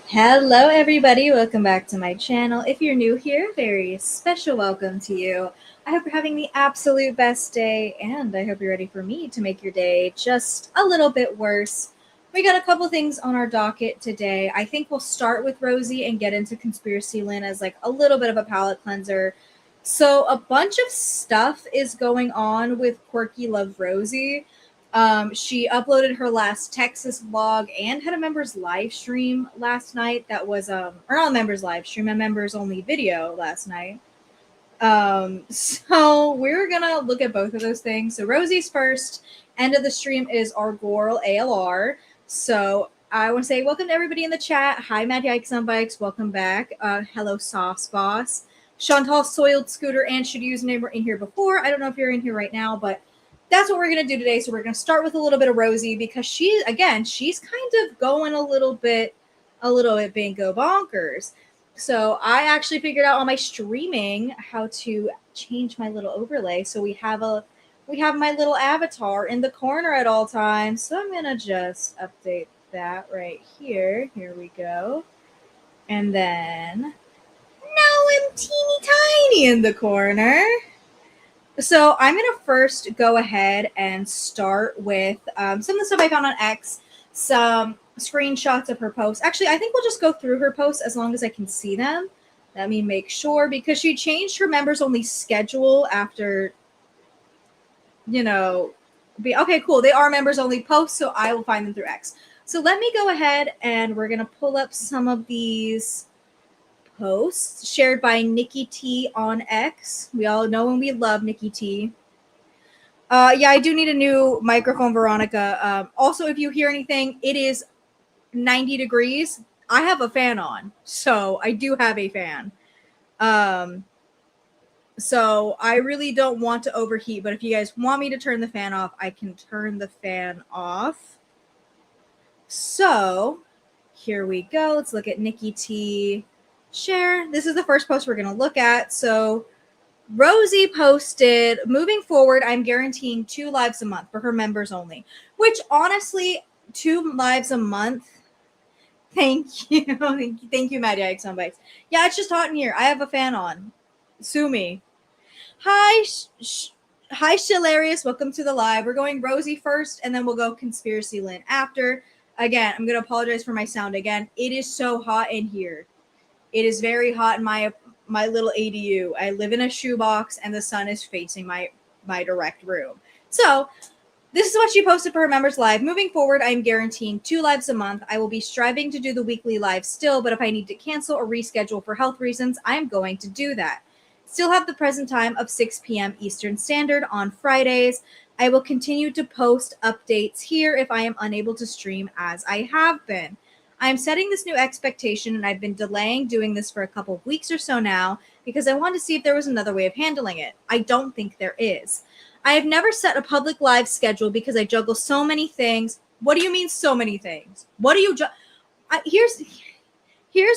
Hello, everybody. Welcome back to my channel. If you're new here, very special welcome to you. I hope you're having the absolute best day, and I hope you're ready for me to make your day just a little bit worse. We got a couple things on our docket today. I think we'll start with Rosie and get into Conspiracy-Lynn as like a little bit of a palate cleanser. So, a bunch of stuff is going on with Quirky Love Rosie. She uploaded her last Texas vlog and had a members live stream last night. That was or not a members live stream, a members only video last night. So we're gonna look at both of those things. So Rosie's first end of the stream is our Goral ALR. So I want to say welcome to everybody in the chat. Hi, Mad Yikes on Bikes. Welcome back. Hello, Sauce Boss. Chantal Soiled Scooter and Should Use Name were in here before. I don't know if you're in here right now, but that's what we're going to do today. So we're going to start with a little bit of Rosie because she's kind of going a little bit bingo bonkers. So I actually figured out on my streaming how to change my little overlay. So we have my little avatar in the corner at all times. So I'm going to just update that right here. Here we go. And then now I'm teeny tiny in the corner. So I'm going to first go ahead and start with some of the stuff I found on X, some screenshots of her posts. Actually, I think we'll just go through her posts as long as I can see them. Let me make sure, because she changed her members-only schedule after, okay, cool. They are members-only posts, so I will find them through X. So let me go ahead and we're going to pull up some of these posts shared by Nikki T on X. We all know and we love Nikki T. Yeah, I do need a new microphone, Veronica. Also, if you hear anything, it is 90 degrees. I have a fan on, so I do have a fan. So I really don't want to overheat, but if you guys want me to turn the fan off, I can turn the fan off. So here we go. Let's look at Nikki T. Share. This is the first post we're going to look at. So Rosie posted, moving forward, I'm guaranteeing 2 lives a month for her members only, which honestly, 2 lives a month. Thank you. Thank you, Mad Yikes on Bikes. Yeah, it's just hot in here. I have a fan on. Sue me. Hi, hi, Shilarius. Welcome to the live. We're going Rosie first, and then we'll go Conspiracy-Lynn after. Again, I'm going to apologize for my sound again. It is so hot in here. It is very hot in my little ADU. I live in a shoebox, and the sun is facing my direct room. So this is what she posted for her members live. Moving forward, I'm guaranteeing 2 lives a month. I will be striving to do the weekly live still, but if I need to cancel or reschedule for health reasons, I'm going to do that. Still have the present time of 6 p.m. Eastern Standard on Fridays. I will continue to post updates here if I am unable to stream as I have been. I'm setting this new expectation, and I've been delaying doing this for a couple of weeks or so now because I wanted to see if there was another way of handling it. I don't think there is. I have never set a public live schedule because I juggle so many things. What do you mean so many things? What do you here's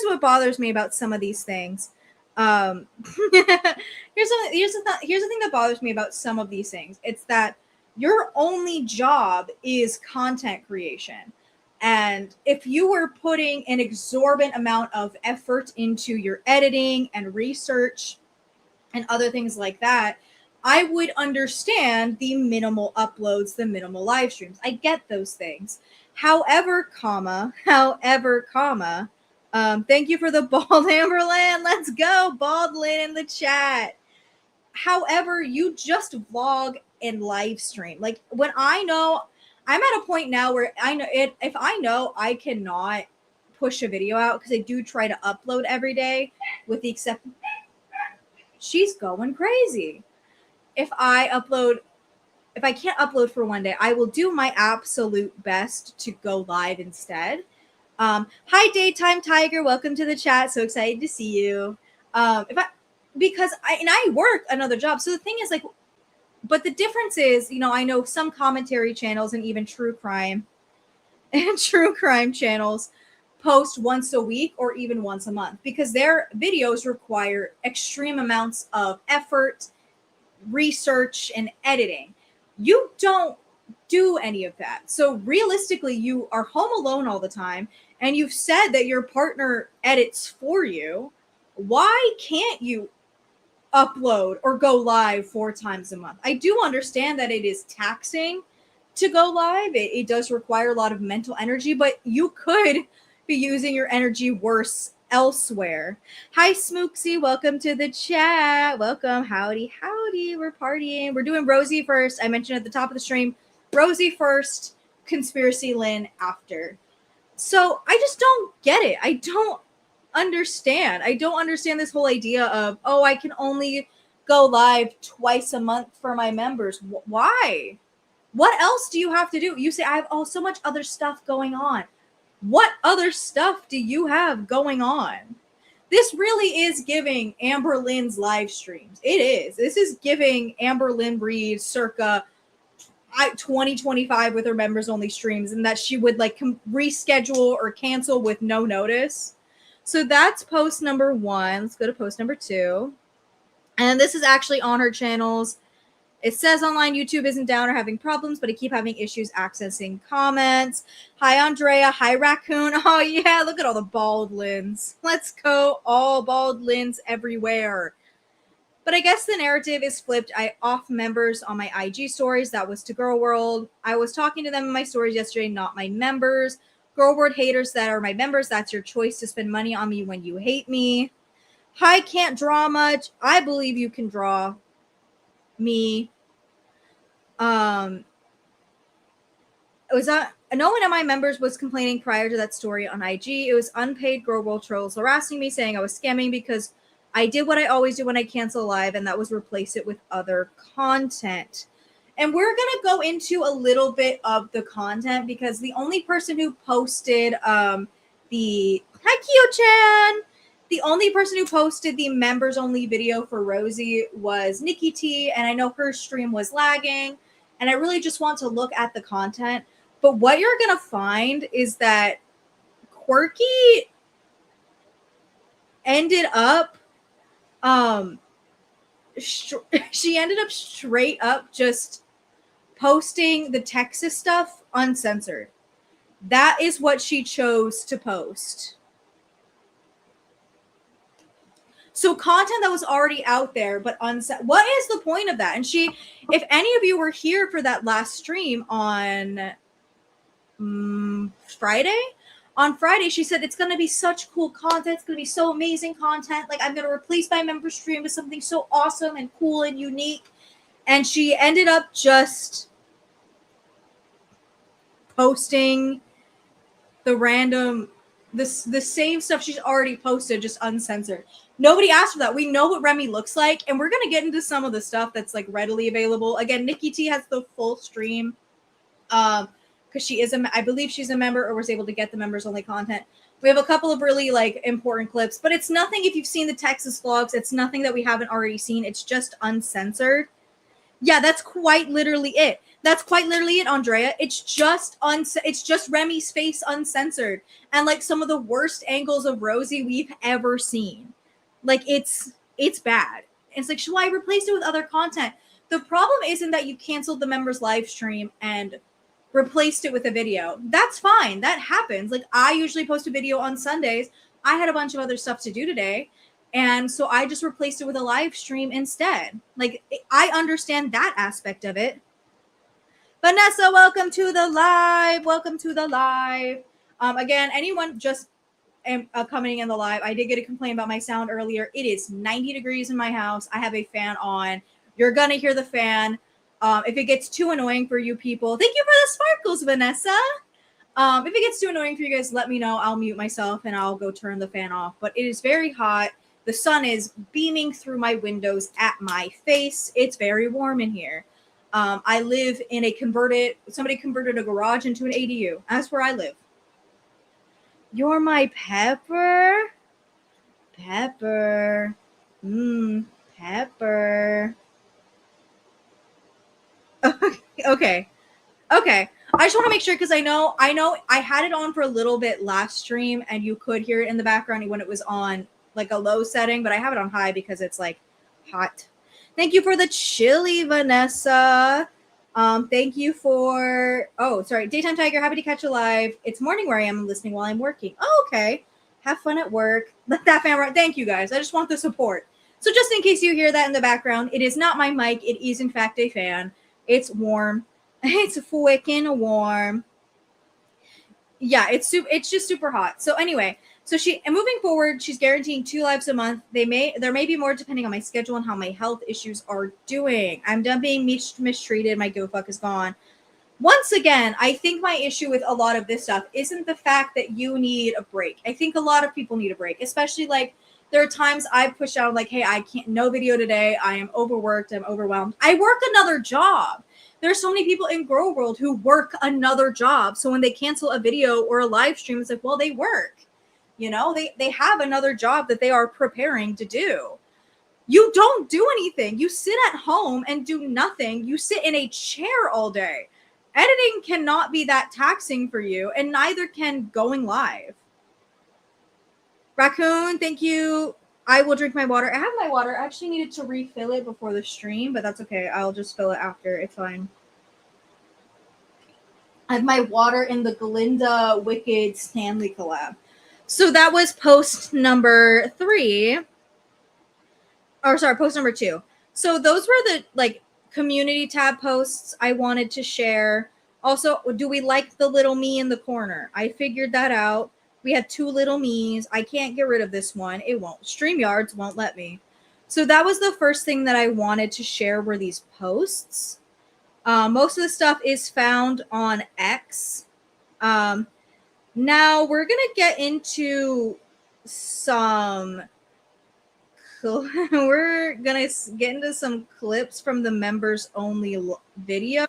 what bothers me about some of these things. Here's the thing that bothers me about some of these things. It's that your only job is content creation. And if you were putting an exorbitant amount of effort into your editing and research and other things like that, I would understand the minimal uploads, the minimal live streams. I get those things. However, thank you for the bald Amberland. Let's go, bald Lynn in the chat. However, you just vlog and live stream. Like when I know, I'm at a point now where I know it. If I know I cannot push a video out because I do try to upload every day, with the exception, she's going crazy. If I can't upload for one day, I will do my absolute best to go live instead. Hi, Daytime Tiger. Welcome to the chat. So excited to see you. Because I work another job. So the thing is, like, but the difference is, I know some commentary channels and even true crime channels post once a week or even once a month because their videos require extreme amounts of effort, research, and editing. You don't do any of that. So realistically, you are home alone all the time and you've said that your partner edits for you, why can't you upload or go live 4 times a month? I do understand that it is taxing to go live. It does require a lot of mental energy, but you could be using your energy worse elsewhere. Hi, Smooksy. Welcome to the chat. Welcome. Howdy, howdy. We're partying. We're doing Rosie first. I mentioned at the top of the stream, Rosie first, Conspiracy-Lynn after. So I just don't get it. I don't understand. I don't understand this whole idea of, oh, I can only go live twice a month for my members. Why? What else do you have to do? You say, I have so much other stuff going on. What other stuff do you have going on? This really is giving Amber Lynn's live streams. It is. This is giving Amber Lynn Reed circa 2025 with her members only streams, and that she would like reschedule or cancel with no notice. So that's post number 1. Let's go to post number 2. And this is actually on her channels. It says online YouTube isn't down or having problems, but I keep having issues accessing comments. Hi, Andrea. Hi, Raccoon. Oh, yeah. Look at all the bald Lyns. Let's go. All bald Lyns everywhere. But I guess the narrative is flipped. I off members on my IG stories. That was to Girl World. I was talking to them in my stories yesterday, not my members. Girl World haters that are my members. That's your choice to spend money on me when you hate me. Hi, can't draw much. I believe you can draw me. It was no one of my members was complaining prior to that story on IG. It was unpaid Girl World trolls harassing me, saying I was scamming because I did what I always do when I cancel live, and that was replace it with other content. And we're going to go into a little bit of the content because the only person who posted hi Kyo-chan, the only person who posted the members only video for Rosie was Nikki T, and I know her stream was lagging, and I really just want to look at the content. But what you're going to find is that Quirky ended up she ended up straight up just posting the Texas stuff uncensored. That is what she chose to post. So content that was already out there, but uncensored. What is the point of that? And she, if any of you were here for that last stream on Friday, she said it's going to be such cool content. It's going to be so amazing content. Like, I'm going to replace my member stream with something so awesome and cool and unique. And she ended up just posting the random, the same stuff she's already posted, just uncensored. Nobody asked for that. We know what Remy looks like, and we're going to get into some of the stuff that's like readily available. Again, Nikki T has the full stream. Because she is I believe she's a member or was able to get the members only content. We have a couple of really like important clips, but it's nothing. If you've seen the Texas vlogs, it's nothing that we haven't already seen. It's just uncensored. Yeah, that's quite literally it. That's quite literally it, Andrea. It's just it's just Remy's face uncensored, and like some of the worst angles of Rosie we've ever seen. Like it's bad. It's like, should I replace it with other content? The problem isn't that you canceled the members live stream and replaced it with a video. That's fine. That happens. Like, I usually post a video on Sundays. I had a bunch of other stuff to do today, and so I just replaced it with a live stream instead. Like, I understand that aspect of it. Vanessa, welcome to the live. Welcome to the live. Again, anyone just coming in the live, I did get a complaint about my sound earlier. It is 90 degrees in my house. I have a fan on. You're gonna hear the fan. If it gets too annoying for you people, thank you for the sparkles, Vanessa. If it gets too annoying for you guys, let me know. I'll mute myself and I'll go turn the fan off. But it is very hot. The sun is beaming through my windows at my face. It's very warm in here. I live in somebody converted a garage into an ADU. That's where I live. You're my pepper. Pepper. Pepper. Okay. I just want to make sure, because I know I had it on for a little bit last stream and you could hear it in the background when it was on like a low setting, but I have it on high because it's like hot. Thank you for the chili, Vanessa. Thank you for, oh, sorry. Daytime Tiger, happy to catch you live. It's morning where I am listening while I'm working. Oh, okay. Have fun at work. Let that fan run. Thank you guys. I just want the support. So just in case you hear that in the background, it is not my mic. It is in fact a fan. It's warm. It's freaking warm. Yeah, it's just super hot. So anyway, and moving forward, she's guaranteeing 2 lives a month. There may be more depending on my schedule and how my health issues are doing. I'm done being mistreated. My go fuck is gone. Once again, I think my issue with a lot of this stuff isn't the fact that you need a break. I think a lot of people need a break, especially like there are times I push out like, hey, I can't, no video today. I am overworked. I'm overwhelmed. I work another job. There's so many people in Grow World who work another job. So when they cancel a video or a live stream, it's like, well, they work. You know, they have another job that they are preparing to do. You don't do anything. You sit at home and do nothing. You sit in a chair all day. Editing cannot be that taxing for you, and neither can going live. Raccoon, thank you. I will drink my water. I have my water. I actually needed to refill it before the stream, but that's okay. I'll just fill it after. It's fine. I have my water in the Glinda Wicked Stanley collab. So that was post number 3. Or sorry, post number 2. So those were the like community tab posts I wanted to share. Also, do we like the little me in the corner? I figured that out. We had 2 little me's. I can't get rid of this one. It won't. StreamYards won't let me. So that was the first thing that I wanted to share were these posts. Most of the stuff is found on X. Now we're going to get into some... We're going to get into some clips from the members only video.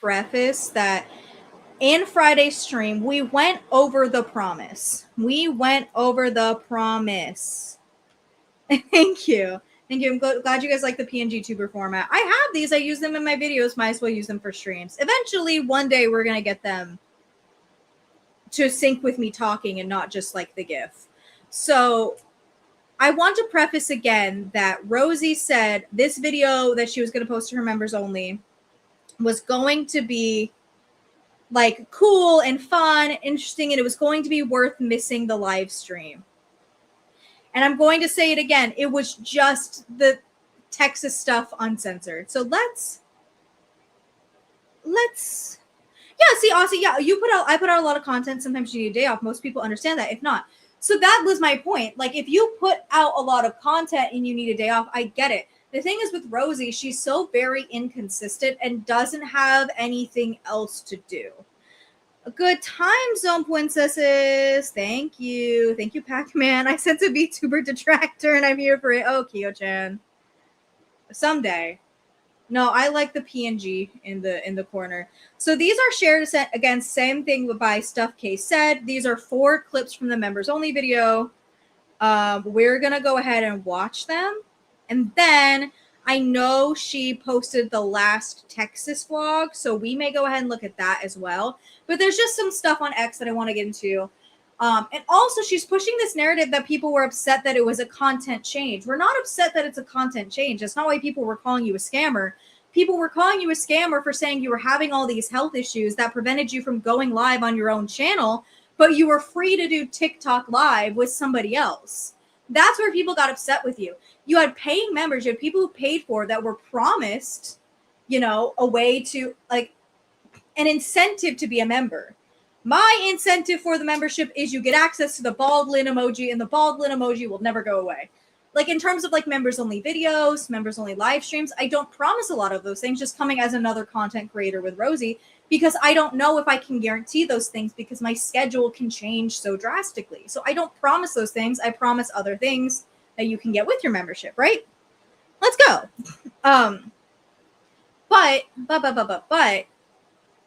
Preface that in Friday's stream, we went over the promise. Thank you. Thank you. I'm glad you guys like the PNG tuber format. I have these. I use them in my videos. Might as well use them for streams. Eventually, one day, we're going to get them to sync with me talking and not just like the GIF. So I want to preface again that Rosie said this video that she was going to post to her members only was going to be like cool and fun, interesting, and it was going to be worth missing the live stream. And I'm going to say it again. It was just the Texas stuff uncensored. So let's yeah, see, Aussie, yeah, I put out a lot of content. Sometimes you need a day off. Most people understand that. If not, so that was my point. Like if you put out a lot of content and you need a day off, I get it. The thing is with Rosie, she's so very inconsistent and doesn't have anything else to do. A good time zone, princesses. Thank you. Thank you, Pac-Man. I sent a VTuber detractor and I'm here for it. Oh, Kyo-chan. Someday. No, I like the PNG in the corner. So these are shared again, same thing by Stuff Case said. These are 4 clips from the members only video. We're gonna go ahead and watch them. And then I know she posted the last Texas vlog, so we may go ahead and look at that as well. But there's just some stuff on X that I want to get into. And also, she's pushing this narrative that people were upset that it was a content change. We're not upset that it's a content change. That's not why people were calling you a scammer. People were calling you a scammer for saying you were having all these health issues that prevented you from going live on your own channel, but you were free to do TikTok live with somebody else. That's where people got upset with you. You had paying members, you had people who paid for that were promised, you know, a way to, like, an incentive to be a member. My incentive for the membership is you get access to the bald Lynn emoji, and the bald Lynn emoji will never go away. Like, in terms of, like, members-only videos, members-only live streams, I don't promise a lot of those things, just coming as another content creator with Rosie, because I don't know if I can guarantee those things because my schedule can change so drastically. So I don't promise those things. I promise other things that you can get with your membership, right? Let's go. But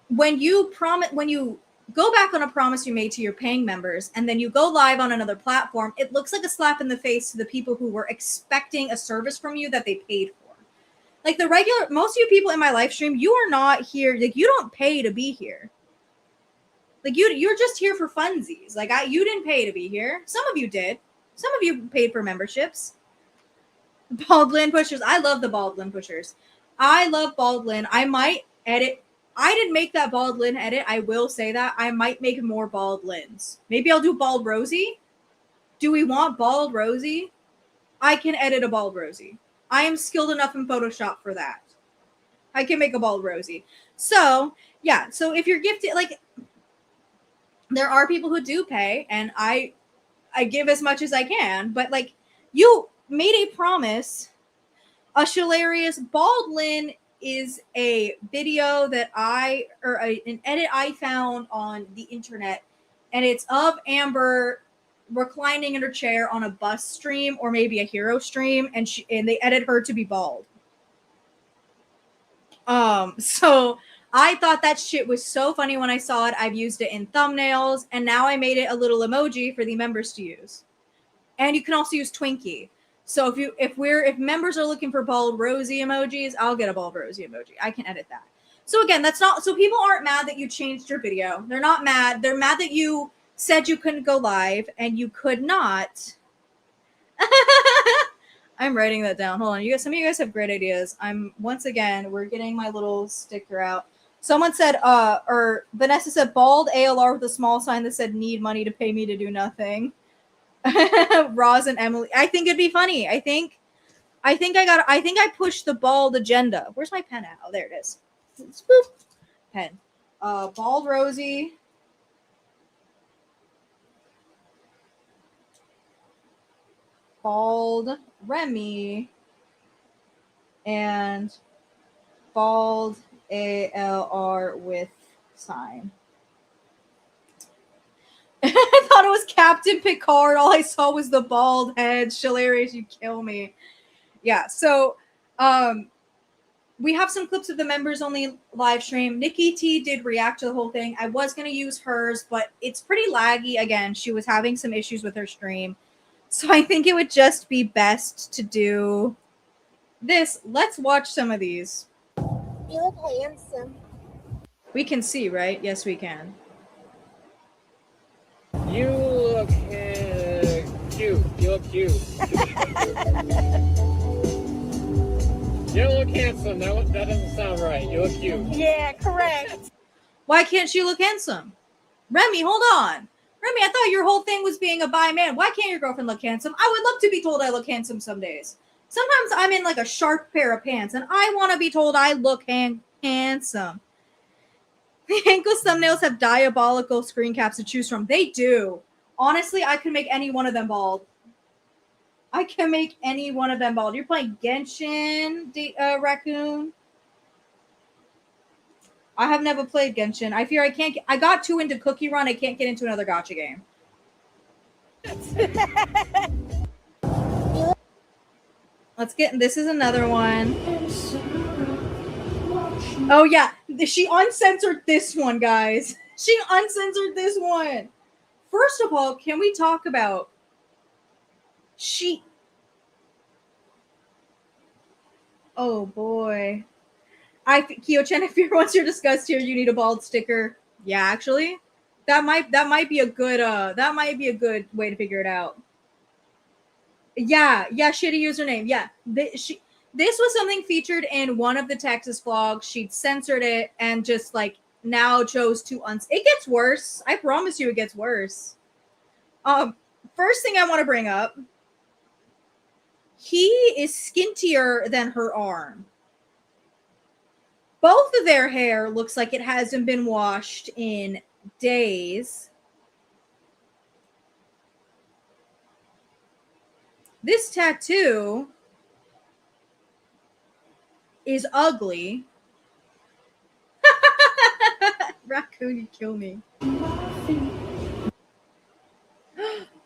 when you go back on a promise you made to your paying members and then you go live on another platform, it looks like a slap in the face to the people who were expecting a service from you that they paid for. Like most of you people in my live stream, you are not here. Like, you don't pay to be here. Like, you're just here for funsies. Like, you didn't pay to be here. Some of you did. Some of you paid for memberships. Bald Lynn pushers. I love the Bald Lynn pushers. I love Bald Lynn. I might edit. I didn't make that Bald Lynn edit. I will say that. I might make more Bald Lynns. Maybe I'll do Bald Rosie. Do we want Bald Rosie? I can edit a Bald Rosie. I am skilled enough in Photoshop for that. I can make a Bald Rosie. So, yeah. So if you're gifted, like, there are people who do pay, and I give as much as I can, but like, you made a promise. A hilarious Bald Lynn is a video that an edit I found on the internet, and it's of Amber reclining in her chair on a bus stream or maybe a hero stream, and they edit her to be bald. So I thought that shit was so funny when I saw it. I've used it in thumbnails, and now I made it a little emoji for the members to use. And you can also use Twinkie. So if members are looking for Bald Rosie emojis, I'll get a Bald Rosie emoji. I can edit that. So again, so people aren't mad that you changed your video. They're not mad. They're mad that you said you couldn't go live and you could not. I'm writing that down. Hold on. Some of you guys have great ideas. We're getting my little sticker out. Someone said, or Vanessa said, Bald ALR with a small sign that said, need money to pay me to do nothing. Roz and Emily. I think it'd be funny. I think I pushed the bald agenda. Where's my pen at? Oh, there it is. Boop. Pen. Bald Rosie. Bald Remy. And Bald ALR with sign. I thought it was Captain Picard. All I saw was the bald head. Hilarious, you kill me. Yeah, so we have some clips of the members only live stream. Nikki T did react to the whole thing. I was going to use hers, but it's pretty laggy. Again, she was having some issues with her stream. So I think it would just be best to do this. Let's watch some of these. You look handsome. We can see, right? Yes, we can. You look cute. You look cute. You don't look handsome. That doesn't sound right. You look cute. Yeah, correct. Why can't she look handsome? Remy, hold on. Remy, I thought your whole thing was being a bi man. Why can't your girlfriend look handsome? I would love to be told I look handsome some days. Sometimes I'm in like a sharp pair of pants, and I want to be told I look handsome. The ankle thumbnails have diabolical screen caps to choose from. They do. Honestly, I could make any one of them bald. I can make any one of them bald. You're playing Genshin, Raccoon? I have never played Genshin. I fear I can't. I got too into Cookie Run. I can't get into another gacha game. Let's get. This is another one. Oh yeah, she uncensored this one, guys. She uncensored this one. First of all, can we talk about Oh boy. Kyo-chan, if you're once you're discussed here, you need a bald sticker. Yeah, actually, that might be a good way to figure it out. Yeah, shitty username. Yeah, this was something featured in one of the Texas vlogs. She'd censored it and just like now chose to it gets worse. I promise you, it gets worse. First thing I want to bring up. He is skintier than her arm. Both of their hair looks like it hasn't been washed in days. This tattoo is ugly. Raccoon, you kill me.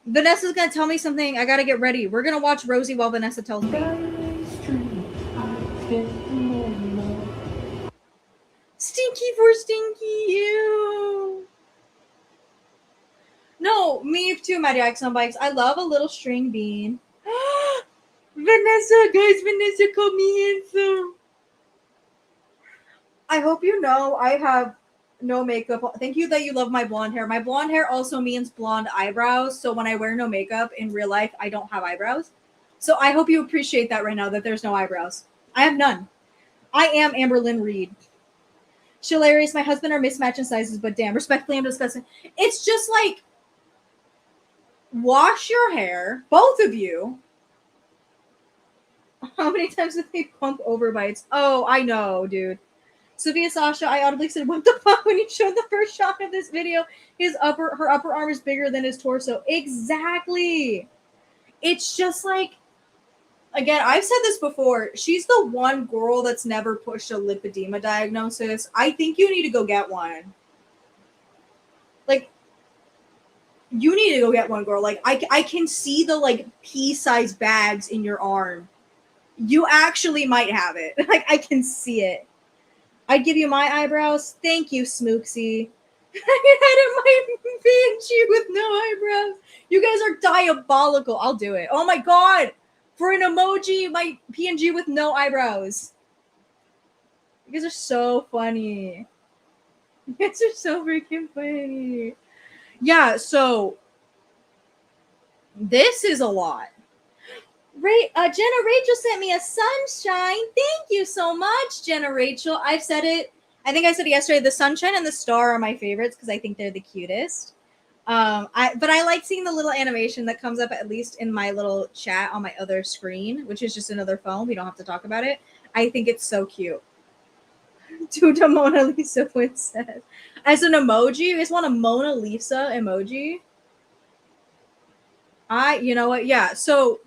Vanessa's gonna tell me something. I gotta get ready. We're gonna watch Rosie while Vanessa tells me. Stinky for Stinky, you. No, me too, my Jackson on bikes. I love a little string bean. Vanessa, guys, Vanessa called me handsome. I hope you know I have no makeup. Thank you that you love my blonde hair. My blonde hair also means blonde eyebrows. So when I wear no makeup in real life, I don't have eyebrows. So I hope you appreciate that right now, that there's no eyebrows. I have none. I am Amber Lynn Reed. Hilarious. My husband are mismatched in sizes, but damn, respectfully, I'm discussing. It's just like, wash your hair, both of you. How many times did they pump over bites? Oh, I know, dude. Sophia Sasha, I audibly said, "What the fuck?" when you showed the first shot of this video. Her upper arm is bigger than his torso. Exactly. It's just like, again, I've said this before. She's the one girl that's never pushed a lipedema diagnosis. I think you need to go get one. Like, you need to go get one, girl. Like, I can see the, like, pea-sized bags in your arm. You actually might have it. Like, I can see it. I'd give you my eyebrows. Thank you, Smooksy. I had my PNG with no eyebrows. You guys are diabolical. I'll do it. Oh my god. For an emoji, my PNG with no eyebrows. You guys are so funny. You guys are so freaking funny. Yeah, so this is a lot. Jenna Rachel sent me a sunshine. Thank you so much, Jenna Rachel. I've said it. I think I said it yesterday. The sunshine and the star are my favorites because I think they're the cutest. But I like seeing the little animation that comes up, at least in my little chat on my other screen, which is just another phone. We don't have to talk about it. I think it's so cute. To the Mona Lisa princess. As an emoji, you guys want a Mona Lisa emoji? You know what? Yeah, so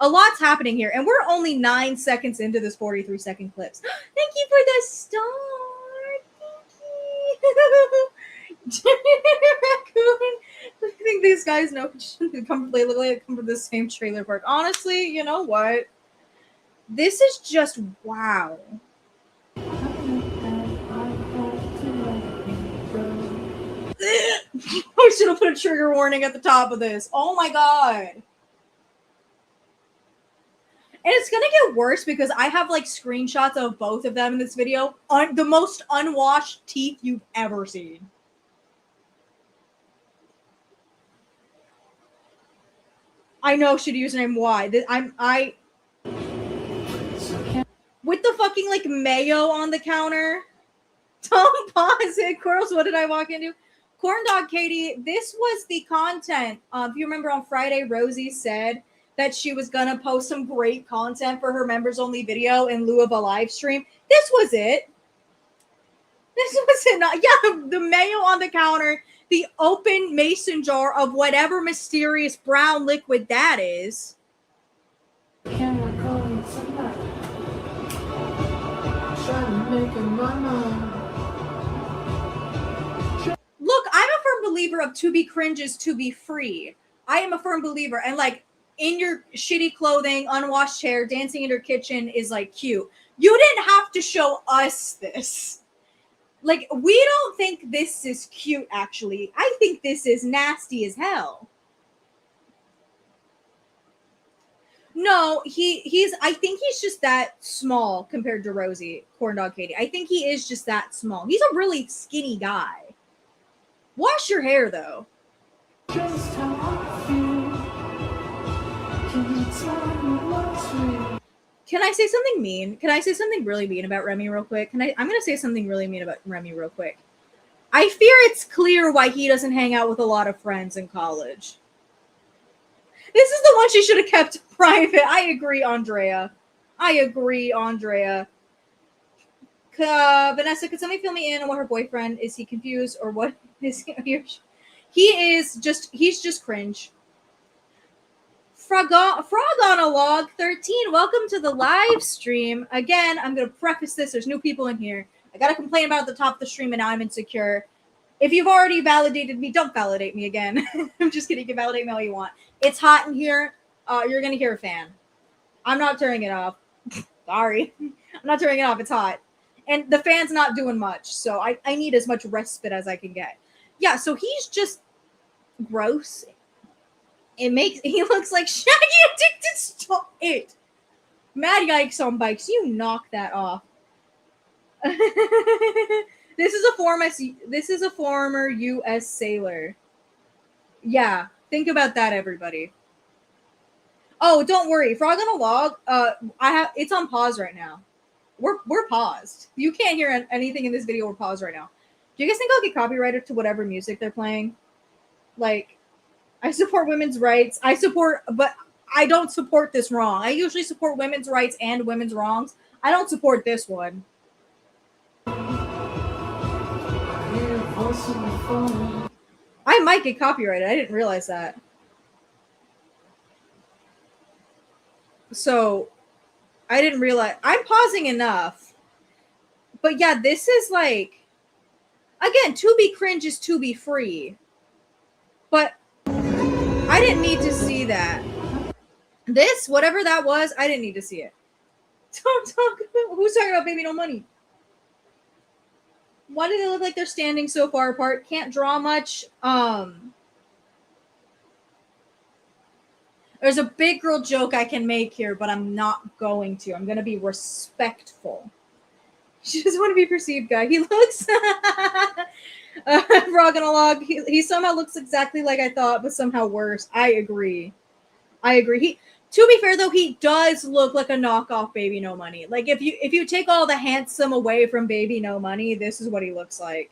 a lot's happening here, and we're only 9 seconds into this 43-second clips. Thank you for the star. Thank you. Raccoon. I think these guys know they look like they come from the same trailer park. Honestly, you know what? This is just wow. I should have put a trigger warning at the top of this. Oh my god. And it's gonna get worse because I have like screenshots of both of them in this video. The most unwashed teeth you've ever seen. I know, should username why. With the fucking like mayo on the counter. Tom pause it. Corals, what did I walk into? Corn Dog Katie, this was the content. If you remember on Friday, Rosie said that she was gonna post some great content for her members only video in lieu of a live stream. This was it. This was it. Yeah, the mayo on the counter, the open mason jar of whatever mysterious brown liquid that is. Camera calling somebody. Trying to make a mama. Look, I'm a firm believer of to be cringe is to be free. I am a firm believer, and like in your shitty clothing, unwashed hair, dancing in your kitchen is like cute. You didn't have to show us this. Like, we don't think this is cute, actually. I think this is nasty as hell. No, I think he's just that small compared to Rosie, Corn Dog Katie. I think he is just that small. He's a really skinny guy. Wash your hair, though. Just how I feel. Can you tell me what's real? Can I say something mean? Can I say something really mean about Remy real quick? I'm going to say something really mean about Remy real quick. I fear it's clear why he doesn't hang out with a lot of friends in college. This is the one she should have kept private. I agree, Andrea. Vanessa, could somebody fill me in on what her boyfriend is? He confused or what is he? He's just cringe. Frog on a log 13. Welcome to the live stream. Again, I'm gonna preface this. There's new people in here. I gotta complain about the top of the stream, and now I'm insecure. If you've already validated me, don't validate me again. I'm just kidding. You can validate me all you want. It's hot in here. You're gonna hear a fan. I'm not turning it off. Sorry. I'm not turning it off. It's hot. And the fan's not doing much. So I need as much respite as I can get. Yeah, so he's just gross. He looks like Shaggy addicted. Stop it. Mad Yikes on bikes. You knock that off. This is a former U.S. sailor. Yeah, think about that, everybody. Oh, don't worry. Frog on a Log, it's on pause right now. We're paused. You can't hear anything in this video. We're paused right now. Do you guys think I'll get copyrighted to whatever music they're playing? Like, I support women's rights. But I don't support this wrong. I usually support women's rights and women's wrongs. I don't support this one. I might get copyrighted. I didn't realize that. So, I didn't realize. I'm pausing enough. But yeah, this is like, again, to be cringe is to be free. But I didn't need to see that. This, whatever that was, I didn't need to see it. Don't talk about, who's talking about Baby No Money? Why do they look like they're standing so far apart? Can't draw much. There's a big girl joke I can make here, but I'm not going to. I'm going to be respectful. She doesn't want to be perceived, guy. He looks... Frog on a Log. He somehow looks exactly like I thought, but somehow worse. I agree. To be fair, though, he does look like a knockoff Baby No Money. Like, if you take all the handsome away from Baby No Money, this is what he looks like.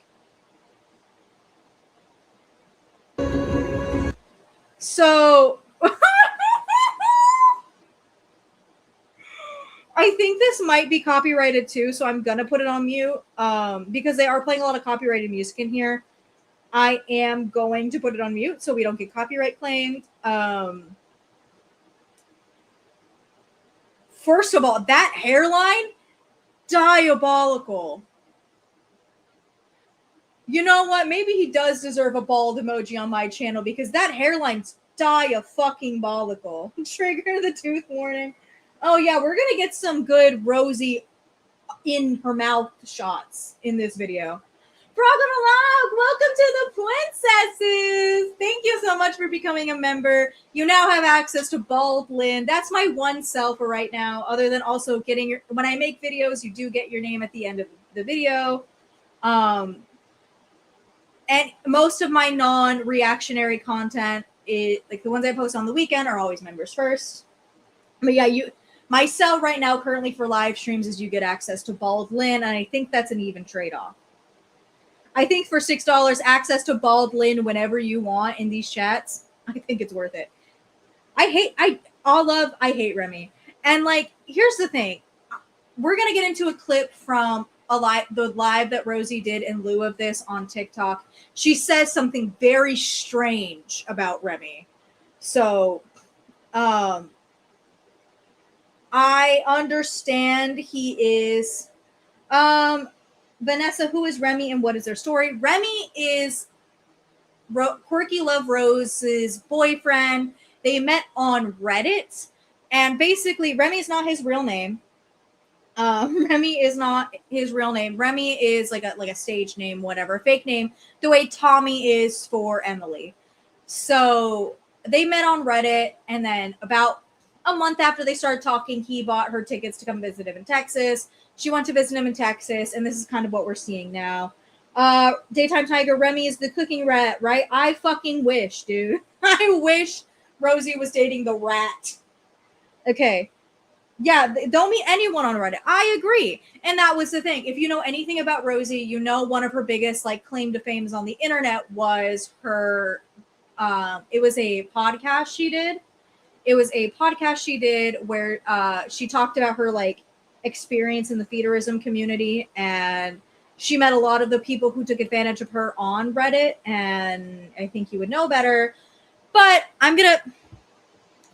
So, I think this might be copyrighted too, so I'm gonna put it on mute because they are playing a lot of copyrighted music in here. I am going to put it on mute so we don't get copyright claimed. First of all, that hairline, diabolical. You know what? Maybe he does deserve a bald emoji on my channel because that hairline's dia-fucking-bolical. Trigger the tooth warning. Oh, yeah, we're going to get some good Rosie in her mouth shots in this video. Frog on a Log, welcome to the Princesses. Thank you so much for becoming a member. You now have access to Bald Lynn. That's my one sell for right now, other than also getting your, when I make videos, you do get your name at the end of the video. And most of my non-reactionary content, like the ones I post on the weekend, are always members first. But yeah, my sell right now currently for live streams is you get access to Bald Lynn, and I think that's an even trade-off. I think for $6, access to Bald Lynn whenever you want in these chats, I think it's worth it. I hate Remy. And like, here's the thing. We're going to get into a clip from the live that Rosie did in lieu of this on TikTok. She says something very strange about Remy. So, I understand he is, Vanessa, who is Remy and what is their story? Remy is Quirky Love Rose's boyfriend. They met on Reddit, and basically Remy is not his real name. Remy is not his real name. Remy is like a stage name, whatever, fake name, the way Tommy is for Emily. So they met on Reddit, and then about a month after they started talking, he bought her tickets to come visit him in Texas. She went to visit him in Texas, and this is kind of what we're seeing now. Daytime Tiger, Remy is the cooking rat, right? I fucking wish, dude. I wish Rosie was dating the rat. Okay. Yeah, don't meet anyone on Reddit. I agree. And that was the thing. If you know anything about Rosie, you know one of her biggest like claim to fame on the internet was her, it was a podcast she did. Where she talked about her like experience in the feederism community, and she met a lot of the people who took advantage of her on Reddit, and I think you would know better. But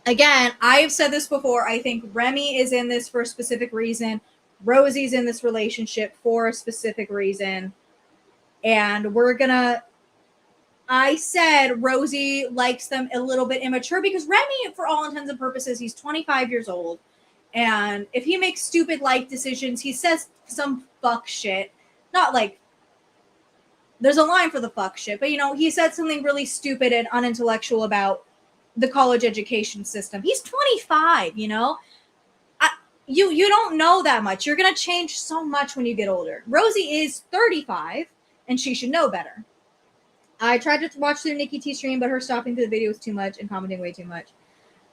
again, I've said this before, I think Remy is in this for a specific reason. Rosie's in this relationship for a specific reason. And I said Rosie likes them a little bit immature because Remy, for all intents and purposes, he's 25 years old. And if he makes stupid life decisions, he says some fuck shit. Not like, there's a line for the fuck shit, but he said something really stupid and unintellectual about the college education system. He's 25, you don't know that much. You're going to change so much when you get older. Rosie is 35, and she should know better. I tried to watch through Nikki T stream, but her stopping through the video was too much and commenting way too much.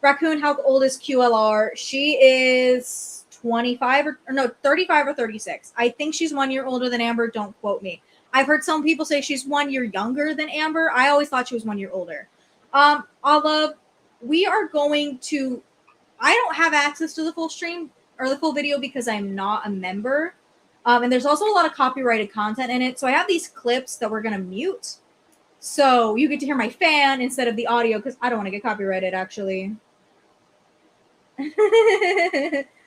Raccoon, how old is QLR? She is 25 or no, 35 or 36. I think she's 1 year older than Amber. Don't quote me. I've heard some people say she's 1 year younger than Amber. I always thought she was 1 year older. Olive, we are going to, I don't have access to the full stream or the full video because I'm not a member. And there's also a lot of copyrighted content in it. So I have these clips that we're going to mute. So you get to hear my fan instead of the audio because I don't want to get copyrighted, actually.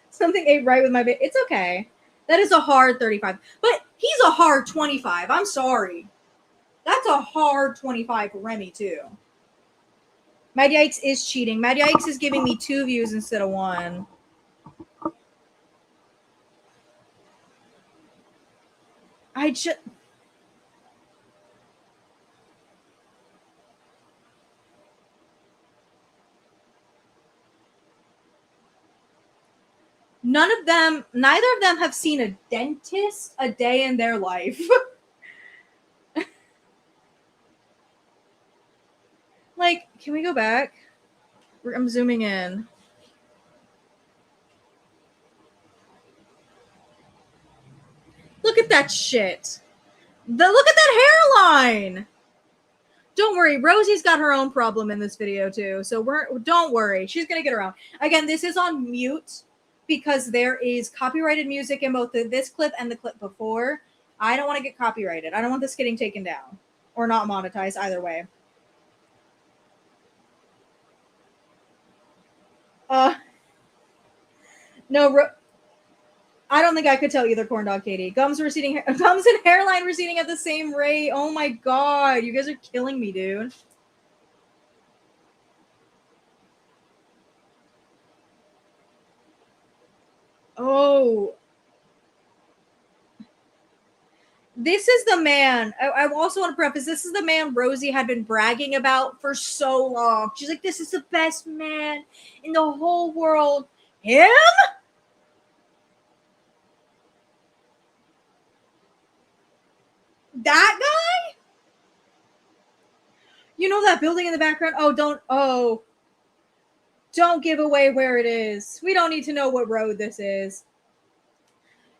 Something ain't right with my baby. It's okay. That is a hard 35. But he's a hard 25. I'm sorry. That's a hard 25 for Remy, too. Mad Yikes is cheating. Mad Yikes is giving me 2 views instead of 1. I just... neither of them have seen a dentist a day in their life. Like, can we go back? I'm zooming in. Look at that shit. Look at that hairline. Don't worry, Rosie's got her own problem in this video too. So don't worry, she's gonna get around. Again, this is on mute because there is copyrighted music in both this clip and the clip before. I don't want to get copyrighted. I don't want this getting taken down or not monetized either way. No, I don't think I could tell either, Corn Dog Katie. Gums and hairline receding at the same rate. Oh my god, you guys are killing me, dude. Oh. This is the man. I also want to preface, this is the man Rosie had been bragging about for so long. She's like, this is the best man in the whole world. Him? That guy? You know that building in the background? Don't give away where it is. We don't need to know what road this is.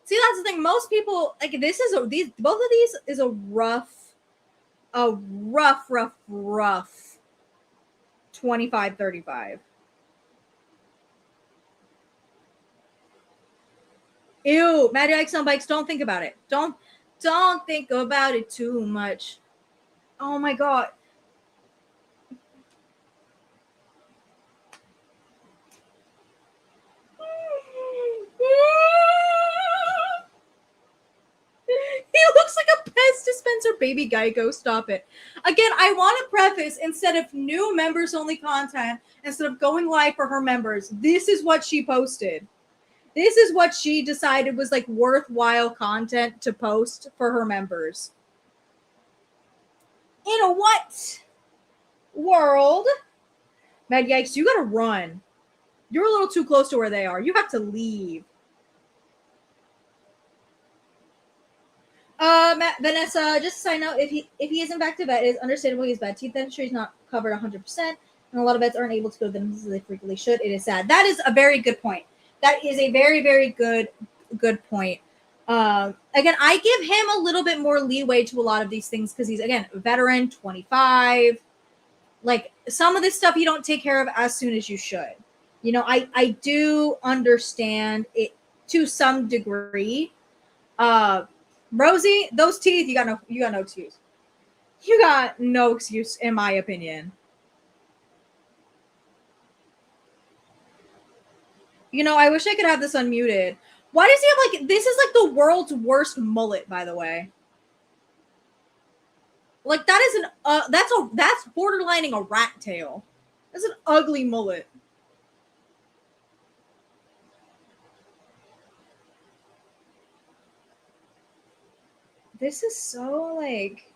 See, that's the thing. Most people, like, both of these is a rough 25, 35. Ew, Mad Yikes on Bikes, don't think about it. Don't think about it too much. Oh my god. He looks like a Pez dispenser, baby Geico. Stop it. Again, I want to preface, instead of new members only content, instead of going live for her members, this is what she posted. This is what she decided was like worthwhile content to post for her members. In a what world? Mad Yikes, you gotta run. You're a little too close to where they are. You have to leave. Vanessa, just a side note, if he isn't back to vet, it is understandable his bad teeth dentistry is not covered 100%, and a lot of vets aren't able to go to them as they frequently should. It is sad. That is a very good point. That is a very, very good point. Again, I give him a little bit more leeway to a lot of these things because he's, again, a veteran, 25. Like, some of this stuff you don't take care of as soon as you should. You know, I do understand it to some degree. Rosie, those teeth, you got no excuse. You got no excuse, in my opinion. You know, I wish I could have this unmuted. Why does he have, like, this is like the world's worst mullet, by the way. Like, that is that's borderlining a rat tail. That's an ugly mullet. This is so, like,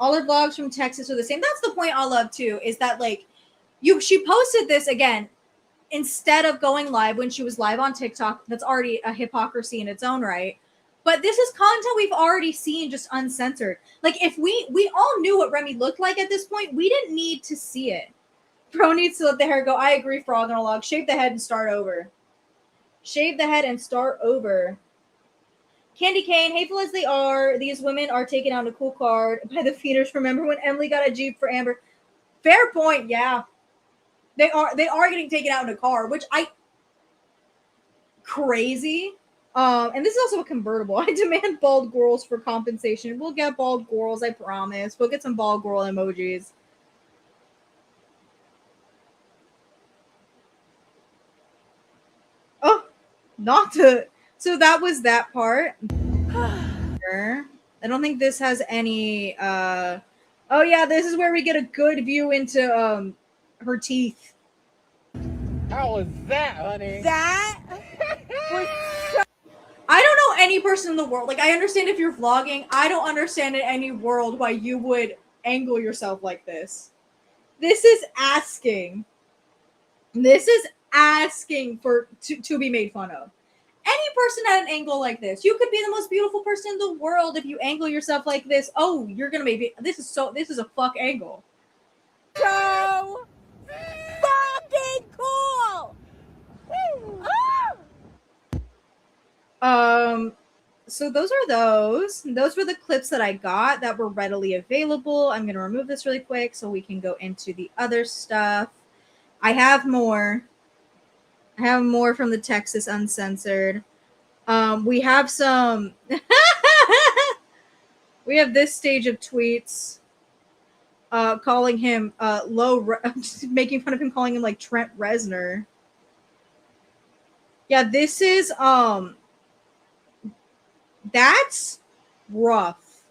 all her vlogs from Texas are the same. That's the point I love too, is that, like, she posted this again instead of going live when she was live on TikTok. That's already a hypocrisy in its own right. But this is content we've already seen, just uncensored. Like, if we all knew what Remy looked like at this point, we didn't need to see it. Bro needs to let the hair go. I agree, frog on a log. Shave the head and start over. Shave the head and start over. Candy Cane, hateful as they are, these women are taken out a cool card by the feeders. Remember when Emily got a Jeep for Amber? Fair point, yeah. They are getting taken out in a car, which I crazy. And this is also a convertible. I demand bald girls for compensation. We'll get bald girls, I promise. We'll get some bald girl emojis. Oh, not to. So that was that part. I don't think this has any. Oh yeah, this is where we get a good view into her teeth. How was that, honey? That was I don't know any person in the world. Like, I understand if you're vlogging. I don't understand in any world why you would angle yourself like this. This is asking. This is asking for to be made fun of. Any person at an angle like this, you could be the most beautiful person in the world if you angle yourself like this. Oh, you're gonna make it. This is a fuck angle. so fucking cool. So those are those. Those were the clips that I got that were readily available. I'm gonna remove this really quick so we can go into the other stuff. I have more. I have more from the Texas Uncensored. We have some. We have this stage of tweets calling him making fun of him, calling him like Trent Reznor. Yeah, this is that's rough.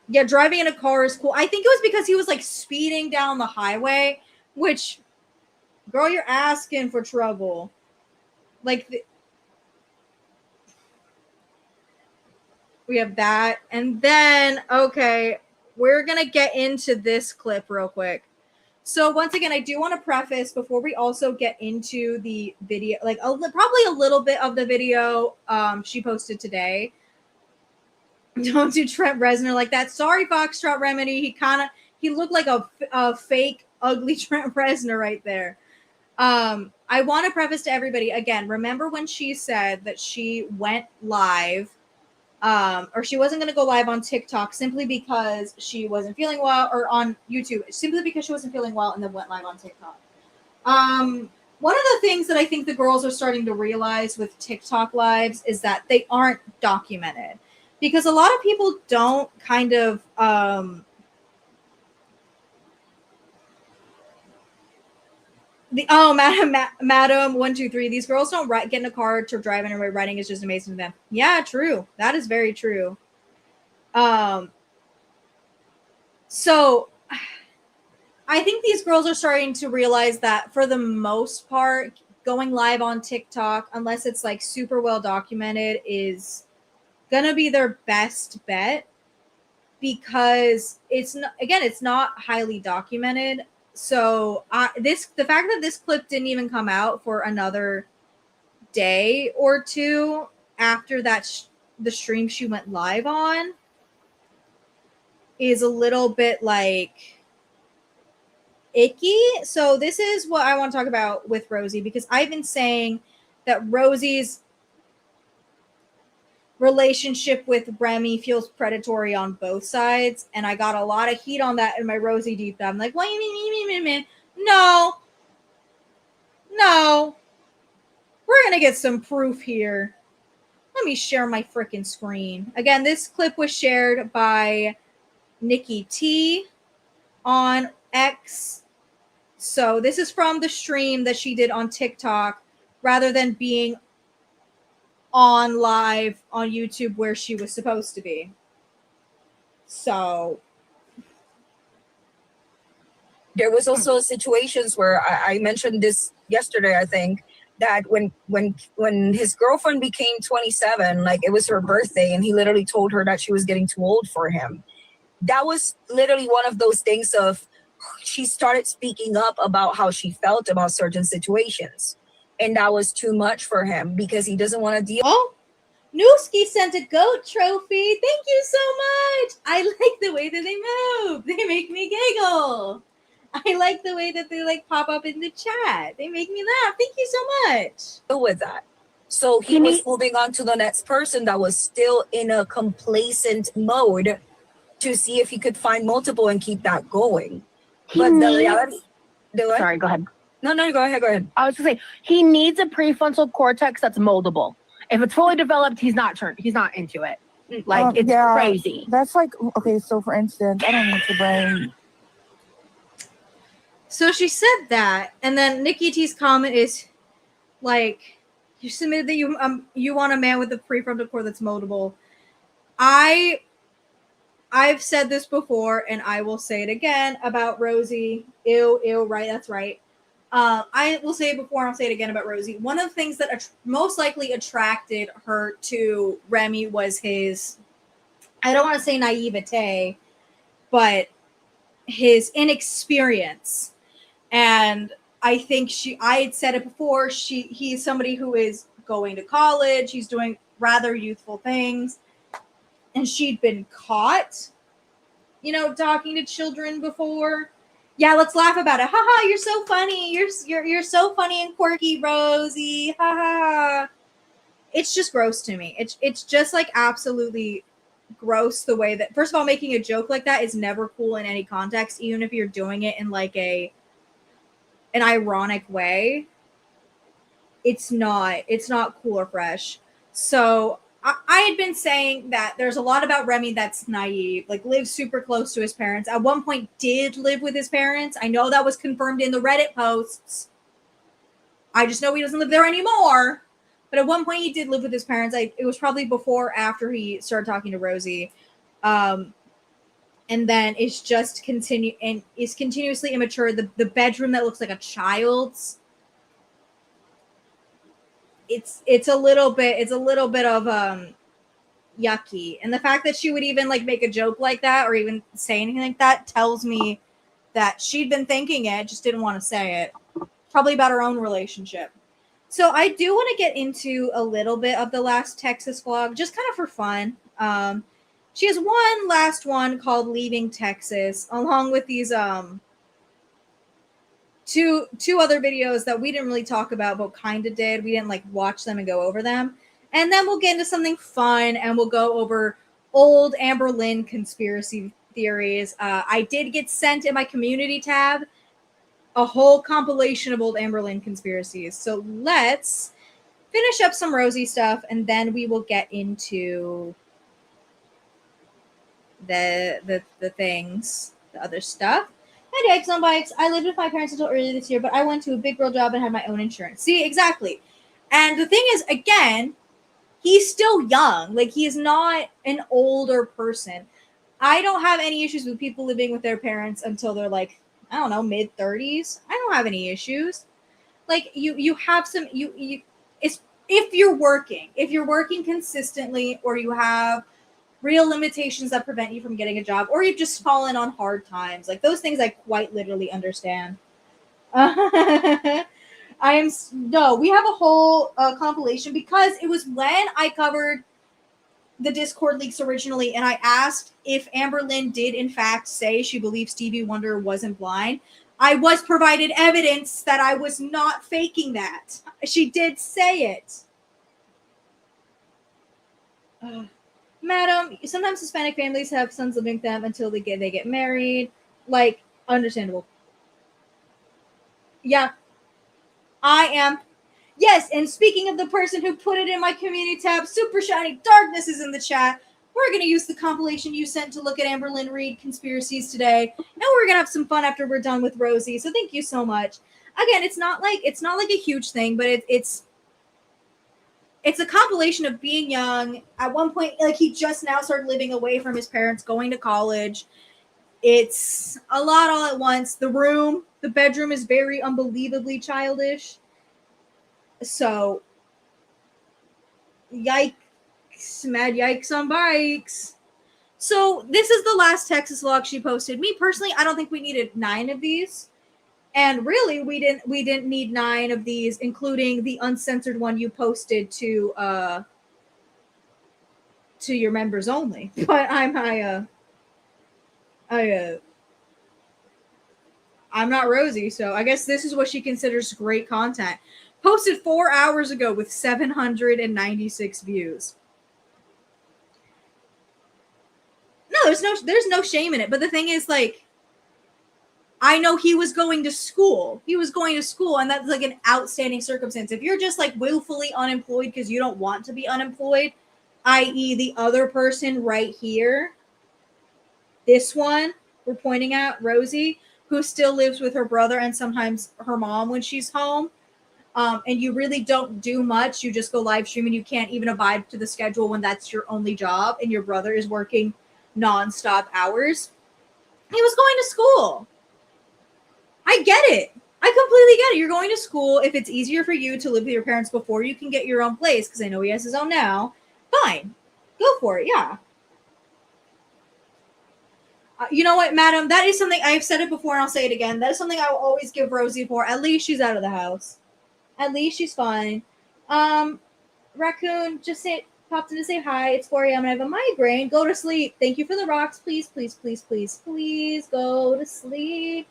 Yeah, driving in a car is cool. I think it was because he was like speeding down the highway, which, girl, you're asking for trouble. Like, we have that. And then, okay, we're going to get into this clip real quick. So once again, I do want to preface before we also get into the video, like probably a little bit of the video she posted today. Don't do Trent Reznor like that. Sorry, Foxtrot Remedy. He looked like a fake, ugly Trent Reznor right there. I want to preface to everybody again. Remember when she said that she went live, or she wasn't going to go live on TikTok simply because she wasn't feeling well, or on YouTube simply because she wasn't feeling well, and then went live on TikTok. One of the things that I think the girls are starting to realize with TikTok lives is that they aren't documented, because a lot of people don't kind of Madam 123. These girls don't get in a car to drive anywhere. Writing is just amazing to them. Yeah, true. That is very true. So I think these girls are starting to realize that for the most part, going live on TikTok, unless it's like super well documented, is gonna be their best bet, because it's not highly documented. So the fact that this clip didn't even come out for another day or two after that the stream she went live on is a little bit like icky. So this is what I want to talk about with Rosie, because I've been saying that Rosie's relationship with Remy feels predatory on both sides, and I got a lot of heat on that in my Rosie deep dive. I'm like, what do you mean? No, we're gonna get some proof here. Let me share my freaking screen again. This clip was shared by Nikki T on X. So this is from the stream that she did on TikTok, rather than being on live on YouTube where she was supposed to be. So there was also situations where I mentioned this yesterday, I think, that when his girlfriend became 27, like it was her birthday, and he literally told her that she was getting too old for him. That was literally one of those things of, she started speaking up about how she felt about certain situations. And that was too much for him, because he doesn't want to deal. Oh, Newski sent a goat trophy. Thank you so much. I like the way that they move. They make me giggle. I like the way that they like pop up in the chat. They make me laugh. Thank you so much. With that. So he was moving on to the next person that was still in a complacent mode to see if he could find multiple and keep that going. But the reality, Sorry, go ahead. No, go ahead. I was gonna say he needs a prefrontal cortex that's moldable. If it's fully developed, he's not into it. Like it's crazy. That's like, okay, so for instance, I don't need to bring. So she said that, and then Nikki T's comment is like, you submitted that you want a man with a prefrontal cord that's moldable. I've said this before, and I will say it again about Rosie. Ew, right, that's right. I will say it before, and I'll say it again about Rosie. One of the things that most likely attracted her to Remy was his, I don't want to say naivete, but his inexperience. And I think I had said it before, he's somebody who is going to college, he's doing rather youthful things, and she'd been caught, talking to children before. Yeah, let's laugh about it. Haha, you're so funny. You're so funny and quirky, Rosie. Haha. It's just gross to me. It's just like absolutely gross the way that, first of all, making a joke like that is never cool in any context, even if you're doing it in like an ironic way. It's not cool or fresh. So I had been saying that there's a lot about Remy that's naive, like lives super close to his parents. At one point did live with his parents. I know that was confirmed in the Reddit posts. I just know he doesn't live there anymore. But at one point he did live with his parents. It was probably before or after he started talking to Rosie. And then it's just continuously immature. The bedroom that looks like a child's. It's a little bit of yucky. And the fact that she would even like make a joke like that or even say anything like that tells me that she'd been thinking it, just didn't want to say it. Probably about her own relationship. So I do want to get into a little bit of the last Texas vlog, just kind of for fun. She has one last one called Leaving Texas, along with these two other videos that we didn't really talk about, but kind of did. We didn't like watch them and go over them. And then we'll get into something fun and we'll go over old Amber Lynn conspiracy theories. I did get sent in my community tab a whole compilation of old Amber Lynn conspiracies. So let's finish up some Rosie stuff and then we will get into the things, the other stuff. Hi, Dykes on Bikes. I lived with my parents until early this year, but I went to a big girl job and had my own insurance. See, exactly. And the thing is, again, he's still young. Like, he is not an older person. I don't have any issues with people living with their parents until they're like, I don't know, mid-30s. I don't have any issues. Like, you have some, it's, if you're working consistently, or you have real limitations that prevent you from getting a job, or you've just fallen on hard times. Like, those things I quite literally understand. We have a whole compilation because it was when I covered the Discord leaks originally and I asked if Amber Lynn did in fact say she believes Stevie Wonder wasn't blind. I was provided evidence that I was not faking that. She did say it. Madam, sometimes Hispanic families have sons living with them until they get married. Like, understandable. Yeah. I am. Yes, and speaking of the person who put it in my community tab, Super Shiny Darkness is in the chat. We're going to use the compilation you sent to look at Amber Lynn Reid conspiracies today. And we're going to have some fun after we're done with Rosie. So thank you so much. Again, it's not like a huge thing, but it's a compilation of being young. At one point, like, he just now started living away from his parents, going to college. It's a lot all at once. The bedroom is very unbelievably childish. So, yikes, mad yikes on bikes. So, this is the last Texas vlog she posted. Me, personally, I don't think we needed 9 of these. And really, we didn't need 9 of these, including the uncensored one you posted to your members only. But I I'm not Rosie, so I guess this is what she considers great content. Posted 4 hours ago with 796 views. No, there's no shame in it. But the thing is, like, I know he was going to school. He was going to school, and that's like an outstanding circumstance. If you're just like willfully unemployed because you don't want to be unemployed, i.e., the other person right here, this one we're pointing at, Rosie, who still lives with her brother and sometimes her mom when she's home, and you really don't do much. You just go live stream, and you can't even abide to the schedule when that's your only job, and your brother is working nonstop hours. He was going to school. I get it. I completely get it. You're going to school. If it's easier for you to live with your parents before you can get your own place, because I know he has his own now, fine. Go for it. Yeah. You know what, madam? That is something I've said it before and I'll say it again. That is something I will always give Rosie for. At least she's out of the house. At least she's fine. Raccoon just popped in to say hi. It's 4 a.m. and I have a migraine. Go to sleep. Thank you for the rocks. Please, please, please, please, please go to sleep.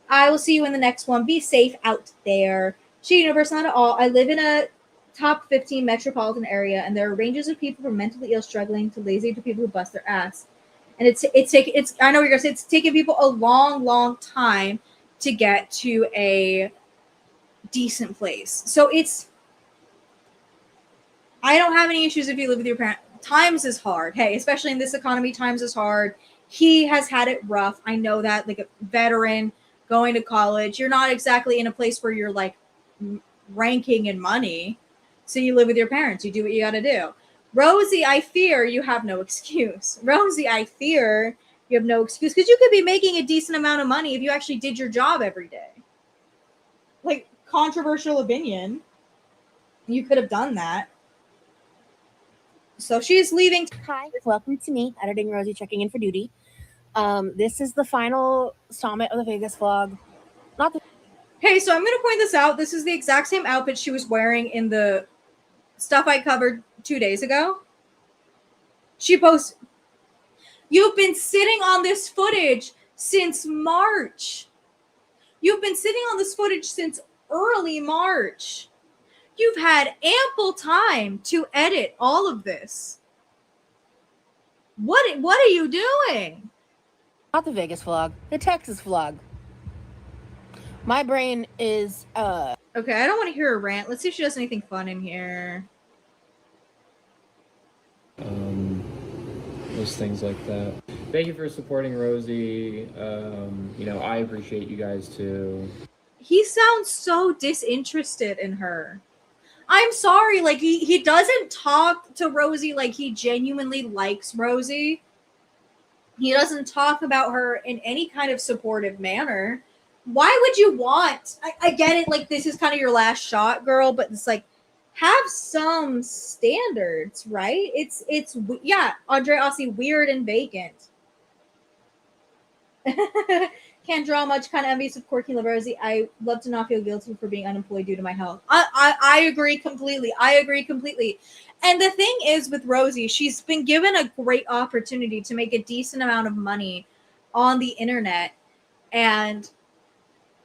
I will see you in the next one. Be safe out there. She universe, not at all. I live in a top 15 metropolitan area, and there are ranges of people from mentally ill, struggling, to lazy, to people who bust their ass. And it's I know what you're gonna say. It's taking people a long, long time to get to a decent place. So I don't have any issues if you live with your parent. Times is hard. Hey, especially in this economy, times is hard. He has had it rough. I know that, like a veteran going to college, you're not exactly in a place where you're like ranking in money. So you live with your parents. You do what you got to do. Rosie, I fear you have no excuse. Rosie, I fear you have no excuse, because you could be making a decent amount of money if you actually did your job every day. Like, controversial opinion. You could have done that. So she's leaving. Hi, welcome to me, Editing Rosie, checking in for duty. This is the final installment of the Vegas vlog. Hey, so I'm going to point this out. This is the exact same outfit she was wearing in the stuff I covered 2 days ago. She posted, "You've been sitting on this footage since March. You've been sitting on this footage since early March. You've had ample time to edit all of this. What are you doing?" Not the Vegas vlog, the Texas vlog. My brain is Okay, I don't want to hear a rant. Let's see if she does anything fun in here. Those things like that. Thank you for supporting Rosie. I appreciate you guys too. He sounds so disinterested in her. I'm sorry, like he doesn't talk to Rosie like he genuinely likes Rosie. He doesn't talk about her in any kind of supportive manner. Why would you want? I get it, like this is kind of your last shot, girl, but it's like, have some standards, right? It's yeah, Andre Aussie, weird and vacant. Can't draw much, kind of envious of quirky Rosie. I love to not feel guilty for being unemployed due to my health. I agree completely. I agree completely. And the thing is with Rosie, she's been given a great opportunity to make a decent amount of money on the internet and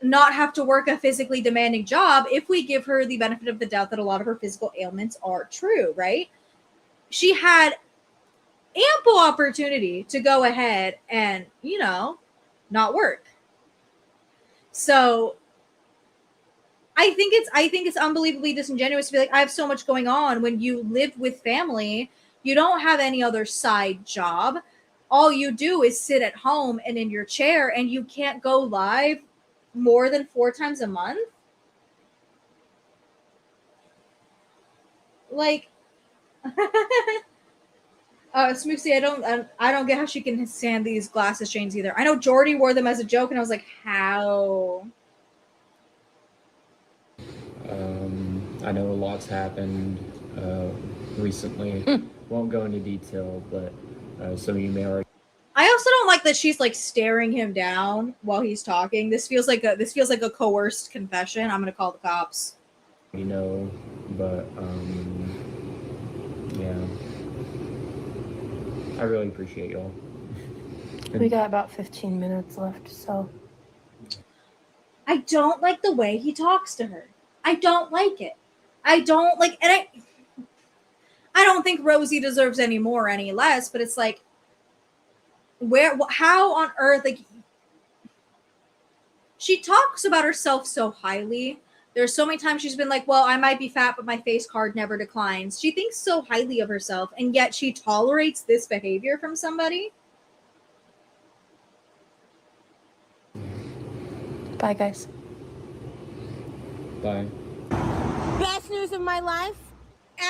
not have to work a physically demanding job if we give her the benefit of the doubt that a lot of her physical ailments are true, right? She had ample opportunity to go ahead and, not work. So I think it's unbelievably disingenuous to be like, I have so much going on when you live with family. You don't have any other side job. All you do is sit at home and in your chair, and you can't go live more than 4 times a month. Like, Smoothie, I don't get how she can stand these glasses chains either. I know Jordy wore them as a joke, and I was like, how? I know a lot's happened recently. Won't go into detail, but some of you may already. I also don't like that she's like staring him down while he's talking. This feels like a coerced confession. I'm gonna call the cops. But yeah. I really appreciate y'all. We got about 15 minutes left, so. I don't like the way he talks to her. I don't like it. I don't like, and I don't think Rosie deserves any more, any less, but it's like, how on earth, like, she talks about herself so highly. There's so many times she's been like, well, I might be fat, but my face card never declines. She thinks so highly of herself, and yet she tolerates this behavior from somebody. Bye, guys. Bye. Best news of my life,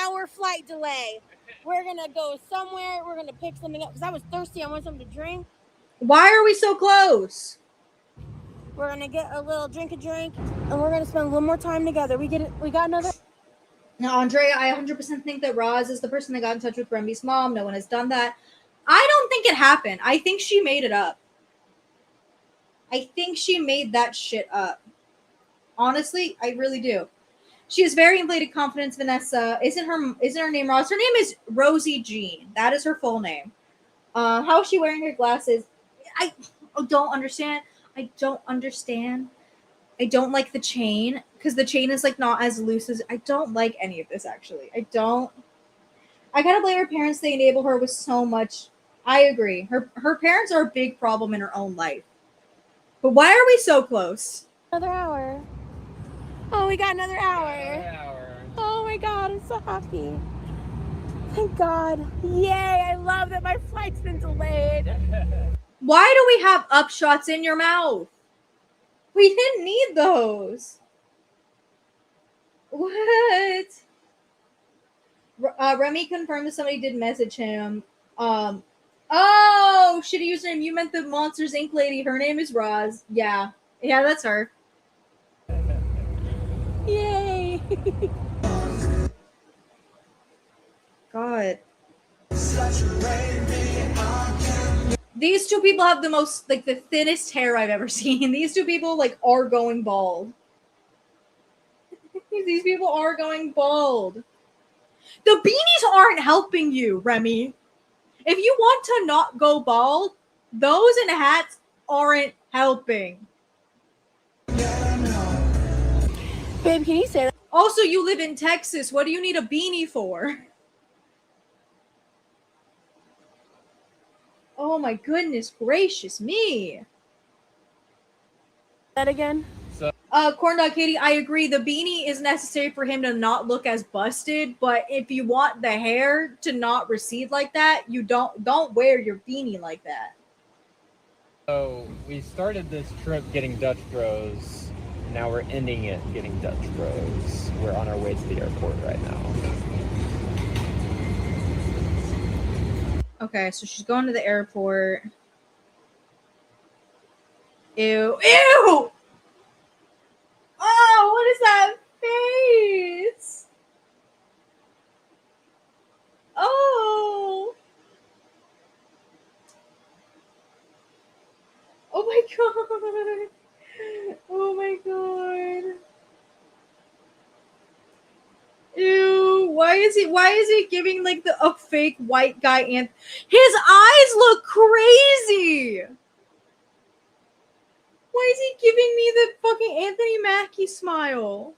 hour flight delay. We're gonna go somewhere. We're gonna pick something up because I was thirsty. I want something to drink. Why are we so close? We're gonna get a little drink, and we're gonna spend a little more time together. We got another. Now, Andrea, I 100% think that Roz is the person that got in touch with Remy's mom. No one has done that. I don't think it happened. I think she made it up. I think she made that shit up. Honestly, I really do. She has very inflated confidence, Vanessa. Isn't her name Roz? Her name is Rosie Jean. That is her full name. How is she wearing her glasses? I don't understand. I don't understand. I don't like the chain because the chain is like not as loose as. I don't like any of this actually. I gotta blame her parents. They enable her with so much. I agree. Her parents are a big problem in her own life. But why are we so close? Another hour. Oh, we got another hour. Oh my God, I'm so happy. Thank God. Yay, I love that my flight's been delayed. Why do we have upshots in your mouth? We didn't need those. What? Remy confirmed that somebody did message him. Oh, shitty username. You meant the Monsters Inc. lady. Her name is Roz. Yeah, that's her. Yay. God. These two people have the most, like, the thinnest hair I've ever seen. These two people, like, are going bald. These people are going bald. The beanies aren't helping you, Remy. If you want to not go bald, those in hats aren't helping. Babe, can you say that? Also, you live in Texas. What do you need a beanie for? Oh my goodness gracious me. That again? Corn Dog Katie, I agree. The beanie is necessary for him to not look as busted, but if you want the hair to not recede like that, you don't wear your beanie like that. So we started this trip getting Dutch Bros. Now we're ending it getting Dutch Bros. We're on our way to the airport right now. Okay, so she's going to the airport. Ew. Ew! Oh, what is that face? Oh. Oh my God. Oh my God. Ew, why is he giving like a fake white guy and his eyes look crazy? Why is he giving me the fucking Anthony Mackie smile?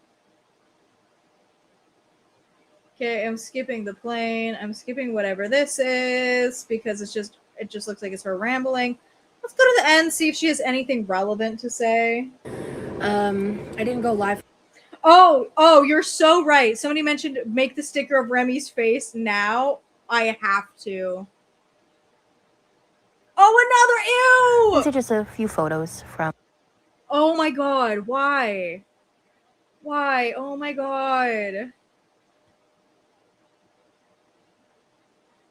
Okay, I'm skipping the plane. I'm skipping whatever this is because it just looks like it's her rambling. Let's go to the end, see if she has anything relevant to say. I didn't go live. Oh, you're so right. Somebody mentioned make the sticker of Remy's face now. I have to. Oh, another ew! These are just a few photos from. Oh my God, why? Why? Oh my God.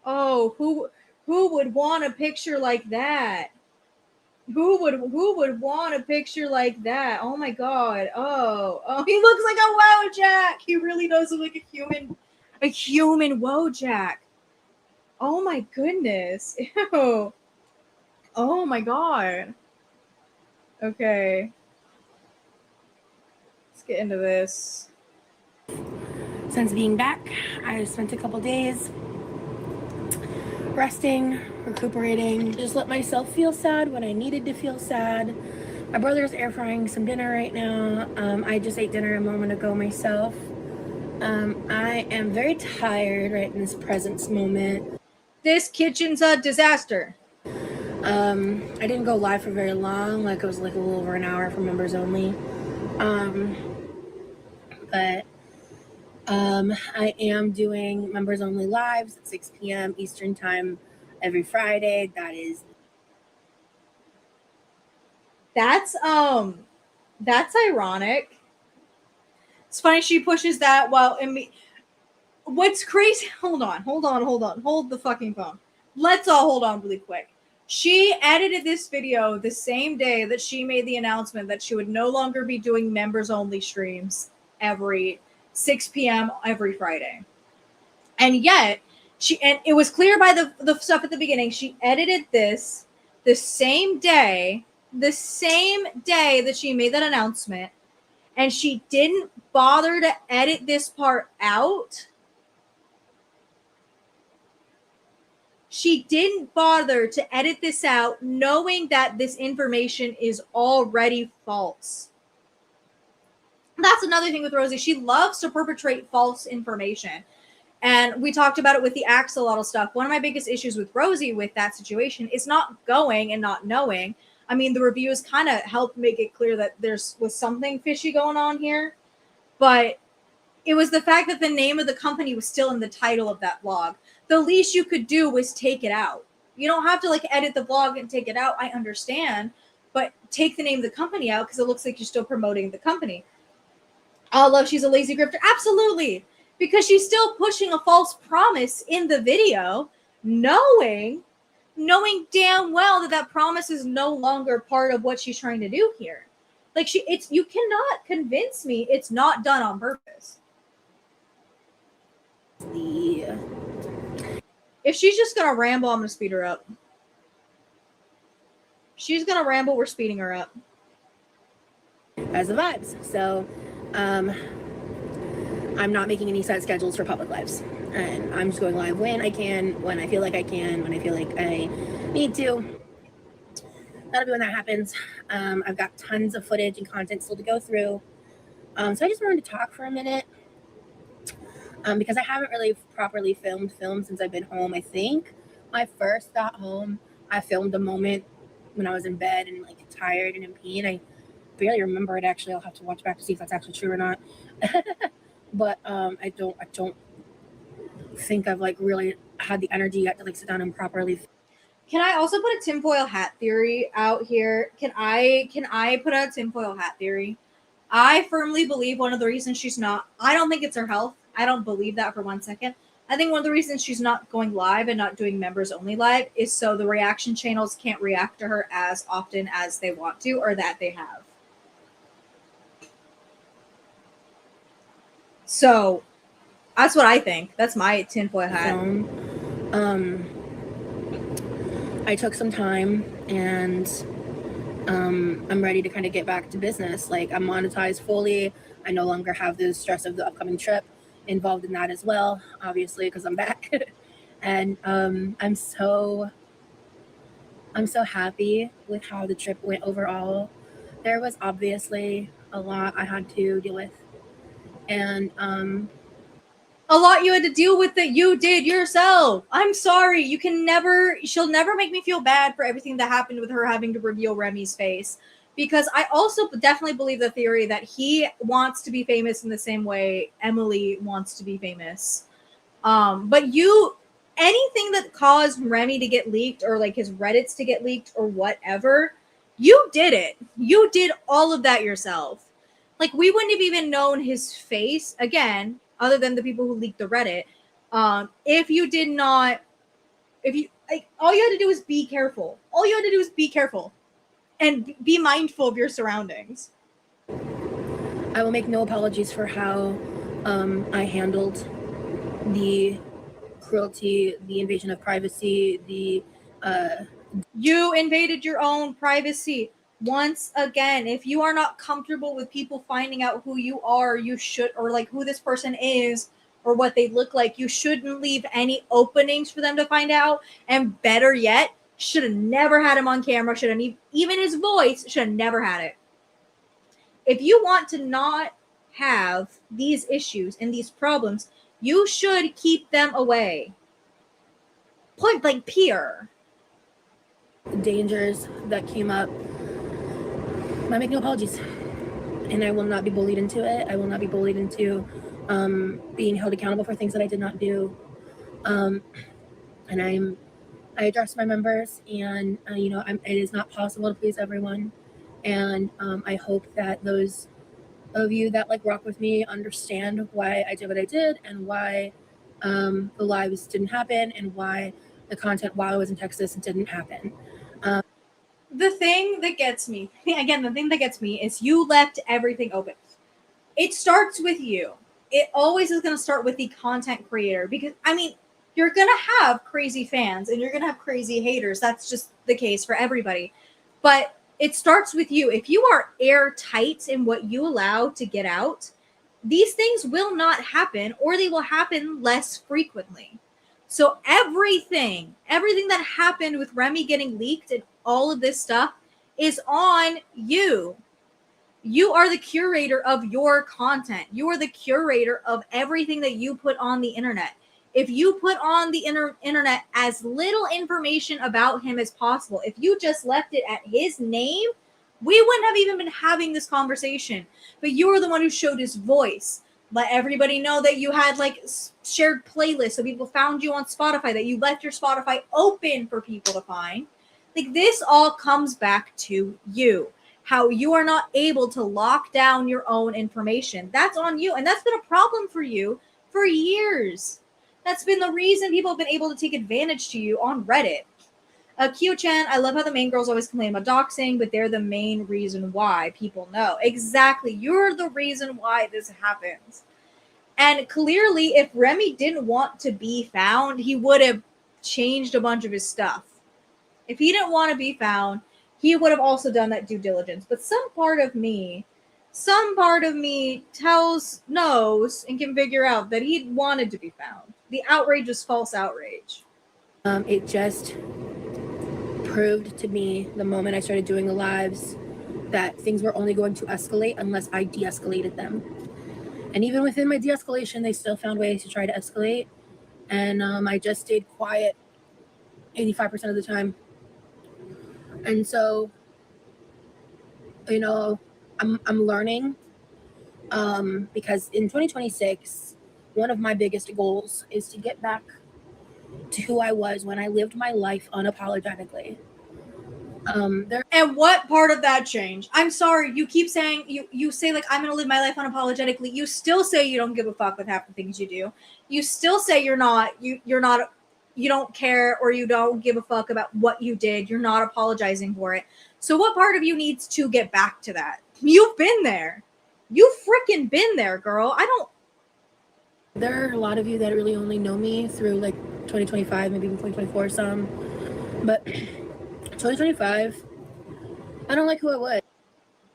Oh, who would want a picture like that? Who would want a picture like that? Oh my God. Oh, he looks like a Wojak. He really does look like a human Wojak. Oh my goodness. Ew. Oh my God. Okay. Let's get into this. Since being back, I spent a couple days resting, recuperating, just let myself feel sad when I needed to feel sad. My brother's air frying some dinner right now. I just ate dinner a moment ago myself. I am very tired right in this present moment. This kitchen's a disaster. I didn't go live for very long. Like, it was like a little over an hour for members only. But I am doing members only lives at 6 p.m. Eastern time every Friday. That's ironic. It's funny she pushes that while what's crazy, hold the fucking phone. Let's all hold on really quick. She edited this video the same day that she made the announcement that she would no longer be doing members only streams every 6 p.m. every Friday. And yet, it was clear by the stuff at the beginning, she edited this the same day that she made that announcement, and she didn't bother to edit this part out. She didn't bother to edit this out, knowing that this information is already false. That's another thing with Rosie. She loves to perpetrate false information. And we talked about it with the axolotl stuff. One of my biggest issues with Rosie with that situation is not going and not knowing. I mean, the reviews kind of helped make it clear that was something fishy going on here. But it was the fact that the name of the company was still in the title of that vlog. The least you could do was take it out. You don't have to like edit the vlog and take it out. I understand. But take the name of the company out because it looks like you're still promoting the company. Oh, love, she's a lazy grifter. Absolutely. Because she's still pushing a false promise in the video, knowing damn well that that promise is no longer part of what she's trying to do here. Like, you cannot convince me it's not done on purpose. If she's just gonna ramble, I'm gonna speed her up. She's gonna ramble, we're speeding her up. As the vibes. So, I'm not making any set schedules for public lives. And I'm just going live when I can, when I feel like I can, when I feel like I need to. That'll be when that happens. I've got tons of footage and content still to go through. So I just wanted to talk for a minute. Because I haven't really properly filmed since I've been home. I think when I first got home, I filmed a moment when I was in bed and like tired and in pain. I barely remember it actually. I'll have to watch back to see if that's actually true or not. But I don't think I've like really had the energy yet to like sit down and properly. Can I also put a tinfoil hat theory out here? Can I put out a tinfoil hat theory? I firmly believe one of the reasons she's not, I don't think it's her health. I don't believe that for 1 second. I think one of the reasons she's not going live and not doing members only live is so the reaction channels can't react to her as often as they want to or that they have. So that's what I think. That's my tinfoil hat. I took some time and I'm ready to kind of get back to business. Like, I'm monetized fully. I no longer have the stress of the upcoming trip involved in that as well, obviously, because I'm back. And I'm so happy with how the trip went overall. There was obviously a lot I had to deal with, and a lot you had to deal with that you did yourself. I'm sorry. She'll never make me feel bad for everything that happened with her having to reveal Remy's face. Because I also definitely believe the theory that he wants to be famous in the same way Emily wants to be famous. But anything that caused Remy to get leaked or like his Reddits to get leaked or whatever, you did it. You did all of that yourself. Like, we wouldn't have even known his face, again, other than the people who leaked the Reddit, if you did not, all you had to do was be careful. All you had to do was be careful. And be mindful of your surroundings. I will make no apologies for how I handled the cruelty, the invasion of privacy, You invaded your own privacy. Once again, if you are not comfortable with people finding out who you are, you should, or like who this person is, or what they look like, you shouldn't leave any openings for them to find out. And better yet, Should have never had him on camera. Should have even his voice should have never had it. If you want to not have these issues and these problems, you should keep them away. Point blank, period. Dangers that came up, I make no apologies, and I will not be bullied into it. I will not be bullied into being held accountable for things that I did not do. And I address my members, and it is not possible to please everyone. And I hope that those of you that like rock with me understand why I did what I did, and why the lives didn't happen, and why the content while I was in Texas didn't happen. The thing that gets me is you left everything open. It starts with you. It always is going to start with the content creator, because you're going to have crazy fans and you're going to have crazy haters. That's just the case for everybody. But it starts with you. If you are airtight in what you allow to get out, these things will not happen, or they will happen less frequently. So everything that happened with Remy getting leaked and all of this stuff is on you. You are the curator of your content. You are the curator of everything that you put on the internet. If you put on the internet as little information about him as possible, if you just left it at his name, we wouldn't have even been having this conversation. But you were the one who showed his voice. Let everybody know that you had shared playlists, so people found you on Spotify, that you left your Spotify open for people to find. This all comes back to you. How you are not able to lock down your own information. That's on you. And that's been a problem for you for years. That's been the reason people have been able to take advantage to you on Reddit. Q-Chan, I love how the main girls always complain about doxing, but they're the main reason why people know. Exactly. You're the reason why this happens. And clearly, if Remy didn't want to be found, he would have changed a bunch of his stuff. If he didn't want to be found, he would have also done that due diligence. But some part of me knows and can figure out that he wanted to be found. The outrage is false outrage. It just proved to me the moment I started doing the lives that things were only going to escalate unless I de-escalated them. And even within my de-escalation, they still found ways to try to escalate. And I just stayed quiet 85% of the time. And so, I'm learning because in 2026, one of my biggest goals is to get back to who I was when I lived my life unapologetically. And what part of that changed? I'm sorry, you keep saying you say I'm gonna live my life unapologetically. You still say you don't give a fuck with half the things you do. You still say you don't care, or you don't give a fuck about what you did. You're not apologizing for it. So what part of you needs to get back to that? You've been there. You freaking been there, girl. There are a lot of you that really only know me through 2025, maybe even 2024 some. But 2025, I don't like who I was.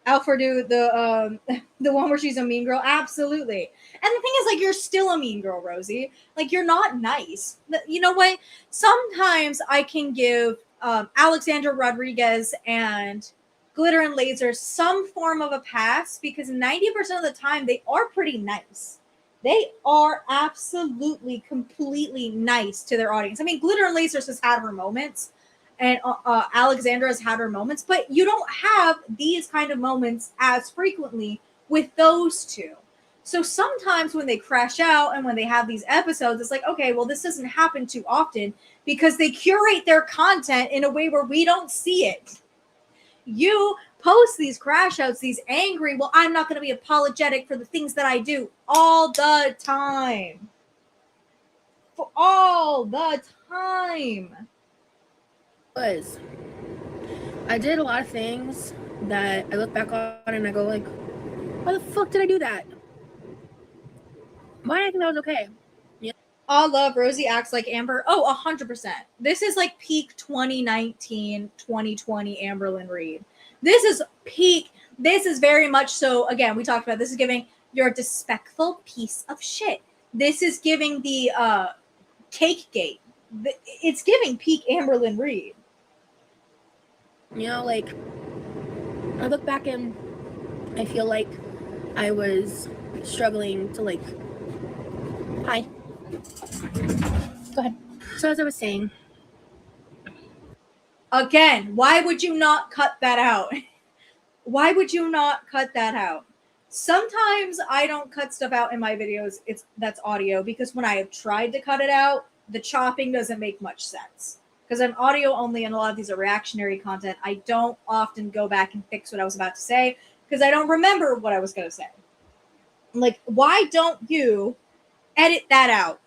Alfredo, the one where she's a mean girl, absolutely. And the thing is, you're still a mean girl, Rosie. You're not nice. You know what? Sometimes I can give Alexandra Rodriguez and Glitter and Laser some form of a pass, because 90% of the time they are pretty nice. They are absolutely, completely nice to their audience. Glitter and Laser has had her moments, and Alexandra has had her moments, but you don't have these kind of moments as frequently with those two. So sometimes when they crash out and when they have these episodes, it's okay, well, this doesn't happen too often because they curate their content in a way where we don't see it. You post these crash outs, these angry, well, I'm not going to be apologetic for the things that I do all the time. For all the time. I did a lot of things that I look back on and I go why the fuck did I do that? Why did I think that was okay? Yeah. All love, Rosie acts like Amber. Oh, 100%. This is peak 2019, 2020 Amberlynn Reed. This is peak. This is very much so, again, we talked about this is giving you're a despectful piece of shit. This is giving the cake gate. It's giving peak Amberlynn Reed. You know, like, I look back and I feel like I was struggling to, like, hi. Go ahead. So as I was saying, again, why would you not cut that out? Why would you not cut that out? Sometimes I don't cut stuff out in my videos. That's audio, because when I have tried to cut it out, the chopping doesn't make much sense. Because I'm audio only and a lot of these are reactionary content, I don't often go back and fix what I was about to say because I don't remember what I was going to say. Like, why don't you edit that out?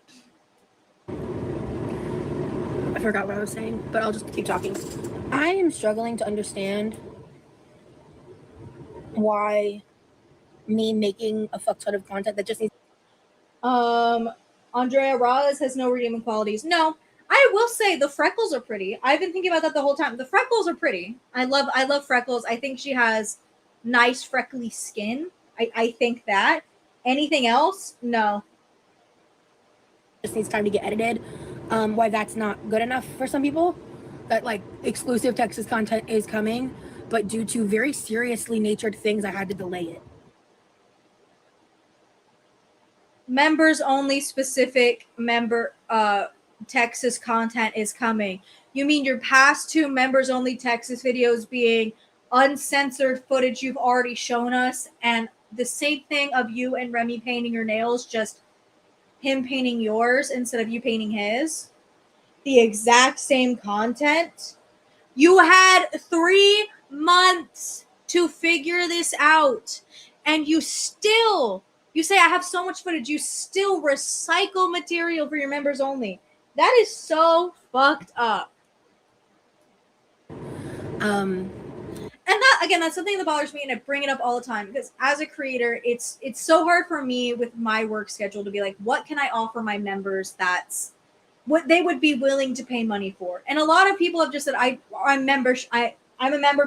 I forgot what I was saying, but I'll just keep talking. I am struggling to understand why me making a fuck ton of content that just needs. Andrea Roz has no redeeming qualities. No, I will say the freckles are pretty. I've been thinking about that the whole time. The freckles are pretty. I love freckles. I think she has nice freckly skin. I think that. Anything else? No. Just needs time to get edited. Why that's not good enough for some people. That, like, exclusive Texas content is coming, but due to very seriously natured things, I had to delay it. Members only specific member Texas content is coming. You mean your past 2 members only Texas videos being uncensored footage you've already shown us, and the same thing of you and Remy painting your nails, just him painting yours instead of you painting his? The exact same content? You had 3 months to figure this out, and you say, I have so much footage, you still recycle material for your members only. That is so fucked up. And that, again, that's something that bothers me, and I bring it up all the time because as a creator, it's so hard for me with my work schedule to be like, what can I offer my members that's what they would be willing to pay money for? And a lot of people have just said, I'm a member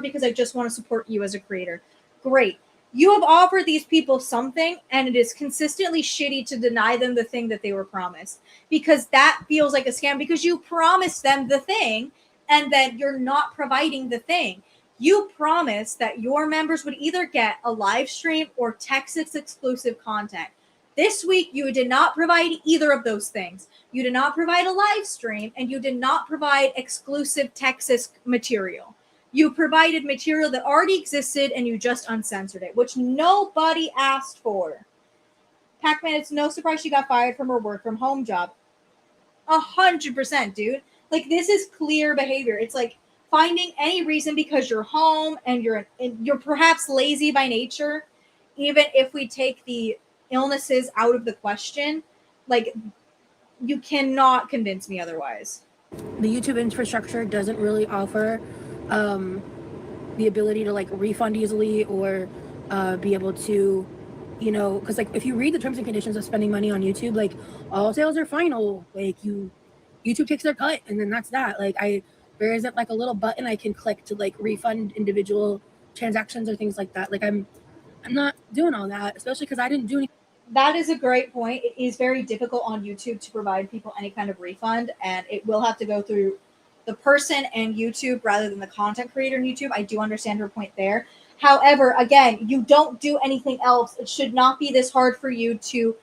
because I just want to support you as a creator. Great. You have offered these people something, and it is consistently shitty to deny them the thing that they were promised, because that feels like a scam, because you promised them the thing and then you're not providing the thing. You promised that your members would either get a live stream or Texas exclusive content. This week, you did not provide either of those things. You did not provide a live stream, and you did not provide exclusive Texas material. You provided material that already existed, and you just uncensored it, which nobody asked for. Pac-Man, it's no surprise she got fired from her work from home job. 100%, dude. Like, this is clear behavior. It's like finding any reason because you're home and you're perhaps lazy by nature. Even if we take the illnesses out of the question, like, you cannot convince me otherwise. The YouTube infrastructure doesn't really offer the ability to, like, refund easily or be able to, you know, because, like, if you read the terms and conditions of spending money on YouTube, like, all sales are final, like, YouTube takes their cut, and then that's that. Like, there isn't, like, a little button I can click to, like, refund individual transactions or things like that. Like, I'm not doing all that, especially because I didn't do anything. That is a great point. It is very difficult on YouTube to provide people any kind of refund, and it will have to go through the person and YouTube rather than the content creator in YouTube. I do understand her point there. However, again, you don't do anything else. It should not be this hard for you to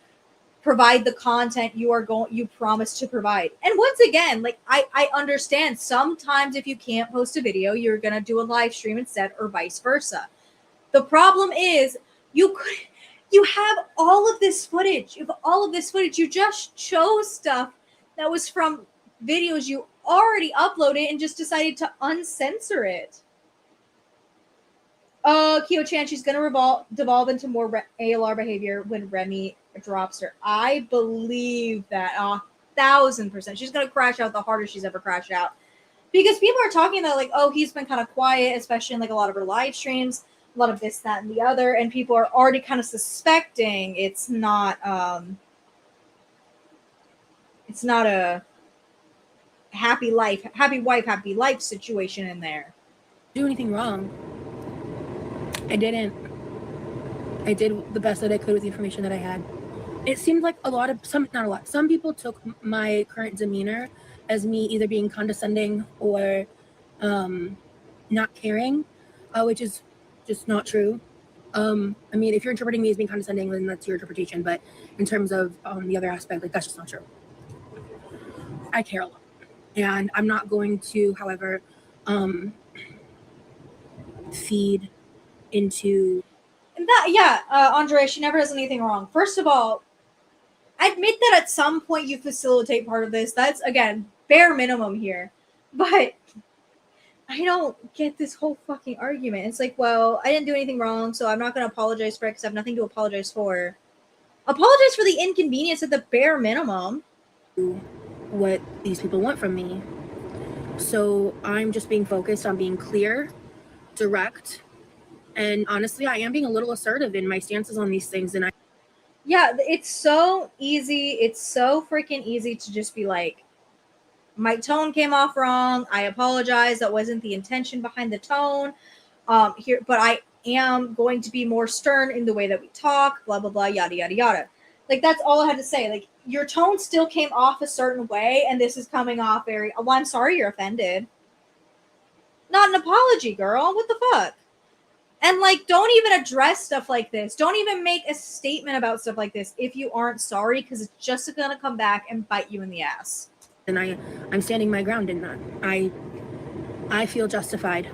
provide the content you promised to provide. And once again, like, I understand sometimes if you can't post a video, you're gonna do a live stream instead, or vice versa. The problem is you have all of this footage. You just chose stuff that was from videos you already uploaded and just decided to uncensor it. Kyo-chan, she's going to devolve into more ALR behavior when Remy drops her. I believe that 1,000%. She's going to crash out the hardest she's ever crashed out. Because people are talking about, like, oh, he's been kind of quiet, especially in, like, a lot of her live streams, a lot of this, that, and the other, and people are already kind of suspecting it's not a happy wife, happy life situation in there. Do anything wrong. I didn't. I did the best that I could with the information that I had. It seemed like some people took my current demeanor as me either being condescending or not caring, which is just not true. I mean, if you're interpreting me as being condescending, then that's your interpretation. But in terms of the other aspect, like that's just not true. I care a lot, and I'm not going to, however, feed into. And that, yeah, Andre, she never does anything wrong. First of all, admit that at some point you facilitate part of this. That's, again, bare minimum here. But I don't get this whole fucking argument. It's like, well, I didn't do anything wrong, so I'm not going to apologize for it because I have nothing to apologize for. Apologize for the inconvenience at the bare minimum. What these people want from me. So I'm just being focused on being clear, direct, and honestly, I am being a little assertive in my stances on these things. And yeah, it's so easy. It's so freaking easy to just be like, my tone came off wrong. I apologize. That wasn't the intention behind the tone. Here, but I am going to be more stern in the way that we talk. Blah blah blah. Yada yada yada. Like that's all I had to say. Like your tone still came off a certain way, and this is coming off very. Oh, I'm sorry you're offended. Not an apology, girl. What the fuck? And like, don't even address stuff like this. Don't even make a statement about stuff like this if you aren't sorry, because it's just gonna come back and bite you in the ass. And I'm standing my ground in that. I feel justified,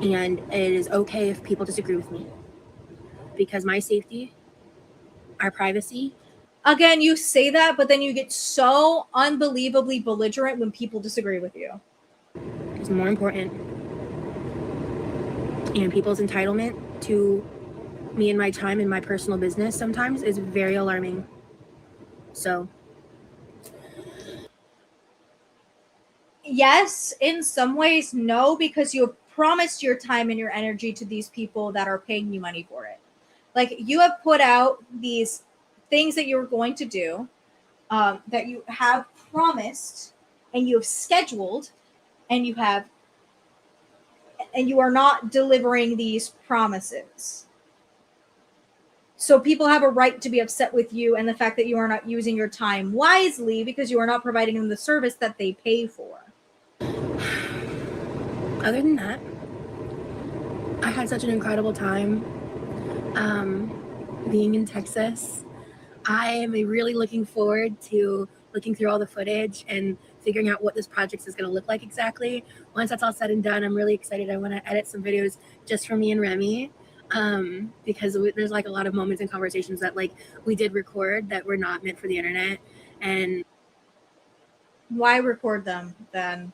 and it is okay if people disagree with me, because my safety, our privacy. Again, you say that, but then you get so unbelievably belligerent when people disagree with you. Is more important. And people's entitlement to me and my time and my personal business sometimes is very alarming. So. Yes, in some ways, no, because you have promised your time and your energy to these people that are paying you money for it. Like you have put out these things that you're going to do, that you have promised and you have scheduled, and you are not delivering these promises. So people have a right to be upset with you and the fact that you are not using your time wisely because you are not providing them the service that they pay for. Other than that, I had such an incredible time being in Texas. I am really looking forward to looking through all the footage and figuring out what this project is going to look like exactly. Once that's all said and done, I'm really excited. I want to edit some videos just for me and Remy, because there's like a lot of moments and conversations that like we did record that were not meant for the internet. And why record them then?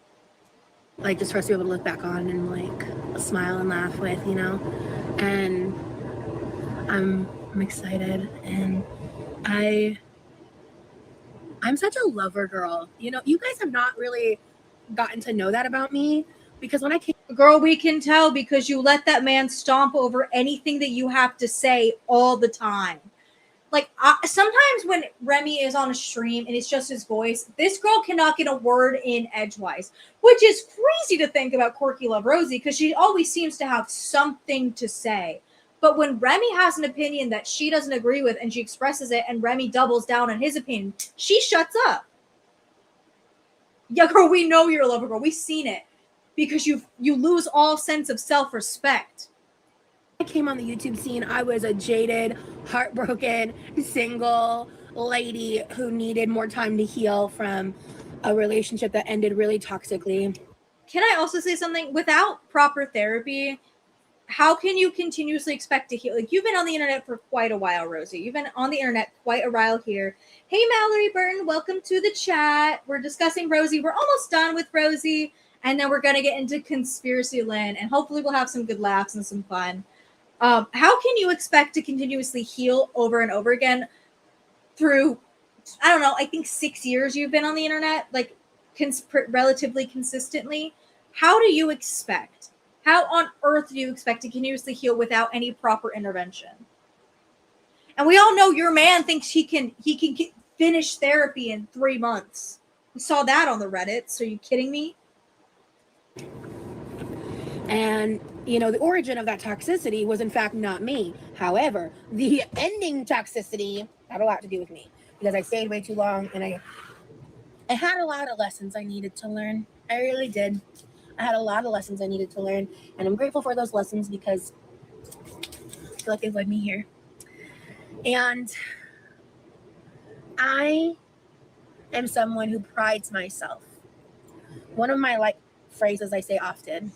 Like just for us to be able to look back on and like smile and laugh with, you know. And I'm excited, and I'm such a lover girl. You know, you guys have not really gotten to know that about me, because when I came, girl, we can tell because you let that man stomp over anything that you have to say all the time. Like sometimes when Remy is on a stream and it's just his voice, this girl cannot get a word in edgewise, which is crazy to think about Quirky Love Rosie, because she always seems to have something to say. But when Remy has an opinion that she doesn't agree with and she expresses it and Remy doubles down on his opinion, she shuts up. Yeah, girl, we know you're a lover girl. We've seen it, because you lose all sense of self-respect. I came on the YouTube scene, I was a jaded, heartbroken, single lady who needed more time to heal from a relationship that ended really toxically. Can I also say something? Without proper therapy, how can you continuously expect to heal? Like, you've been on the internet for quite a while, Rosie. You've been on the internet quite a while here. Hey, Mallory Burton, welcome to the chat. We're discussing Rosie. We're almost done with Rosie, and then we're going to get into Conspiracy-Lynn, and hopefully we'll have some good laughs and some fun. How can you expect to continuously heal over and over again through, I don't know, I think 6 years you've been on the internet, like relatively consistently? How do you expect? How on earth do you expect to continuously heal without any proper intervention? And we all know your man thinks he can finish therapy in 3 months. We saw that on the Reddit. So are you kidding me? And, you know, the origin of that toxicity was in fact not me. However, the ending toxicity had a lot to do with me, because I stayed way too long, and I had a lot of lessons I needed to learn. I really did. I had a lot of lessons I needed to learn, and I'm grateful for those lessons because I feel like they've led me here. And I am someone who prides myself. One of my like phrases I say often,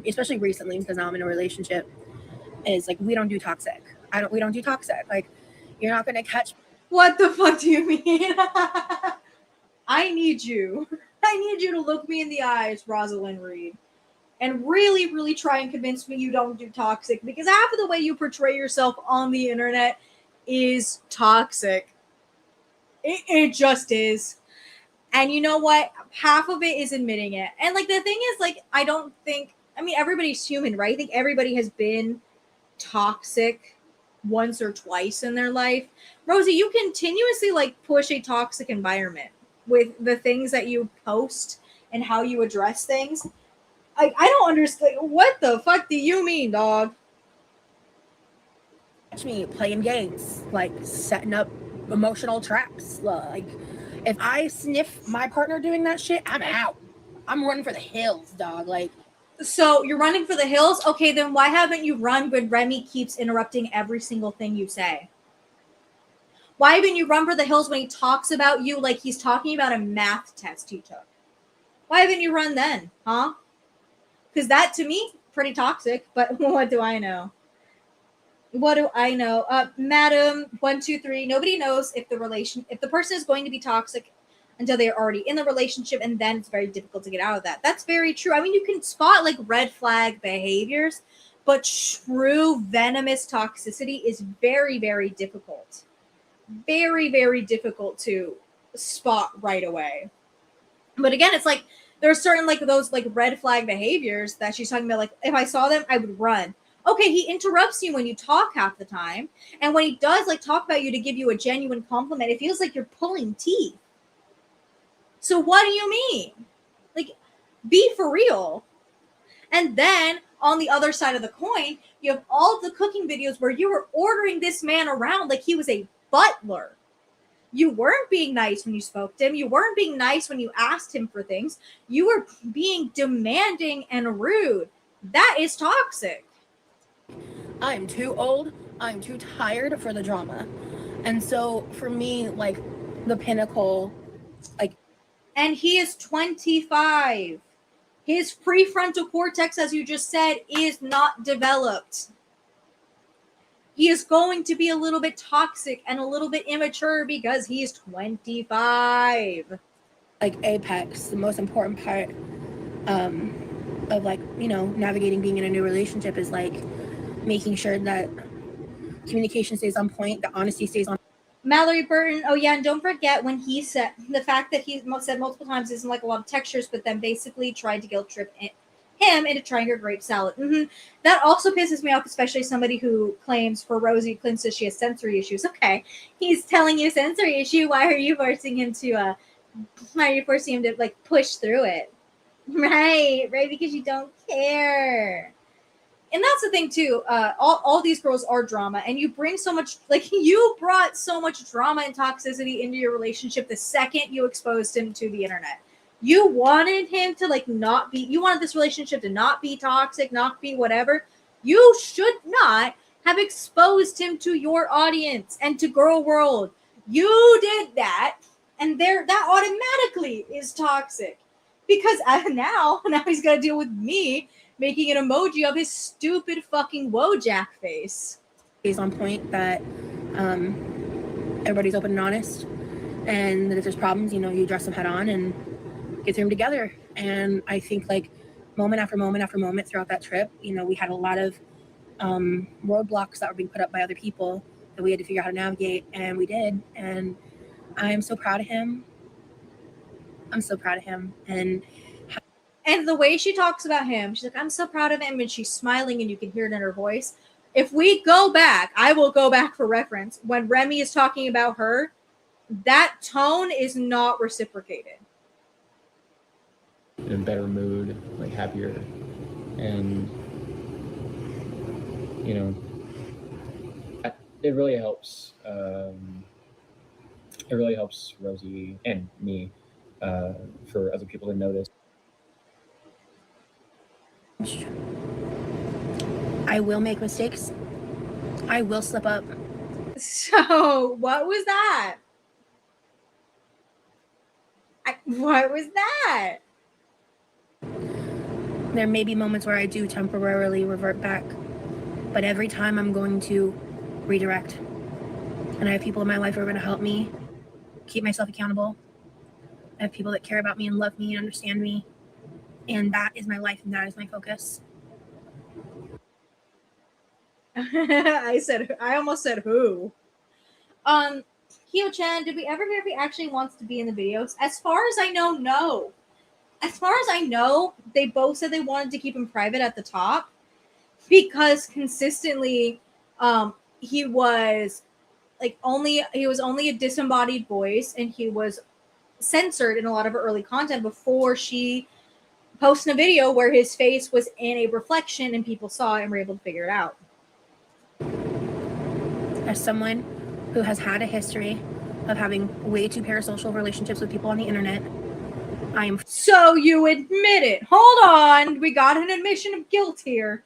especially recently because now I'm in a relationship, is like, we don't do toxic. We don't do toxic. Like, you're not gonna catch. What the fuck do you mean? I need you to look me in the eyes, Rosalind Reed, and really, really try and convince me you don't do toxic, because half of the way you portray yourself on the internet is toxic. It just is. And you know what? Half of it is admitting it. And like the thing is, like, I mean, everybody's human, right? I think everybody has been toxic once or twice in their life. Rosie, you continuously like push a toxic environment with the things that you post and how you address things. I don't understand. What the fuck do you mean, dog? Catch me playing games, like setting up emotional traps. Like, if I sniff my partner doing that shit, I'm out. I'm running for the hills, dog. Like, so you're running for the hills? Okay, then why haven't you run when Remy keeps interrupting every single thing you say? Why haven't you run for the hills when he talks about you like he's talking about a math test he took? Why haven't you run then, huh? Because that, to me, pretty toxic, but what do I know? What do I know? Madam 123, nobody knows if the person is going to be toxic until they're already in the relationship, and then it's very difficult to get out of that. That's very true. I mean, you can spot like red flag behaviors, but true venomous toxicity is very, very difficult. Very, very difficult to spot right away. But again, it's like there's certain like those like red flag behaviors that she's talking about. Like, if I saw them, I would run. Okay, he interrupts you when you talk half the time. And when he does like talk about you to give you a genuine compliment, it feels like you're pulling teeth. So what do you mean? Like, be for real. And then on the other side of the coin, you have all of the cooking videos where you were ordering this man around like he was a butler. You weren't being nice when you spoke to him. You weren't being nice when you asked him for things. You were being demanding and rude. That is toxic. I'm too old. I'm too tired for the drama. And so for me, like, the pinnacle, like. And he is 25. His prefrontal cortex, as you just said, is not developed. He is going to be a little bit toxic and a little bit immature because he's 25. Like, apex, the most important part of, like, you know, navigating being in a new relationship is like making sure that communication stays on point, the honesty stays on. Mallory Burton, oh yeah, and don't forget when he said the fact that he said multiple times isn't like a lot of textures, but then basically tried to guilt trip him into trying her grape salad. That also pisses me off, especially somebody who claims for Rosie claims that she has sensory issues. Okay, he's telling you sensory issue. Why are you forcing him to like push through it? Right, because you don't care. And that's the thing too. All these girls are drama, and you bring so much. Like, you brought so much drama and toxicity into your relationship the second you exposed him to the internet. You wanted him to like not be. You wanted this relationship to not be toxic, not be whatever. You should not have exposed him to your audience and to girl world. You did that, and that automatically is toxic, because now he's got to deal with me making an emoji of his stupid fucking Wojak face. Stays on point, that everybody's open and honest, and that if there's problems, you know, you address them head on and get through them together. And I think like moment after moment after moment throughout that trip, you know, we had a lot of roadblocks that were being put up by other people that we had to figure out how to navigate, and we did. And I am so proud of him. I'm so proud of him. And the way she talks about him, she's like, I'm so proud of him, and she's smiling and you can hear it in her voice. If we go back, I will go back for reference, when Remy is talking about her, that tone is not reciprocated. In a better mood, like happier, and you know, it really helps. It really helps Rosie and me for other people to notice. I will make mistakes. I will slip up. So, what was that? What was that? There may be moments where I do temporarily revert back, but every time I'm going to redirect. And I have people in my life who are going to help me keep myself accountable. I have people that care about me and love me and understand me. And that is my life and that is my focus. I almost said who. Hyo-chan, did we ever hear if he actually wants to be in the videos? As far as I know, no. As far as I know, they both said they wanted to keep him private at the top because consistently he was only a disembodied voice, and he was censored in a lot of her early content before she posted a video where his face was in a reflection and people saw it and were able to figure it out. As someone who has had a history of having way too parasocial relationships with people on the internet, I am. So you admit it. Hold on. We got an admission of guilt here.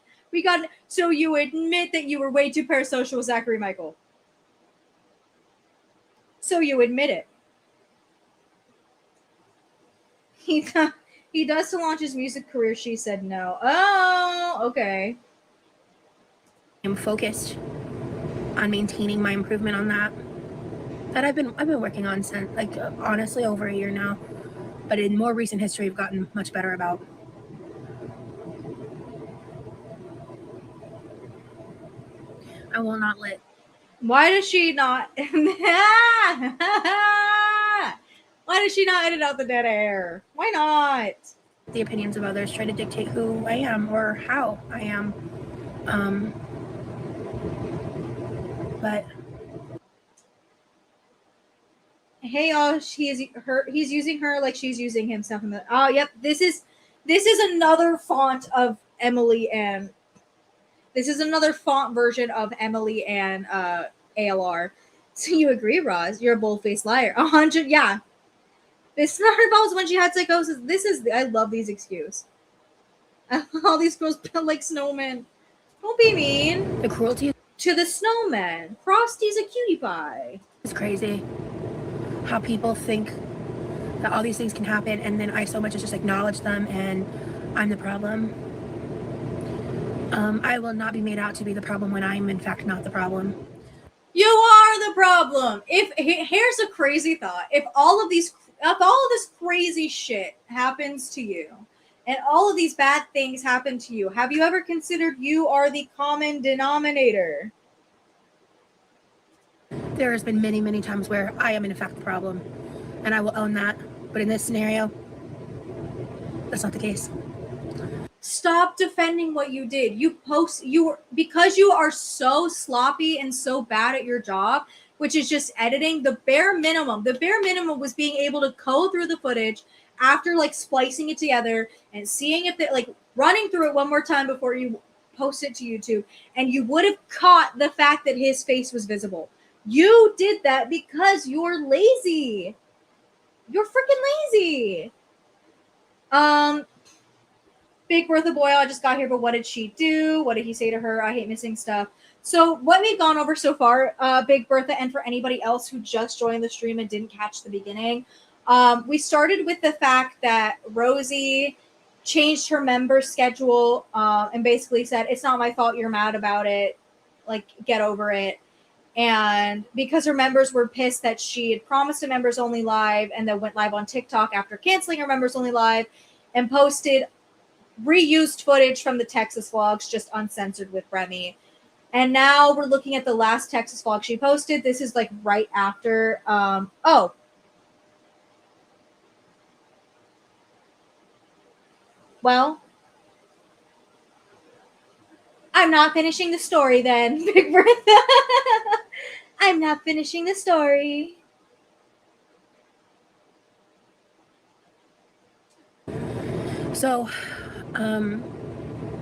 So you admit that you were way too parasocial with Zachary Michael. So you admit it. He does to launch his music career. She said no. Oh, okay. I'm focused on maintaining my improvement on that I've been working on since honestly over a year now, but in more recent history I've gotten much better about. I will not let. Why does she not? Why does she not edit out the dead air? Why not? The opinions of others try to dictate who I am or how I am. But hey, y'all, he's using her like she's using himself. Oh, yep. This is another font of Emily and. This is another font version of Emily and ALR. So you agree, Roz? You're a bold-faced liar. 100, yeah. This not her fault when she had psychosis. I love these excuses. All these girls build like snowmen. Don't be mean. The cruelty to the snowman. Frosty's a cutie pie. It's crazy how people think that all these things can happen, and then I so much as just acknowledge them, and I'm the problem. I will not be made out to be the problem when I'm in fact not the problem. You are the problem. Here's a crazy thought. If all of this crazy shit happens to you, and all of these bad things happen to you, have you ever considered you are the common denominator? There has been many, many times where I am in fact the problem, and I will own that. But in this scenario, that's not the case. Stop defending what you did. Because you are so sloppy and so bad at your job, which is just editing. The bare minimum was being able to comb through the footage after splicing it together and seeing if it running through it one more time before you post it to YouTube, and you would have caught the fact that his face was visible. You did that because you're lazy. You're freaking lazy. Big Bertha Boyle, I just got here, but what did she do? What did he say to her? I hate missing stuff. So what we've gone over so far, Big Bertha, and for anybody else who just joined the stream and didn't catch the beginning, we started with the fact that Rosie changed her member schedule and basically said, it's not my fault, you're mad about it, get over it. And because her members were pissed that she had promised a members only live and then went live on TikTok after canceling her members only live and posted reused footage from the Texas vlogs, just uncensored with Remy. And now we're looking at the last Texas vlog she posted. This is right after. Well, I'm not finishing the story then, Big Bertha. I'm not finishing the story. So,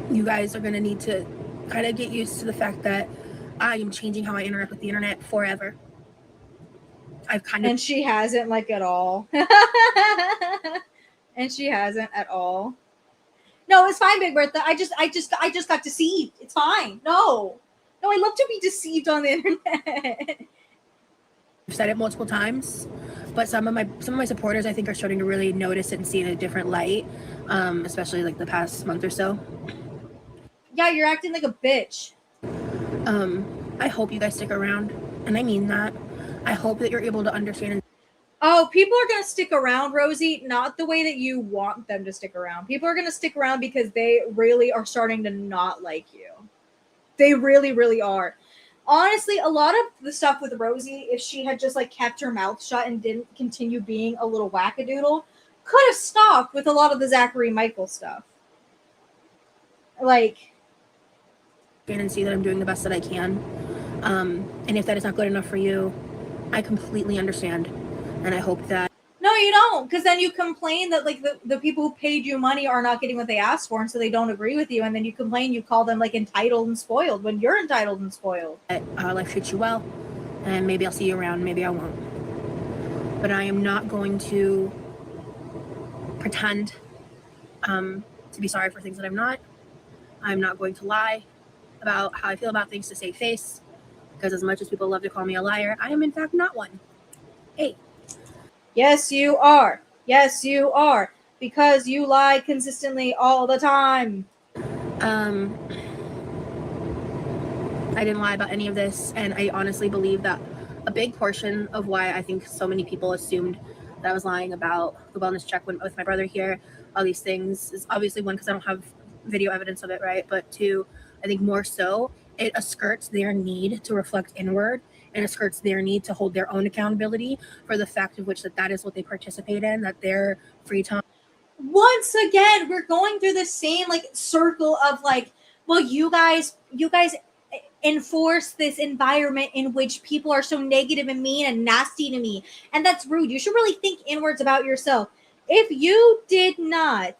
you guys are going to need to kind of get used to the fact that I am changing how I interact with the internet forever. And she hasn't at all. And she hasn't at all. No, it's fine, Big Bertha. I just got deceived. It's fine. No, I love to be deceived on the internet. I've said it multiple times, but some of my supporters, I think, are starting to really notice it and see it in a different light, especially like the past month or so. Yeah, you're acting like a bitch. I hope you guys stick around, and I mean that. I hope that you're able to understand. Oh, people are going to stick around, Rosie, not the way that you want them to stick around. People are going to stick around because they really are starting to not like you. They really, really are. Honestly, a lot of the stuff with Rosie, if she had just like kept her mouth shut and didn't continue being a little wackadoodle, could have stopped with a lot of the Zachary Michael stuff. Like, and see that I'm doing the best that I can. And if that is not good enough for you, I completely understand. And I hope that. No, you don't, because then you complain that like the people who paid you money are not getting what they asked for, and so they don't agree with you, and then you complain, you call them like entitled and spoiled when you're entitled and spoiled. Life treats you well, and maybe I'll see you around, maybe I won't. But I am not going to pretend to be sorry for things that I'm not. I'm not going to lie about how I feel about things to save face, because as much as people love to call me a liar, I am in fact not one. Hey. Yes, you are. Yes, you are. Because you lie consistently all the time. I didn't lie about any of this, and I honestly believe that a big portion of why I think so many people assumed that I was lying about the wellness check with my brother here, all these things, is obviously one, because I don't have video evidence of it, right? But two, I think more so, it asserts their need to reflect inward, and asserts their need to hold their own accountability for the fact of which that is what they participate in, that their free time. Once again, we're going through the same like circle of like, well, you guys enforce this environment in which people are so negative and mean and nasty to me, and that's rude. You should really think inwards about yourself. If you did not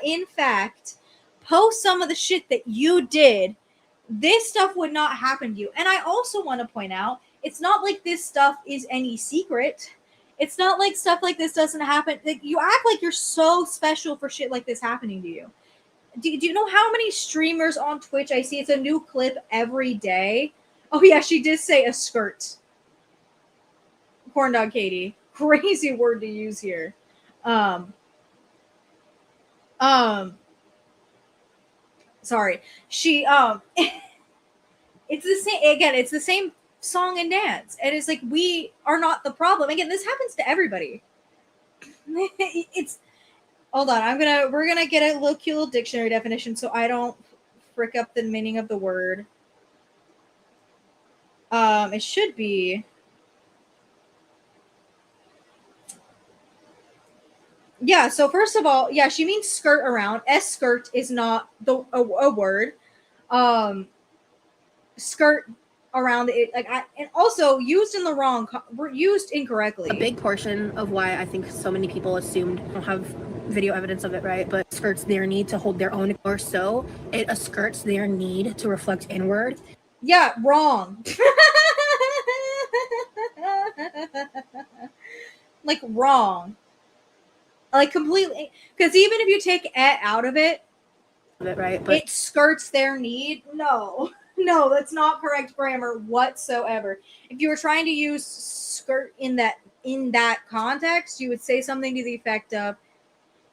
in fact post some of the shit that you did, this stuff would not happen to you. And I also want to point out, it's not like this stuff is any secret. It's not like stuff like this doesn't happen. Like, you act like you're so special for shit like this happening to you. Do you know how many streamers on Twitch I see? It's a new clip every day. Oh yeah, she did say a skirt. Corn dog Katie. Crazy word to use here. Sorry. She it's the same again, it's the same song and dance. And it's like, we are not the problem. Again, this happens to everybody. It's hold on, we're gonna get a little cute little dictionary definition so I don't frick up the meaning of the word. It should be yeah, so first of all, yeah, she means skirt around. Skirt is not a word. Skirt around it, like, and also used in the wrong, used incorrectly. A big portion of why I think so many people assumed, I don't have video evidence of it, right? But skirts their need to hold their own, or so it skirts their need to reflect inward. Yeah, wrong. Like wrong. Like completely, because even if you take "et" out of it, right? But it skirts their need. No, that's not correct grammar whatsoever. If you were trying to use skirt in that context, you would say something to the effect of,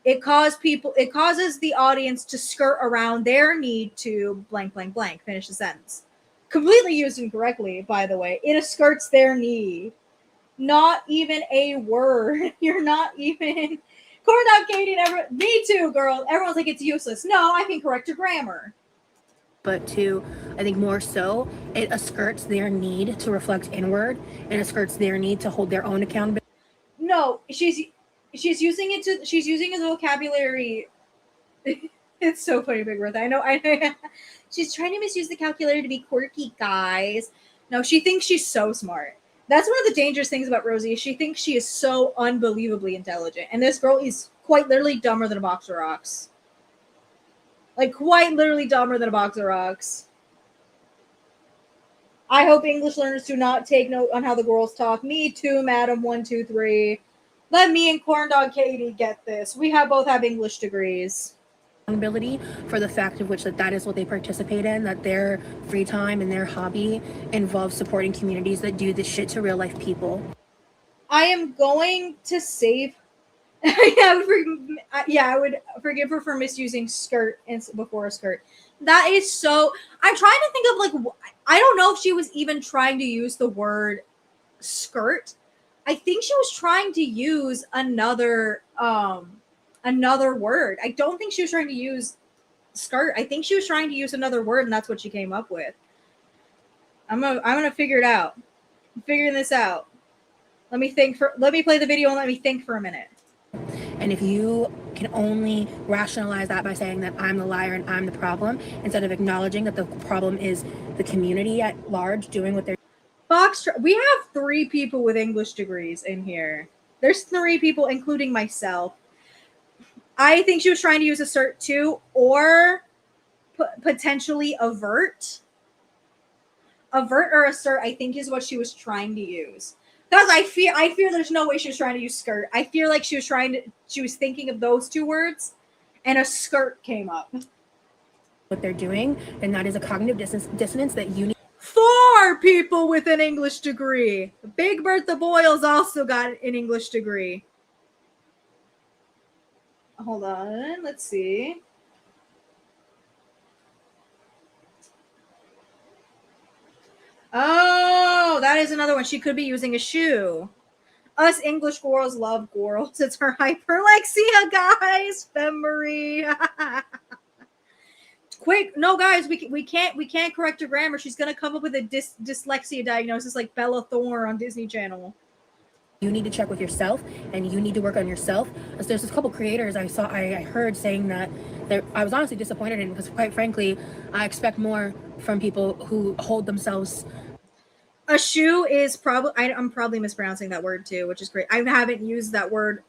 it causes the audience to skirt around their need to blank blank blank. Finish the sentence. Completely used incorrectly, by the way. It skirts their need. Not even a word. You're not even. Corn dog Katie, me too, girl. Everyone's like, it's useless. No, I can correct your grammar. But two, I think more so, it skirts their need to reflect inward, and it skirts their need to hold their own accountability. No, she's using it to. She's using his vocabulary. It's so funny, Big Bertha. I know. She's trying to misuse the calculator to be quirky, guys. No, she thinks she's so smart. That's one of the dangerous things about Rosie. She thinks she is so unbelievably intelligent. And this girl is quite literally dumber than a box of rocks. Like, quite literally dumber than a box of rocks. I hope English learners do not take note on how the girls talk. Me too, madam. 1, 2, 3. Let me and Corn Dog Katie get this. We both have English degrees. Accountability for the fact of which that is what they participate in, that their free time and their hobby involves supporting communities that do this shit to real life people. I am going to save. I would forgive her for misusing skirt before a skirt. That is so. I'm trying to think of like, I don't know if she was even trying to use the word skirt. I think she was trying to use another word. I don't think she was trying to use skirt. I think she was trying to use another word, and that's what she came up with. I'm gonna figure it out. I'm figuring this out. Let me play the video and let me think for a minute. And if you can only rationalize that by saying that I'm the liar and I'm the problem, instead of acknowledging that the problem is the community at large doing what they're we have 3 people with English degrees in here. There's 3 people, including myself. I think she was trying to use assert too, or potentially avert. Avert or assert, I think, is what she was trying to use. Because I fear there's no way she was trying to use skirt. I feel like she was thinking of those 2 words, and a skirt came up. what they're doing, and that is a cognitive dissonance that you need. 4 people with an English degree. Big Bertha Boyles also got an English degree. Hold on, let's see. Oh, that is another one. She could be using a shoe. Us English girls love girls. It's her hyperlexia, guys. Memory. Quick, no, guys, we can't correct her grammar. She's gonna come up with a dyslexia diagnosis like Bella Thorne on Disney Channel. You need to check with yourself, and you need to work on yourself. As there's a couple creators I heard saying that I was honestly disappointed in, because quite frankly, I expect more from people who hold themselves. A shoe is I'm probably mispronouncing that word too, which is great. I haven't used that word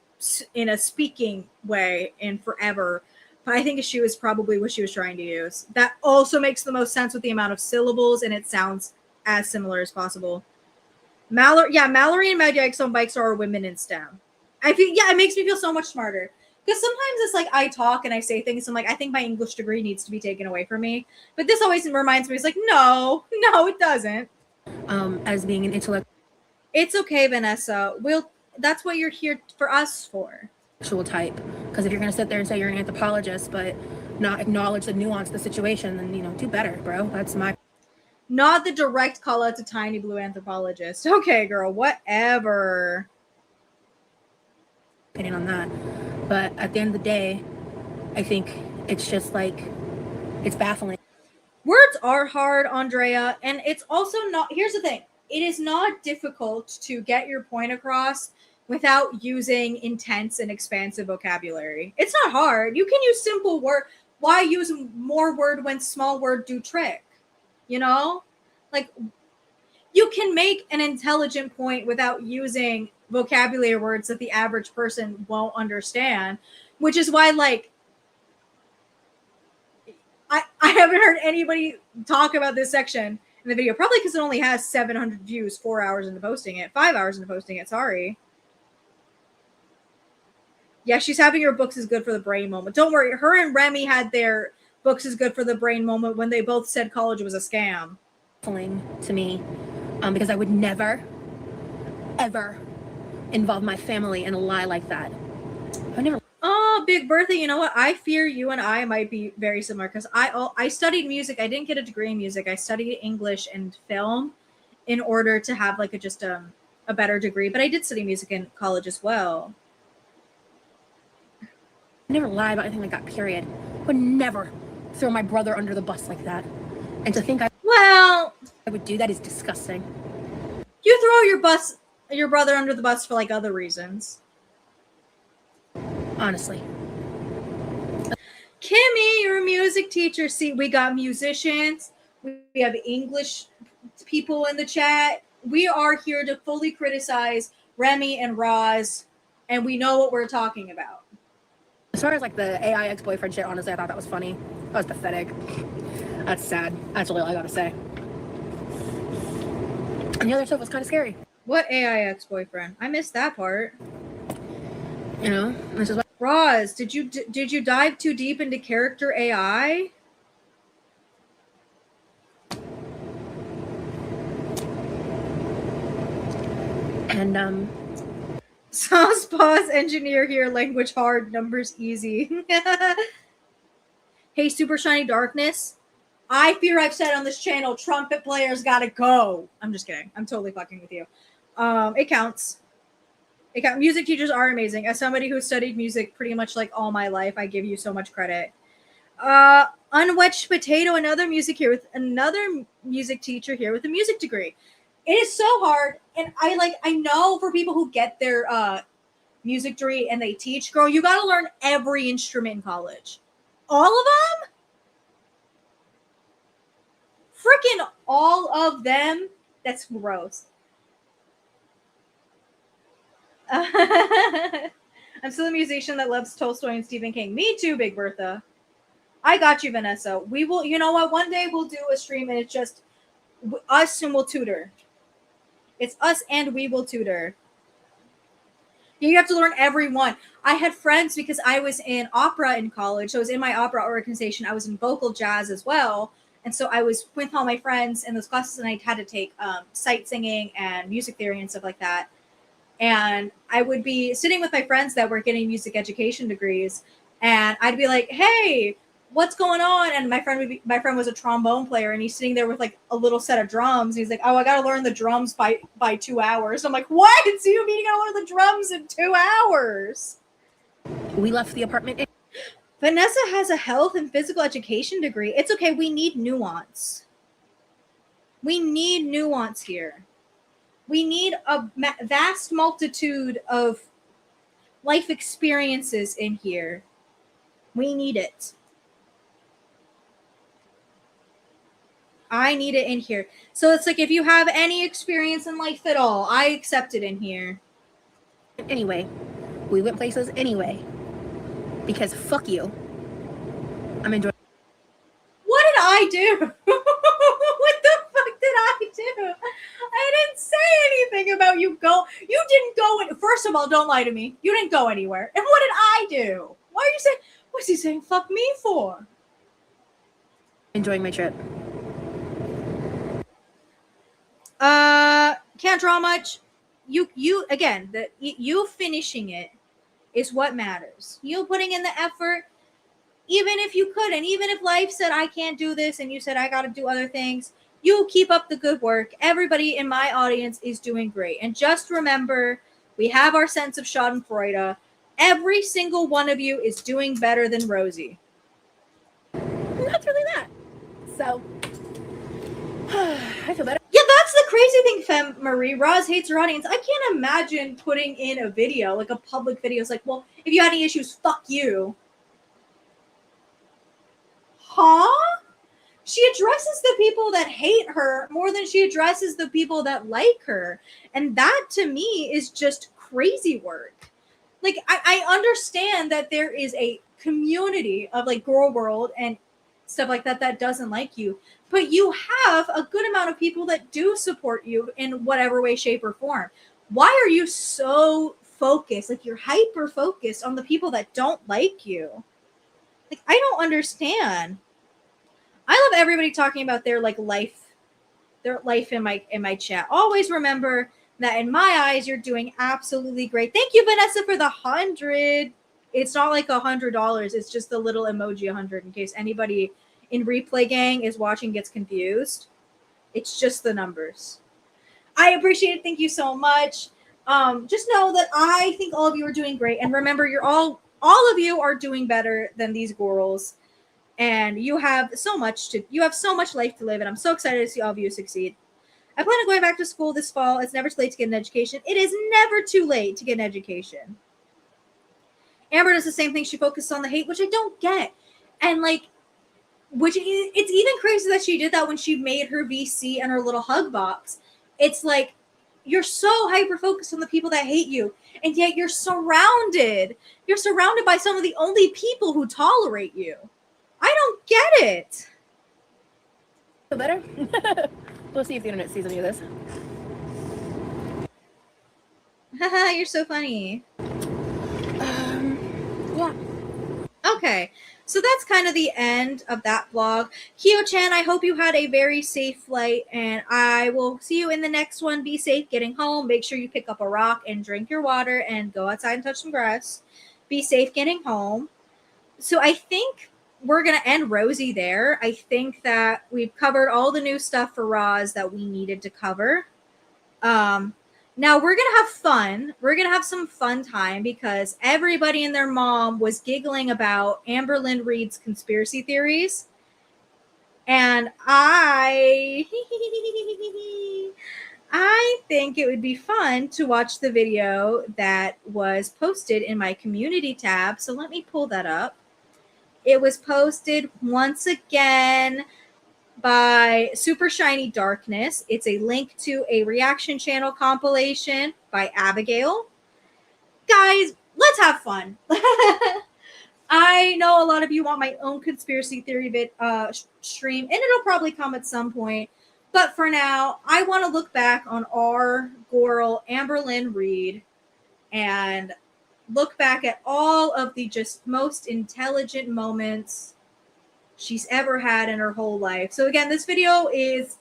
in a speaking way in forever. But I think a shoe is probably what she was trying to use. That also makes the most sense with the amount of syllables, and it sounds as similar as possible. Mallory and Magic on bikes are women in STEM. It makes me feel so much smarter. Because sometimes it's like I talk and I say things, and I'm like, I think my English degree needs to be taken away from me. But this always reminds me, it's like, no, it doesn't. As being an intellect. It's okay, Vanessa. That's what you're here for us for. Type, because if you're going to sit there and say you're an anthropologist but not acknowledge the nuance of the situation, then do better, bro. That's my not the direct call out to Tiny Blue Anthropologist. Okay, girl, whatever. Opinion on that. But at the end of the day, I think it's just like, it's baffling. Words are hard, Andrea, and it's also not. Here's the thing: it is not difficult to get your point across without using intense and expansive vocabulary. It's not hard. You can use simple word. Why use more word when small word do trick? Like, you can make an intelligent point without using vocabulary words that the average person won't understand, which is why, like, I haven't heard anybody talk about this section in the video, probably because it only has 700 views, 4 hours into posting it, 5 hours into posting it, sorry. Yeah, she's having her books is good for the brain moment. Don't worry. Her and Remy had their books is good for the brain moment when they both said college was a scam. To me, because I would never, ever involve my family in a lie like that. I never. Oh, Big Bertha, you know what? I fear you and I might be very similar, because I studied music. I didn't get a degree in music. I studied English and film in order to have like a better degree. But I did study music in college as well. I never lie about anything like that, period. I would never throw my brother under the bus like that. And to think I would do that is disgusting. You throw your brother under the bus for like other reasons. Honestly. Kimmy, you're a music teacher. See, we got musicians. We have English people in the chat. We are here to fully criticize Remy and Roz, and we know what we're talking about. As far as like the AI ex-boyfriend shit, honestly, I thought that was funny. That was pathetic. That's sad. That's really all I gotta say. And the other stuff was kind of scary. What AI ex-boyfriend? I missed that part. You know, which is why. Roz, did you dive too deep into character AI? And Sauce pause engineer here, language hard, numbers easy. Hey, Super Shiny Darkness. I fear I've said on this channel, trumpet players gotta go. I'm just kidding. I'm totally fucking with you. It counts. It counts. Music teachers are amazing. As somebody who studied music pretty much like all my life, I give you so much credit. Unwedged Potato, another music teacher here with a music degree. It is so hard, and I know for people who get their music degree and they teach, girl, you got to learn every instrument in college. All of them? Freaking all of them? That's gross. I'm still a musician that loves Tolstoy and Stephen King. Me too, Big Bertha. I got you, Vanessa. We will, you know what? One day we'll do a stream and it's just us and we'll tutor. It's us and we will tutor. You have to learn every one. I had friends because I was in opera in college. So I was in my opera organization. I was in vocal jazz as well. And so I was with all my friends in those classes and I had to take sight singing and music theory and stuff like that. And I would be sitting with my friends that were getting music education degrees. And I'd be like, hey, what's going on? And my friend was a trombone player and he's sitting there with like a little set of drums. He's like, oh, I got to learn the drums by 2 hours. I'm like, what? So you mean you got to learn the drums in 2 hours? We left the apartment. Vanessa has a health and physical education degree. It's okay. We need nuance. We need nuance here. We need a vast multitude of life experiences in here. We need it. I need it in here. So it's like if you have any experience in life at all, I accept it in here. Anyway, we went places anyway. Because fuck you. I'm enjoying. What did I do? What the fuck did I do? I didn't say anything about you go. You didn't go. First of all, don't lie to me. You didn't go anywhere. And what did I do? Why are you saying? What's he saying? Fuck me for? Enjoying my trip. Can't draw much. You again. You finishing it is what matters. You putting in the effort. Even if you couldn't, even if life said, I can't do this, and you said, I got to do other things, you keep up the good work. Everybody in my audience is doing great. And just remember, we have our sense of Schadenfreude. Every single one of you is doing better than Rosie. That's really that. So, I feel better. Yeah, that's the crazy thing, Femme Marie. Roz hates her audience. I can't imagine putting in a video, like a public video. It's like, well, if you had any issues, fuck you. Huh? She addresses the people that hate her more than she addresses the people that like her. And that to me is just crazy work. Like, I understand that there is a community of like Girl World and stuff like that that doesn't like you. But you have a good amount of people that do support you in whatever way, shape, or form. Why are you so focused? Like, you're hyper focused on the people that don't like you. Like, I don't understand. I love everybody talking about their life in my chat. Always remember that in my eyes, you're doing absolutely great. Thank you, Vanessa, for the 100. It's not like $100. It's just the little emoji 100 in case anybody in Replay Gang is watching gets confused. It's just the numbers. I appreciate it. Thank you so much. Just know that I think all of you are doing great. And remember, you're all of you are doing better than these girls. And you have so much life to live, and I'm so excited to see all of you succeed. I plan on going back to school this fall. It's never too late to get an education. It is never too late to get an education. Amber does the same thing. She focuses on the hate, which I don't get. And it's even crazy that she did that when she made her VC and her little hug box. It's like, you're so hyper-focused on the people that hate you, and yet you're surrounded by some of the only people who tolerate you. I don't get it. Feel better? We'll see if the internet sees any of this. Haha, you're so funny. Okay, so that's kind of the end of that vlog. Kyo-chan, I hope you had a very safe flight, and I will see you in the next one. Be safe getting home. Make sure you pick up a rock and drink your water and go outside and touch some grass. Be safe getting home. So I think we're going to end Rosie there. I think that we've covered all the new stuff for Roz that we needed to cover. Now we're going to have fun. We're going to have some fun time because everybody and their mom was giggling about Amber Lynn Reed's conspiracy theories. And I think it would be fun to watch the video that was posted in my community tab. So let me pull that up. It was posted once again by Super Shiny Darkness. It's a link to a reaction channel compilation by Abigail. Guys, let's have fun. I know a lot of you want my own conspiracy theory stream, and it'll probably come at some point. But for now, I want to look back on our girl, Amber Lynn Reed, and look back at all of the just most intelligent moments she's ever had in her whole life. So again, this video is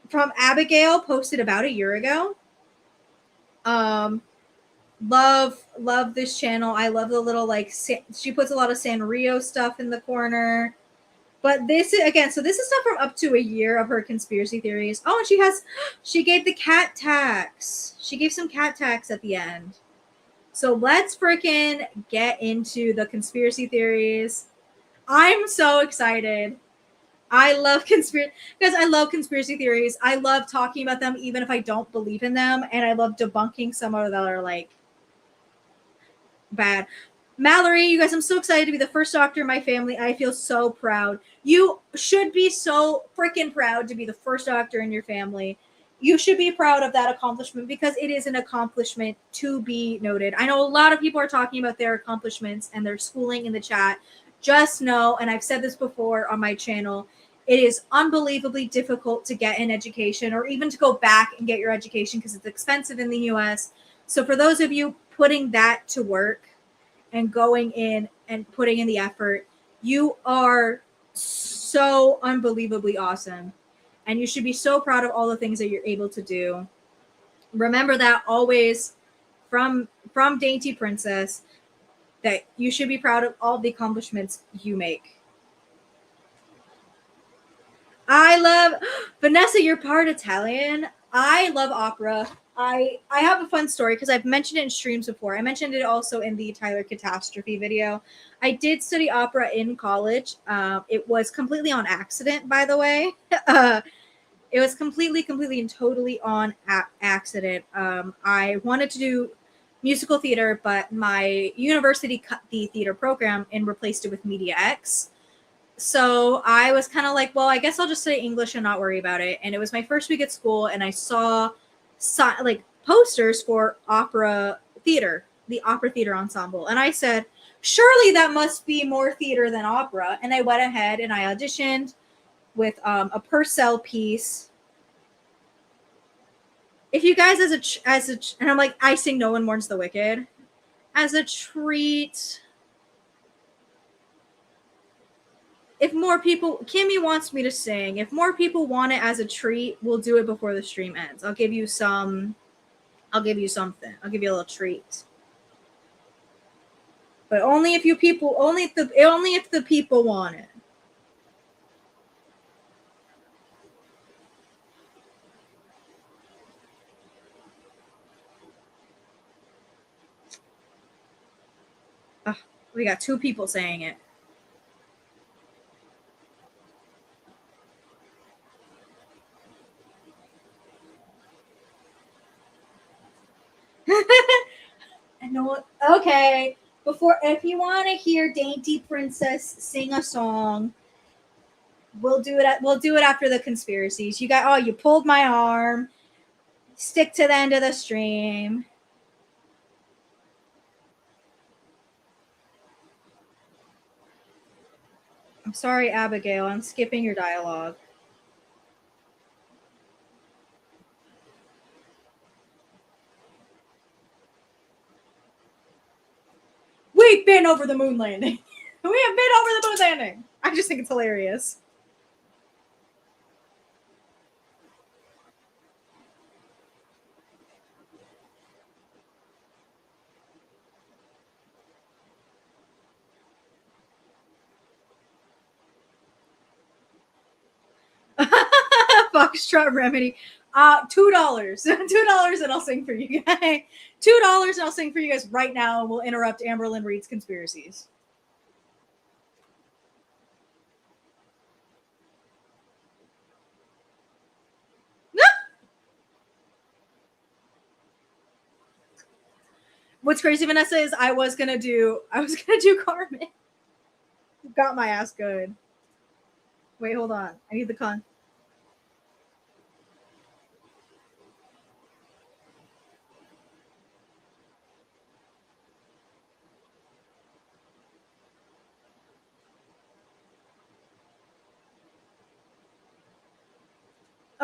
from Abigail, posted about a year ago. Love this channel. I love the little, like, she puts a lot of Sanrio stuff in the corner. But this is, again, so this is stuff from up to a year of her conspiracy theories. Oh, and she gave the cat tax. She gave some cat tax at the end. So let's freaking get into the conspiracy theories. I'm so excited. I love conspiracy theories. I love talking about them even if I don't believe in them, and I love debunking some of that are like bad. Mallory, you guys, I'm so excited to be the first doctor in my family. I feel so proud. You should be so freaking proud to be the first doctor in your family. You should be proud of that accomplishment because it is an accomplishment to be noted. I know a lot of people are talking about their accomplishments and their schooling in the chat. Just know, and I've said this before on my channel, it is unbelievably difficult to get an education or even to go back and get your education because it's expensive in the US. So for those of you putting that to work and going in and putting in the effort, you are so unbelievably awesome. And you should be so proud of all the things that you're able to do. Remember that always from Dainty Princess, that you should be proud of all the accomplishments you make. I love Vanessa, you're part Italian. I love opera. I have a fun story because I've mentioned it in streams before. I mentioned it also in the Tyler Catastrophe video. I did study opera in college. It was completely on accident, by the way. It was completely and totally on accident. I wanted to do musical theater, but my university cut the theater program and replaced it with Media X. So I was kind of like, well, I guess I'll just study English and not worry about it. And it was my first week at school, and I saw like posters for opera theater, the opera theater ensemble. And I said, surely that must be more theater than opera. And I went ahead and I auditioned with a Purcell piece. If you guys and I'm like, I sing No One Mourns the Wicked as a treat. If more people, Kimmy wants me to sing. If more people want it as a treat, we'll do it before the stream ends. I'll give you something. I'll give you a little treat. But only if the people want it. We got 2 people saying it. Okay. If you want to hear Dainty Princess sing a song, we'll do it after the conspiracies. You pulled my arm. Stick to the end of the stream. I'm sorry, Abigail. I'm skipping your dialogue. We've been over the moon landing. We have been over the moon landing. I just think it's hilarious. Foxtrot Remedy. $2. $2 and I'll sing for you guys. $2 and I'll sing for you guys right now, and we'll interrupt Amberlynn Reed's conspiracies. What's crazy, Vanessa, is I was gonna do Carmen. Got my ass good. Wait, hold on. I need the con.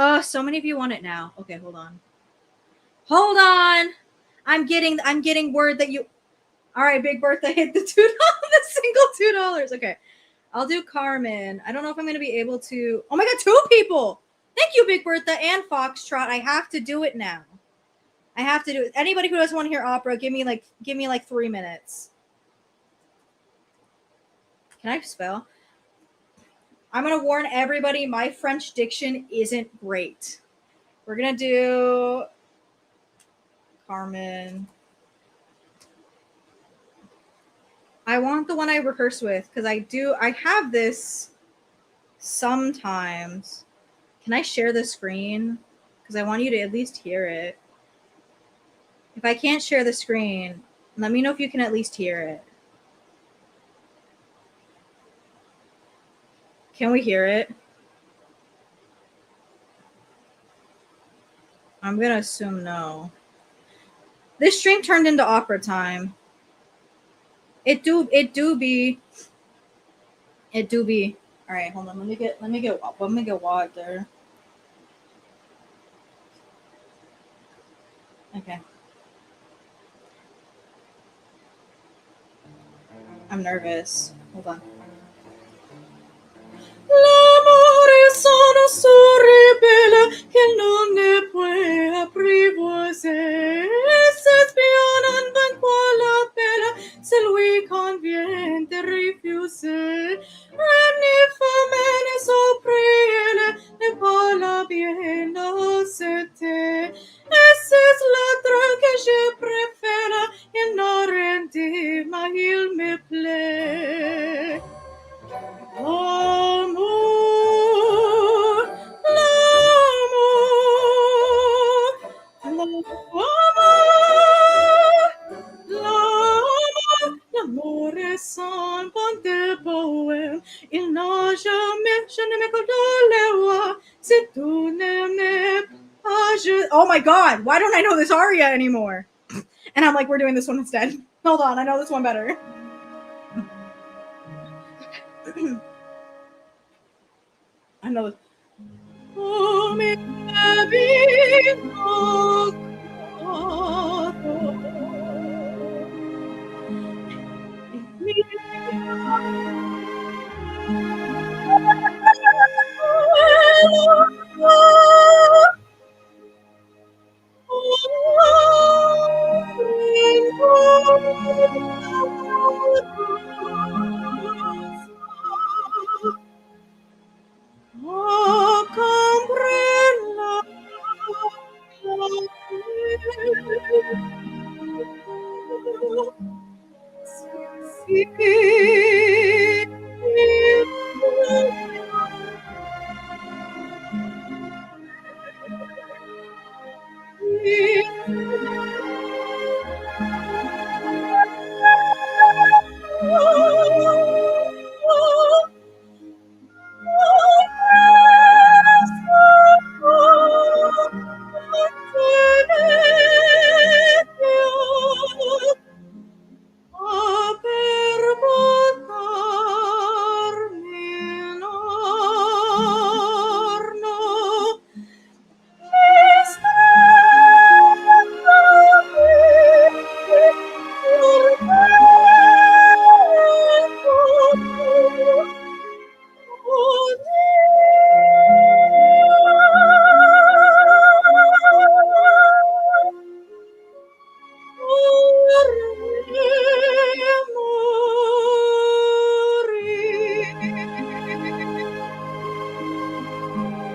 Oh, so many of you want it now. Okay, hold on. Hold on. I'm getting word that you. All right, Big Bertha hit the $2, the single $2. Okay, I'll do Carmen. I don't know if I'm gonna be able to. Oh my God, 2 people. Thank you, Big Bertha and Foxtrot. I have to do it now. I have to do it. Anybody who doesn't want to hear opera, give me like 3 minutes. Can I spell? I'm gonna warn everybody, my French diction isn't great. We're gonna do Carmen. I want the one I rehearse with, because I have this sometimes. Can I share the screen? Because I want you to at least hear it. If I can't share the screen, let me know if you can at least hear it. Can we hear it? I'm going to assume no. This stream turned into opera time. It do be. All right, hold on. Let me get water. Okay. I'm nervous. Hold on. L'amore sono sorribile che non ne puoi apprivoiser. S'espionne ben quoi la belle, se lui convient de refuser. Ni femelle sopriele, ne pas la bien accepter. Et c'est l'autre que je préfère, il n'a rien dit, mais il me plaît. L'amour, l'amore sans bon de poème, il n'a jamais, je ne me condole, si tu n'aimes pas, oh my God, why don't I know this aria anymore? And I'm like, we're doing this one instead. Hold on, I know this one better. I know. Oh, mi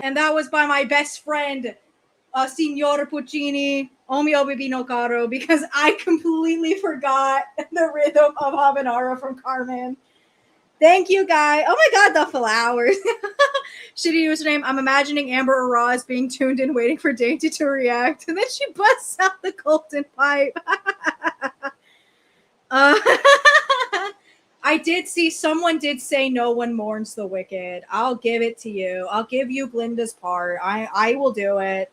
And that was by my best friend, Signor Puccini, Omio Bibino Caro, because I completely forgot the rhythm of Habanera from Carmen. Thank you, Guy. Oh my God, the flowers. Shitty username. I'm imagining Amber or Roz being tuned in waiting for Dainty to react. And then she busts out the golden pipe. I did see someone did say no one mourns the wicked. I'll give it to you. I'll give you Glinda's part. I will do it.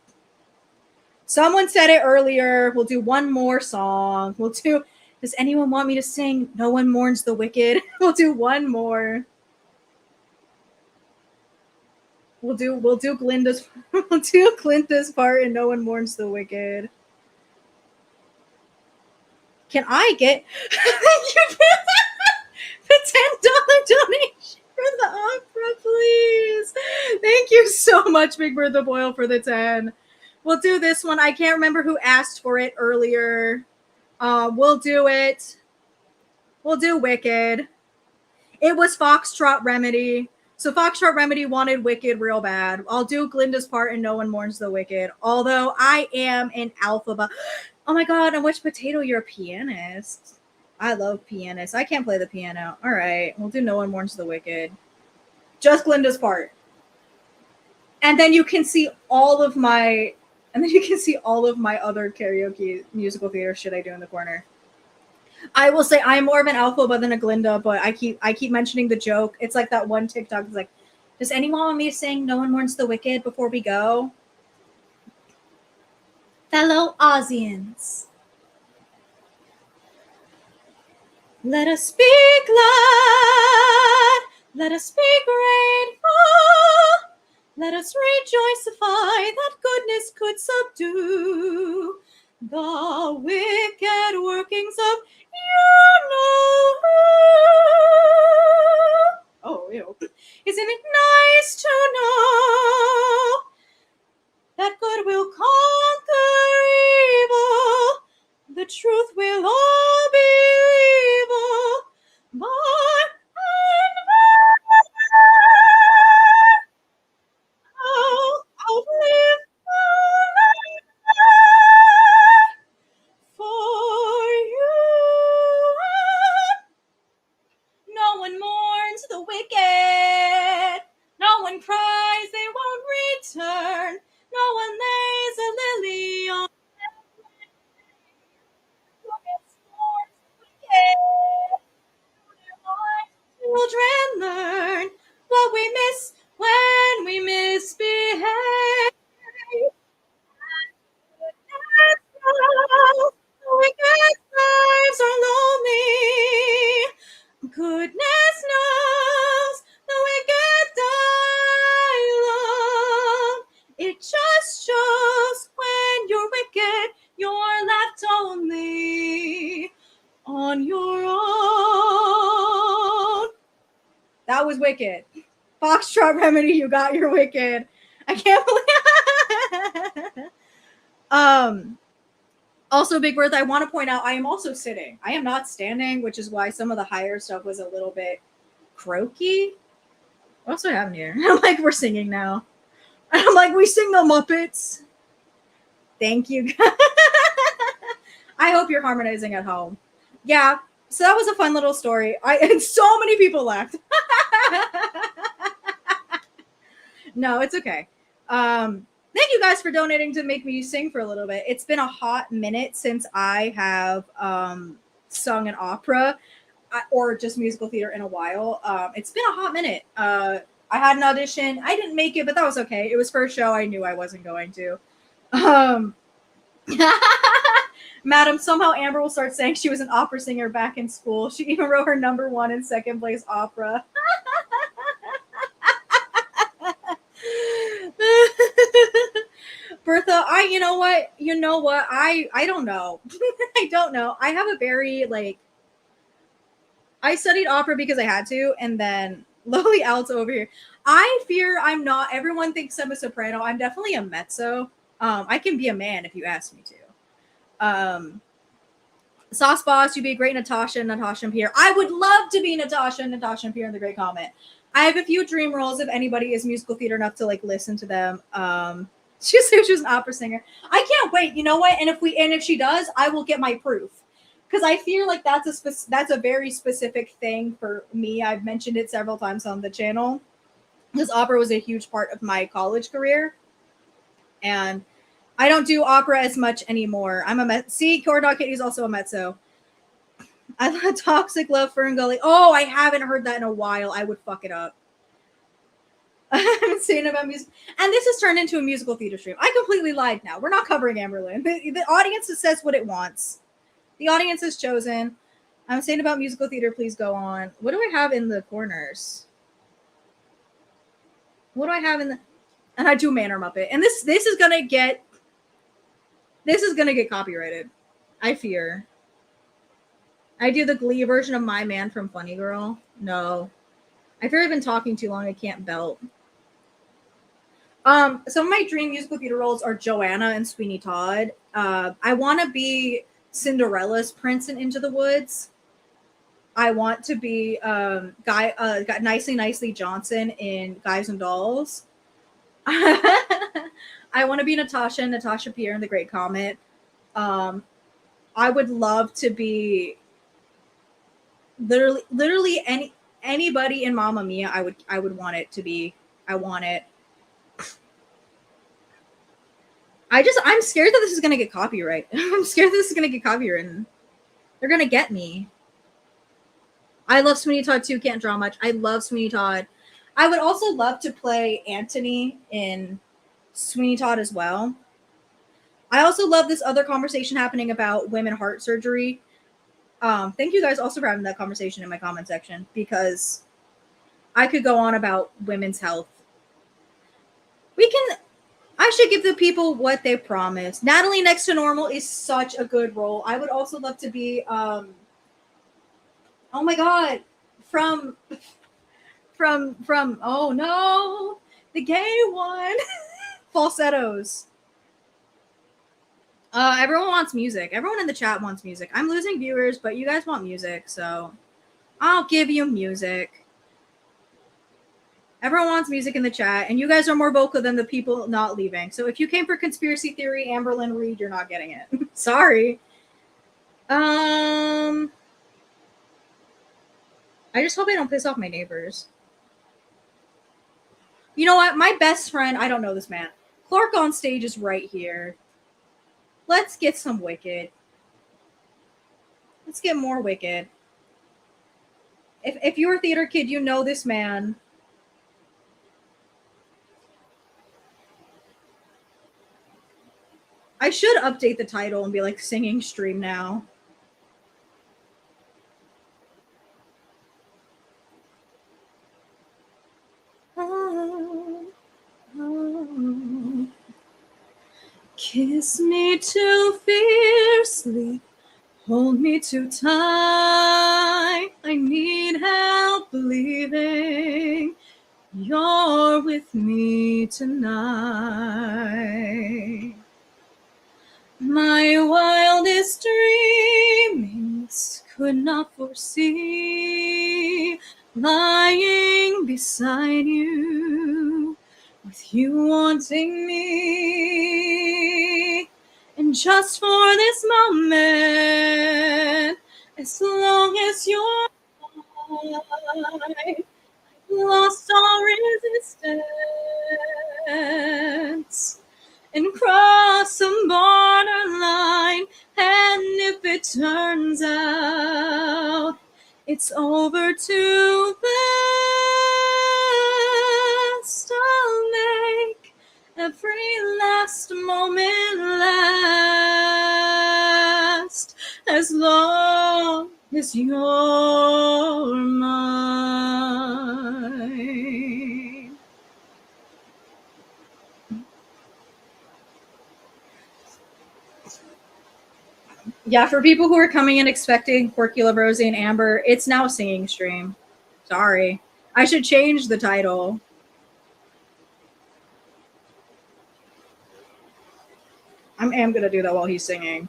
Someone said it earlier. We'll do one more song. Does anyone want me to sing No One Mourns the Wicked? We'll do one more. We'll do Glinda's part and No One Mourns the Wicked. Can I get the $10 donation for the opera, please? Thank you so much, Big Bertha Boyle, for the 10. We'll do this one. I can't remember who asked for it earlier. We'll do it. We'll do Wicked. It was Foxtrot Remedy. So Foxtrot Remedy wanted Wicked real bad. I'll do Glinda's part and No One Mourns the Wicked. Although I am an alpha. Oh my God, and which potato, you're a pianist. I love pianists. I can't play the piano. All right, we'll do No One Mourns the Wicked. Just Glinda's part. And then you can see all of my other karaoke musical theater shit I do in the corner. I will say I'm more of an alpha than a Glinda, but I keep mentioning the joke. It's like that one TikTok. It's like, does anyone want me to sing No One Mourns the Wicked before we go? Fellow Aussians, let us speak loud, let us speak grateful, let us rejoicify that goodness could subdue the wicked workings of you know who. Oh, ew. Isn't it nice to know that good will conquer evil? The truth will all be evil. By and by, I'll live for you. No one mourns the wicked. No one cries, they won't return. No one lays a lily on children learn what we miss when we misbehave. Wicked lives are lonely. Goodness knows the wicked die alone. It just shows when you're wicked, you're left only on your own. That was Wicked. Foxtrot Remedy, you got your Wicked. I can't believe. Also, Big Bertha, I want to point out I am also sitting. I am not standing, which is why some of the higher stuff was a little bit croaky. What else do I have in here? I'm like, we're singing now. I'm like, we sing the Muppets. Thank you. I hope you're harmonizing at home. Yeah, so that was a fun little story. And so many people left. No, it's okay. Thank you guys for donating to make me sing for a little bit. It's been a hot minute since I have sung an opera or just musical theater in a while. It's been a hot minute. I had an audition. I didn't make it, but that was okay. It was for a show I knew I wasn't going to. Madam, somehow Amber will start saying she was an opera singer back in school. She even wrote her #1 and second place opera. Bertha, you know what? I don't know. I don't know. I have a very, I studied opera because I had to, and then lowly alto over here. I fear I'm not. Everyone thinks I'm a soprano. I'm definitely a mezzo. I can be a man if you ask me to. Sauce Boss, you'd be a great Natasha and Pierre. I would love to be Natasha and Pierre in the Great Comet. I have a few dream roles if anybody is musical theater enough to like listen to them. She said she was an opera singer. I can't wait. You know what? And if she does, I will get my proof. Because I feel like that's a very specific thing for me. I've mentioned it several times on the channel. Because opera was a huge part of my college career. And I don't do opera as much anymore. I'm a met. See, Corn Dog Kitty is also a mezzo. I love Toxic Love Fern Gully. Oh, I haven't heard that in a while. I would fuck it up. I'm saying about music. And this has turned into a musical theater stream. I completely lied now. We're not covering Amberlynn. The audience says what it wants. The audience has chosen. I'm saying about musical theater, please go on. What do I have in the corners? What do I have in the... And I do Manor Muppet. And this is gonna get... This is gonna get copyrighted. I fear. I do the Glee version of My Man from Funny Girl. No. I fear I've been talking too long. I can't belt. Some of my dream musical theater roles are Joanna and Sweeney Todd. I want to be Cinderella's prince in Into the Woods. I want to be Nicely Johnson in Guys and Dolls. I want to be Natasha Pierre in The Great Comet. I would love to be literally anybody in Mamma Mia. I would want it to be. I want it. I'm scared that this is gonna get copyright. I'm scared that this is gonna get copywritten. They're gonna get me. I love Sweeney Todd too. Can't draw much. I love Sweeney Todd. I would also love to play Antony in Sweeney Todd as well. I also love this other conversation happening about women heart surgery. Thank you guys also for having that conversation in my comment section, because I could go on about women's health. I should give the people what they promised. Natalie Next to Normal is such a good role. I would also love to be, oh my God, from, oh no, the gay one, Falsettos. Everyone wants music. Everyone in the chat wants music. I'm losing viewers, but you guys want music, so I'll give you music. Everyone wants music in the chat, and you guys are more vocal than the people not leaving. So if you came for conspiracy theory, Amberlynn Reed, you're not getting it. Sorry. I just hope I don't piss off my neighbors. You know what? My best friend, I don't know this man. Clark on stage is right here. Let's get some Wicked. Let's get more Wicked. If you're a theater kid, you know this man. I should update the title and be like singing stream now. Kiss me too fiercely, hold me too tight. I need help believing you're with me tonight. My wildest dreamings could not foresee lying beside you, with you wanting me. And just for this moment, as long as you're mine, lost all resistance and cross some borderline. And if it turns out it's over too fast, I'll make every last moment last, as long as you're mine. Yeah, for people who are coming in expecting Quirky Love Rosie and Amber, it's now a singing stream. Sorry. I should change the title. I am going to do that while he's singing.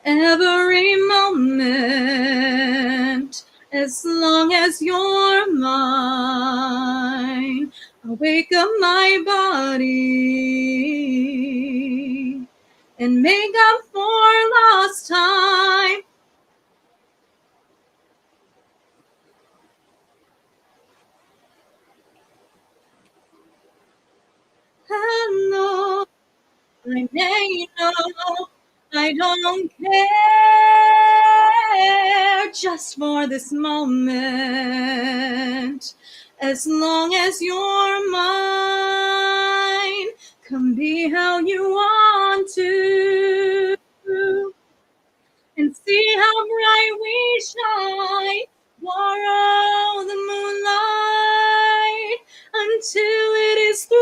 every moment, as long as you're mine. I'll wake up my body and make up for lost time. Hello, I may know I don't care just for this moment. As long as you're mine, come be how you want to, and see how bright we shine. Borrow the moonlight until it is through.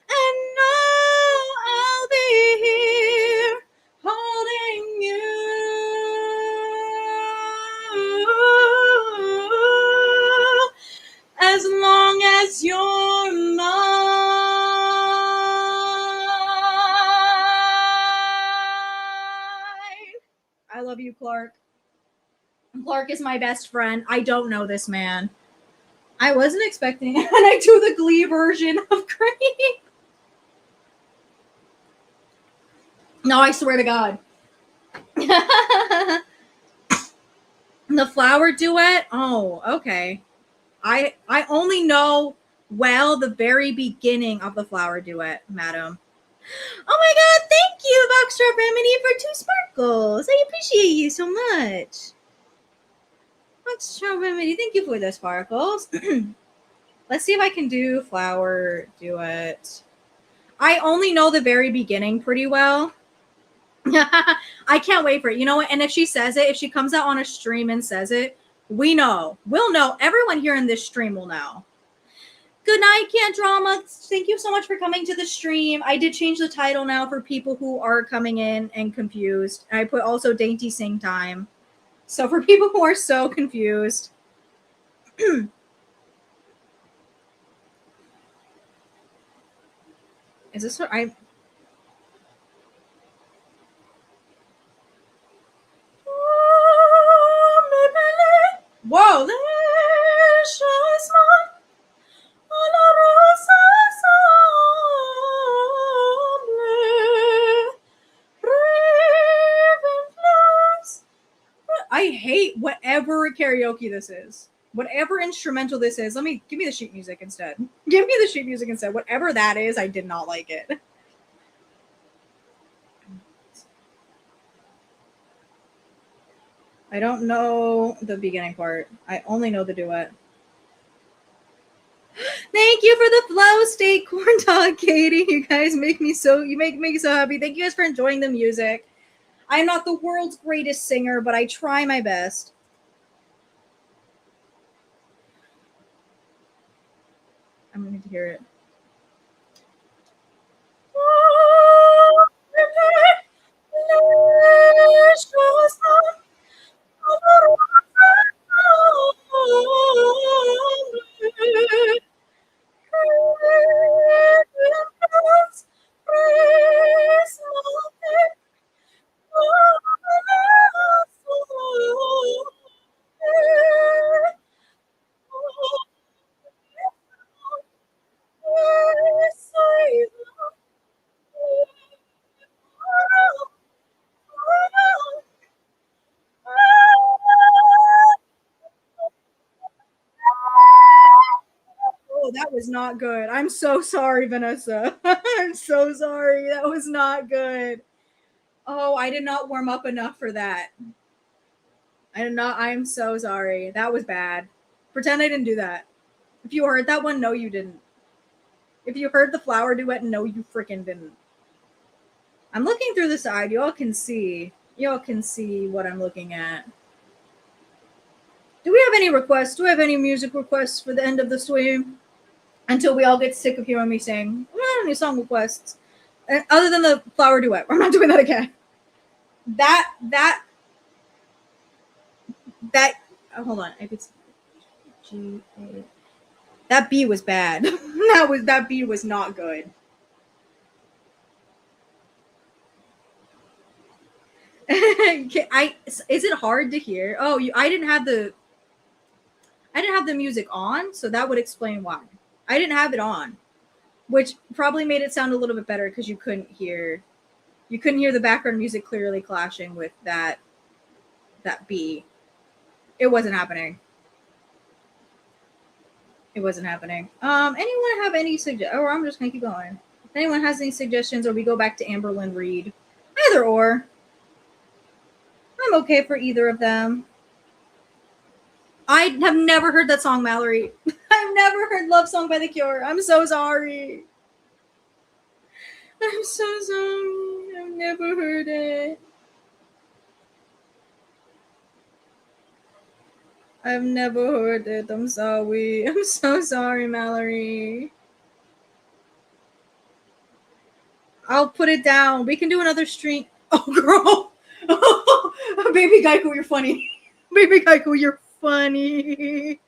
And now I'll be here holding you. As long as you're mine. I love you, Clark. Clark is my best friend. I don't know this man. I wasn't expecting it when I do the Glee version of Creep. No, I swear to God. The flower duet? Oh, okay. I only know the very beginning of the flower duet, madam. Oh my God, thank you, Boxtrap Remedy, for 2 sparkles. I appreciate you so much. Boxtrap Remedy, thank you for the sparkles. Let's see if I can do flower duet. I only know the very beginning pretty well. I can't wait for it. You know what? And if she says it, if she comes out on a stream and says it, we know. We'll know. Everyone here in this stream will know. Good night, Can't Drama. Thank you so much for coming to the stream. I did change the title now for people who are coming in and confused. I put also Dainty Sing Time. So for people who are so confused. Is this what I... Whoa, there's just one. I hate whatever karaoke this is. Whatever instrumental this is. Give me the sheet music instead. Give me the sheet music instead. Whatever that is, I did not like it. I don't know the beginning part. I only know the duet. Thank you for the flow state corn dog, Katie. You guys make me so happy. Thank you guys for enjoying the music. I'm not the world's greatest singer, but I try my best. I'm going to hear it. Oh, that was not good. I'm so sorry, Vanessa. I'm so sorry. That was not good. Oh, I did not warm up enough for that. I'm so sorry. That was bad. Pretend I didn't do that. If you heard that one, no, you didn't. If you heard the flower duet, no, you freaking didn't. I'm looking through the side. Y'all can see what I'm looking at. Do we have any requests? Do we have any music requests for the end of the stream? Until we all get sick of hearing me sing. We don't have any song requests. Other than the flower duet. I'm not doing that again. Hold on. I could G-A. That B was bad. that B was not good. Is it hard to hear? Oh, I didn't have the music on, so that would explain why. I didn't have it on, which probably made it sound a little bit better because you couldn't hear the background music clearly clashing with that B. It wasn't happening. Anyone have any suggestions? Or I'm just gonna keep going. If anyone has any suggestions, or we go back to Amberlynn Reed, either or. I'm okay for either of them. I have never heard that song, Mallory. I've never heard Love Song by The Cure. I'm so sorry. I'm so sorry. I've never heard it. I've never heard it. I'm sorry. I'm so sorry, Mallory. I'll put it down. We can do another stream. Oh, girl. Baby Geico, you're funny. Baby Geico, you're funny.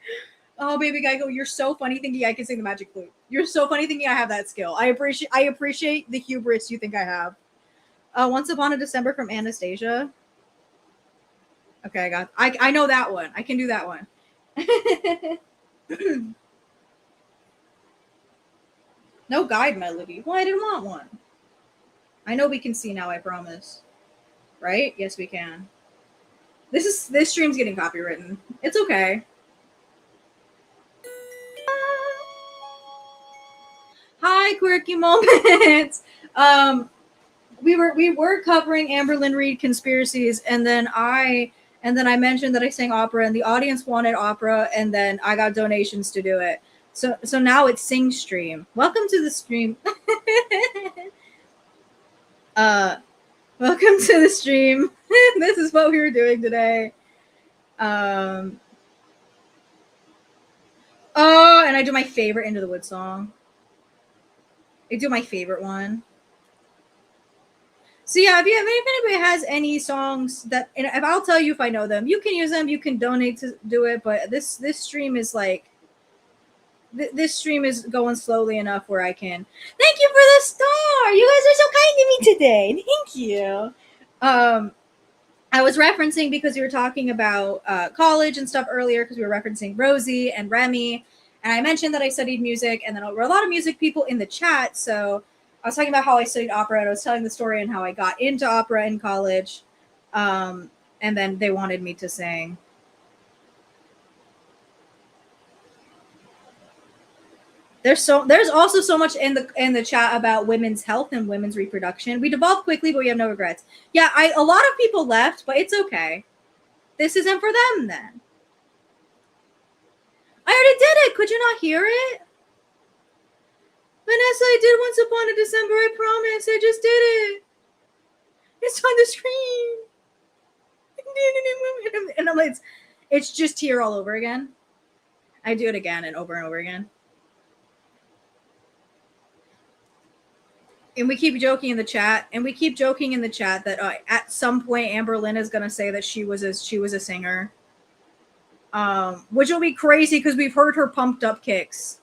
Oh, Baby Geico, you're so funny thinking I can sing the magic flute. You're so funny thinking I have that skill. I appreciate the hubris you think I have. Once Upon a December from Anastasia. Okay, I know that one. I can do that one. No guide melody. Well, I didn't want one. I know we can see now, I promise. Right? Yes, we can. This stream's getting copywritten. It's okay. Hi, quirky moments. We were covering Amberlynn Reed conspiracies, and then I mentioned that I sang opera, and the audience wanted opera, and then I got donations to do it. So now it's Sing Stream. Welcome to the stream. Welcome to the stream. This is what we were doing today. Oh, and I do my favorite Into the Woods song. I do my favorite one. So yeah, if anybody has any songs that, and if I'll tell you if I know them, you can use them. You can donate to do it. But this stream is like, this stream is going slowly enough where I can. Thank you for the star. You guys are so kind to me today. Thank you. I was referencing because we were talking about college and stuff earlier because we were referencing Rosie and Remy, and I mentioned that I studied music, and then there were a lot of music people in the chat. So I was talking about how I studied opera, and I was telling the story and how I got into opera in college, and then they wanted me to sing. There's also so much in the chat about women's health and women's reproduction. We devolved quickly, but we have no regrets. Yeah, a lot of people left, but it's okay. This isn't for them then. I already did it. Could you not hear it? Vanessa, I did Once Upon a December. I promise. I just did it. It's on the screen. And I'm like, it's just here all over again. I do it again and over again. And we keep joking in the chat, that at some point Amberlynn is gonna say that she was a singer, which will be crazy because we've heard her pumped up kicks.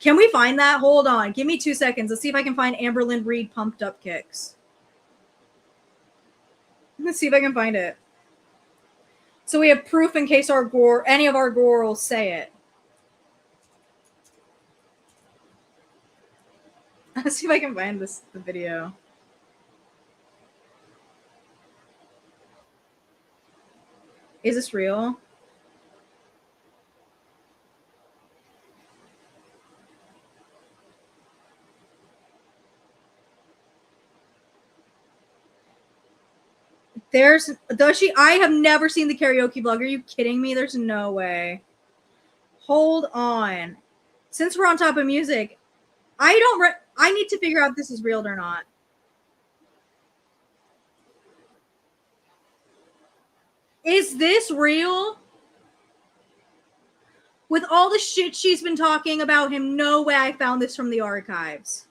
Can we find that? Hold on, give me 2 seconds. Let's see if I can find Amberlynn Reed pumped up kicks. Let's see if I can find it. So we have proof in case any of our girls say it. Let's see if I can find the video. Is this real? Does she? I have never seen the karaoke vlog. Are you kidding me? There's no way. Hold on. Since we're on top of music, I need to figure out if this is real or not. Is this real? With all the shit she's been talking about him, no way I found this from the archives.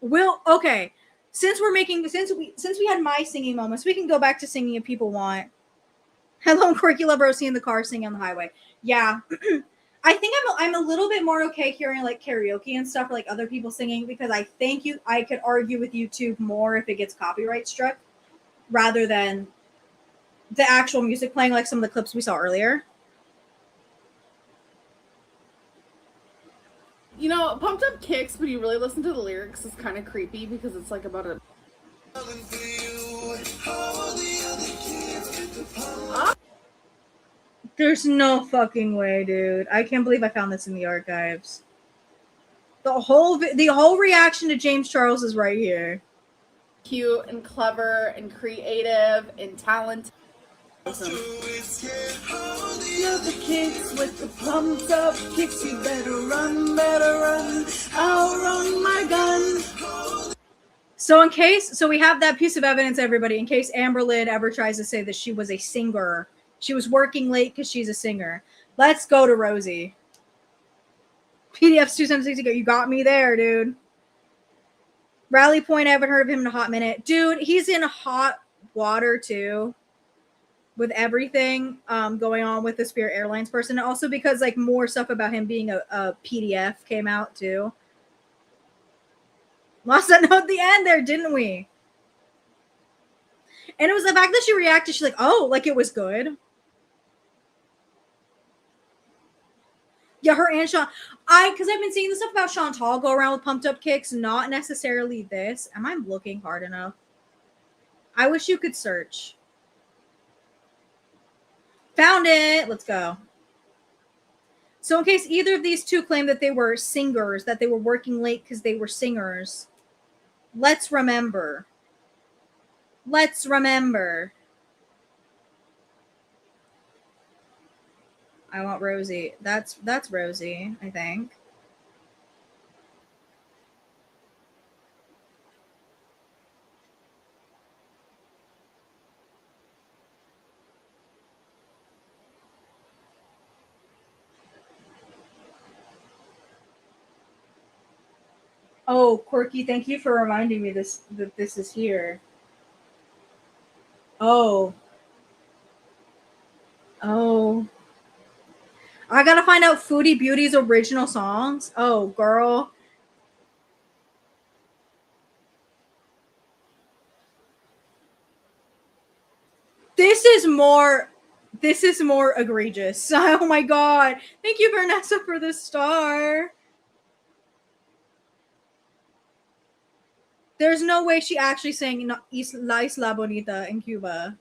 Okay. Since we had my singing moments, we can go back to singing if people want. Hello, Quirky Love Rosie in the car singing on the highway. Yeah. I think I'm a little bit more okay hearing like karaoke and stuff, or like other people singing, because I think I could argue with YouTube more if it gets copyright struck rather than the actual music playing, like some of the clips we saw earlier. You know, Pumped Up Kicks, when you really listen to the lyrics, is kind of creepy because it's like about a. There's no fucking way, dude. I can't believe I found this in the archives. The whole reaction to James Charles is right here. Cute and clever and creative and talented. Awesome. The kicks with the pumped up kicks, you better run, I'll run my gun. So we have that piece of evidence, everybody, in case Amberlynn ever tries to say that she was a singer. She was working late because she's a singer. Let's go to Rosie. PDF's 276 ago. You got me there, dude. Rally Point, I haven't heard of him in a hot minute. Dude, he's in hot water too. With everything going on with the Spirit Airlines person. And also because like more stuff about him being a PDF came out too. Lost that note at the end there, didn't we? And it was the fact that she reacted, she's like, oh, like it was good. Yeah, her and Sean. Because I've been seeing the stuff about Chantal go around with pumped up kicks, not necessarily this. Am I looking hard enough? I wish you could search. Found it. Let's go. So in case either of these two claim that they were singers, that they were working late because they were singers, let's remember. Let's remember. I want Rosie. That's Rosie, I think. Oh, Quirky, thank you for reminding me that this is here. Oh. Oh. I gotta find out Foodie Beauty's original songs. Oh, girl. This is more egregious. Oh my god. Thank you, Vanessa, for the star. There's no way she actually sang La Isla Bonita in Cuba.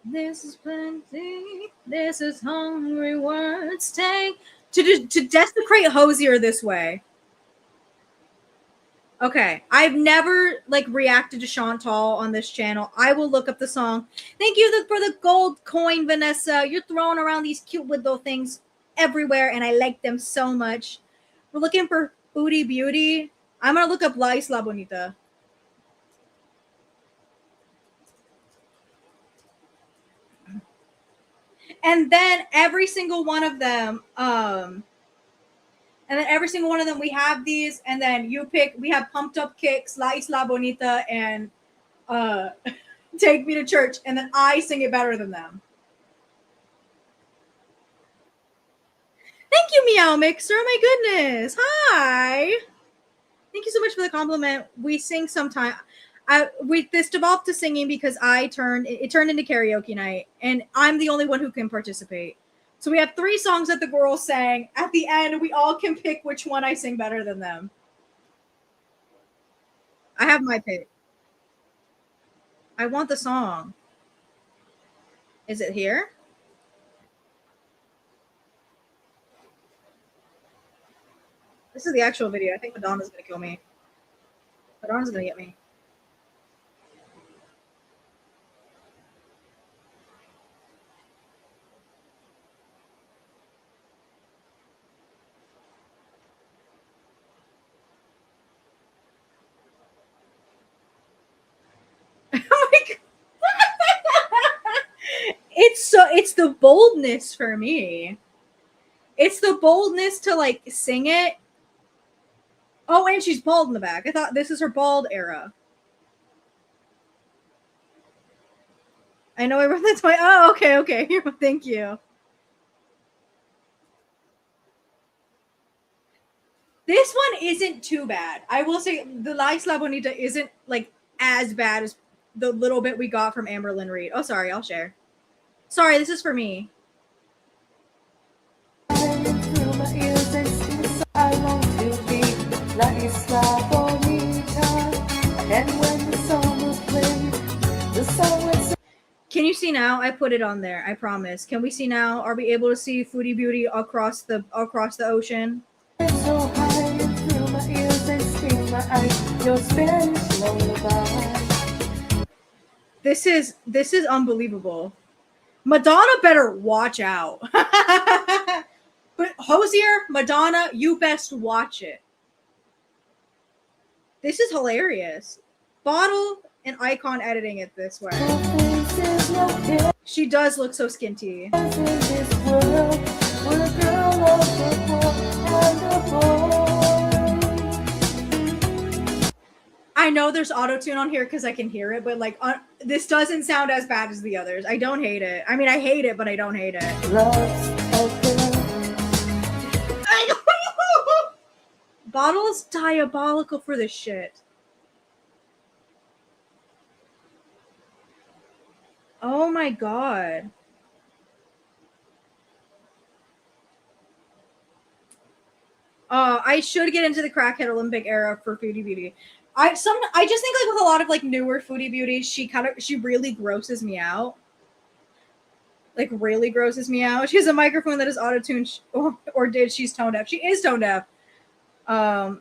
This is plenty. This is hungry words. Take to desecrate Hosier this way. Okay, I've never like reacted to Chantal on this channel. I will look up the song. Thank you for the gold coin, Vanessa. You're throwing around these cute little things everywhere, and I like them so much. We're looking for Foodie Beauty. I'm gonna look up La Isla Bonita. And then every single one of them, we have these, and then you pick, we have Pumped Up Kicks, La Isla Bonita, and Take Me to Church, and then I sing it better than them. Thank you, Meow Mixer. Oh my goodness. Hi. Thank you so much for the compliment. We sing sometime. This devolved to singing because it turned into karaoke night, and I'm the only one who can participate. So we have 3 songs that the girls sang. At the end, we all can pick which one I sing better than them. I have my pick. I want the song. Is it here? This is the actual video. I think Madonna's gonna kill me. Madonna's gonna get me. It's the boldness for me. It's the boldness to like sing it. Oh, and she's bald in the back. I thought this is her bald era. I know I wrote that twice. Oh, okay. Thank you. This one isn't too bad. I will say the La Isla Bonita isn't like as bad as the little bit we got from Amber Lynn Reid. Oh, sorry, I'll share. Sorry, this is for me. Can you see now? I put it on there. I promise. Can we see now? Are we able to see Foodie Beauty across the ocean? This is unbelievable. Madonna better watch out. But Hosier, Madonna, you best watch it. This is hilarious. Bottle and Icon editing it this way. She does look so skinty. I know there's auto-tune on here because I can hear it, but like this doesn't sound as bad as the others. I don't hate it. I mean, I hate it, but I don't hate it. Bottle is diabolical for this shit. Oh my god. I should get into the crackhead Olympic era for Foodie Beauty. I just think like with a lot of like newer Foodie Beauty, she really grosses me out. Like really grosses me out. She has a microphone that is auto-tuned, or did she's tone deaf. She is tone deaf. Oh,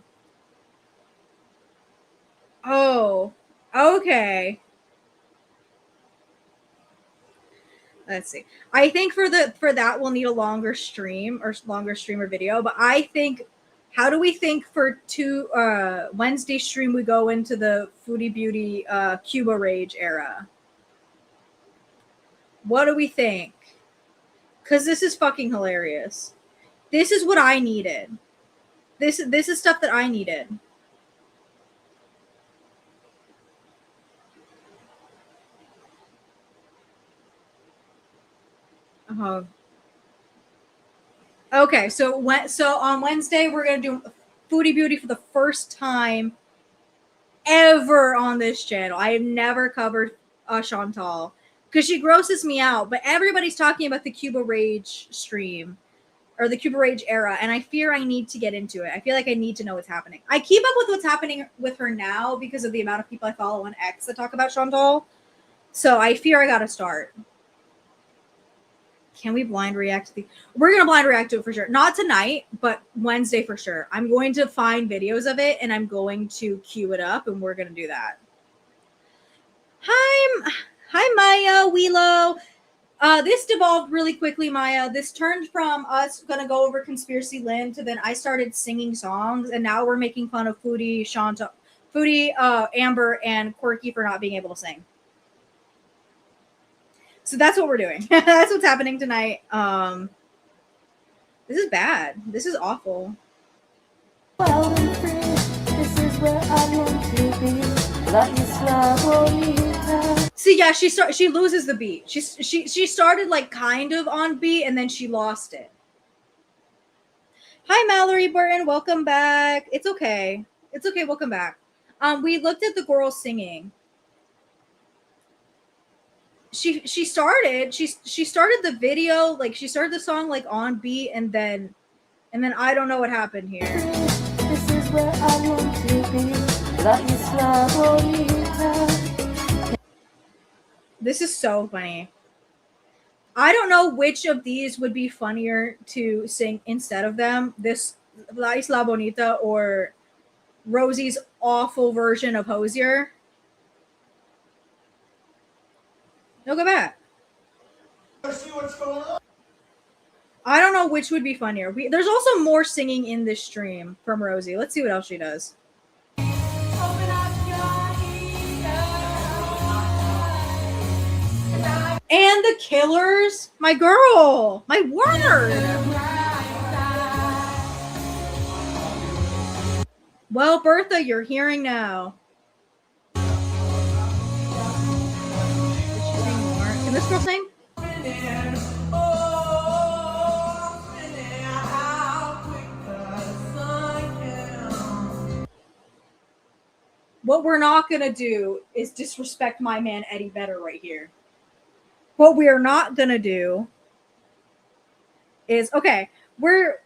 okay. Let's see. I think for that we'll need a longer stream or video. But I think, how do we think for Wednesday stream we go into the Foodie Beauty Cuba Rage era? What do we think? Because this is fucking hilarious. This is what I needed. This is stuff that I needed. Okay, so on Wednesday we're gonna do Foodie Beauty for the first time ever on this channel. I have never covered Chantal because she grosses me out, but everybody's talking about the Cuba Rage stream or the Cuba Rage era, and I fear I need to get into it. I feel like I need to know what's happening. I keep up with what's happening with her now because of the amount of people I follow on X that talk about Chantal, so I fear I gotta start. Can we blind react to we're going to blind react to it for sure. Not tonight, but Wednesday for sure. I'm going to find videos of it and I'm going to queue it up and we're going to do that. Hi Maya, Wheelo. This devolved really quickly, Maya. This turned from us going to go over Conspiracy-Lynn to then I started singing songs and now we're making fun of Foodie, Chantal, Foodie, Amber, and Quirky for not being able to sing. So that's what we're doing. That's what's happening tonight. This is bad. This is awful. See, yeah, she loses the beat. She started like kind of on beat and then she lost it. Hi Mallory Burton, welcome back. It's okay. It's okay, welcome back. We looked at the girls singing. She started the video, like she started the song like on beat and then I don't know what happened here. This is where I want to be. This is so funny. I don't know which of these would be funnier to sing instead of them. This La Isla Bonita or Rosie's awful version of Hosier. No, go back. Let's see what's going on. I don't know which would be funnier. There's also more singing in this stream from Rosie. Let's see what else she does. And the Killers, my girl, my word. Well, Bertha, you're hearing now. Can this girl sing? What we're not gonna do is disrespect my man Eddie Vedder right here. What we are not gonna do is okay.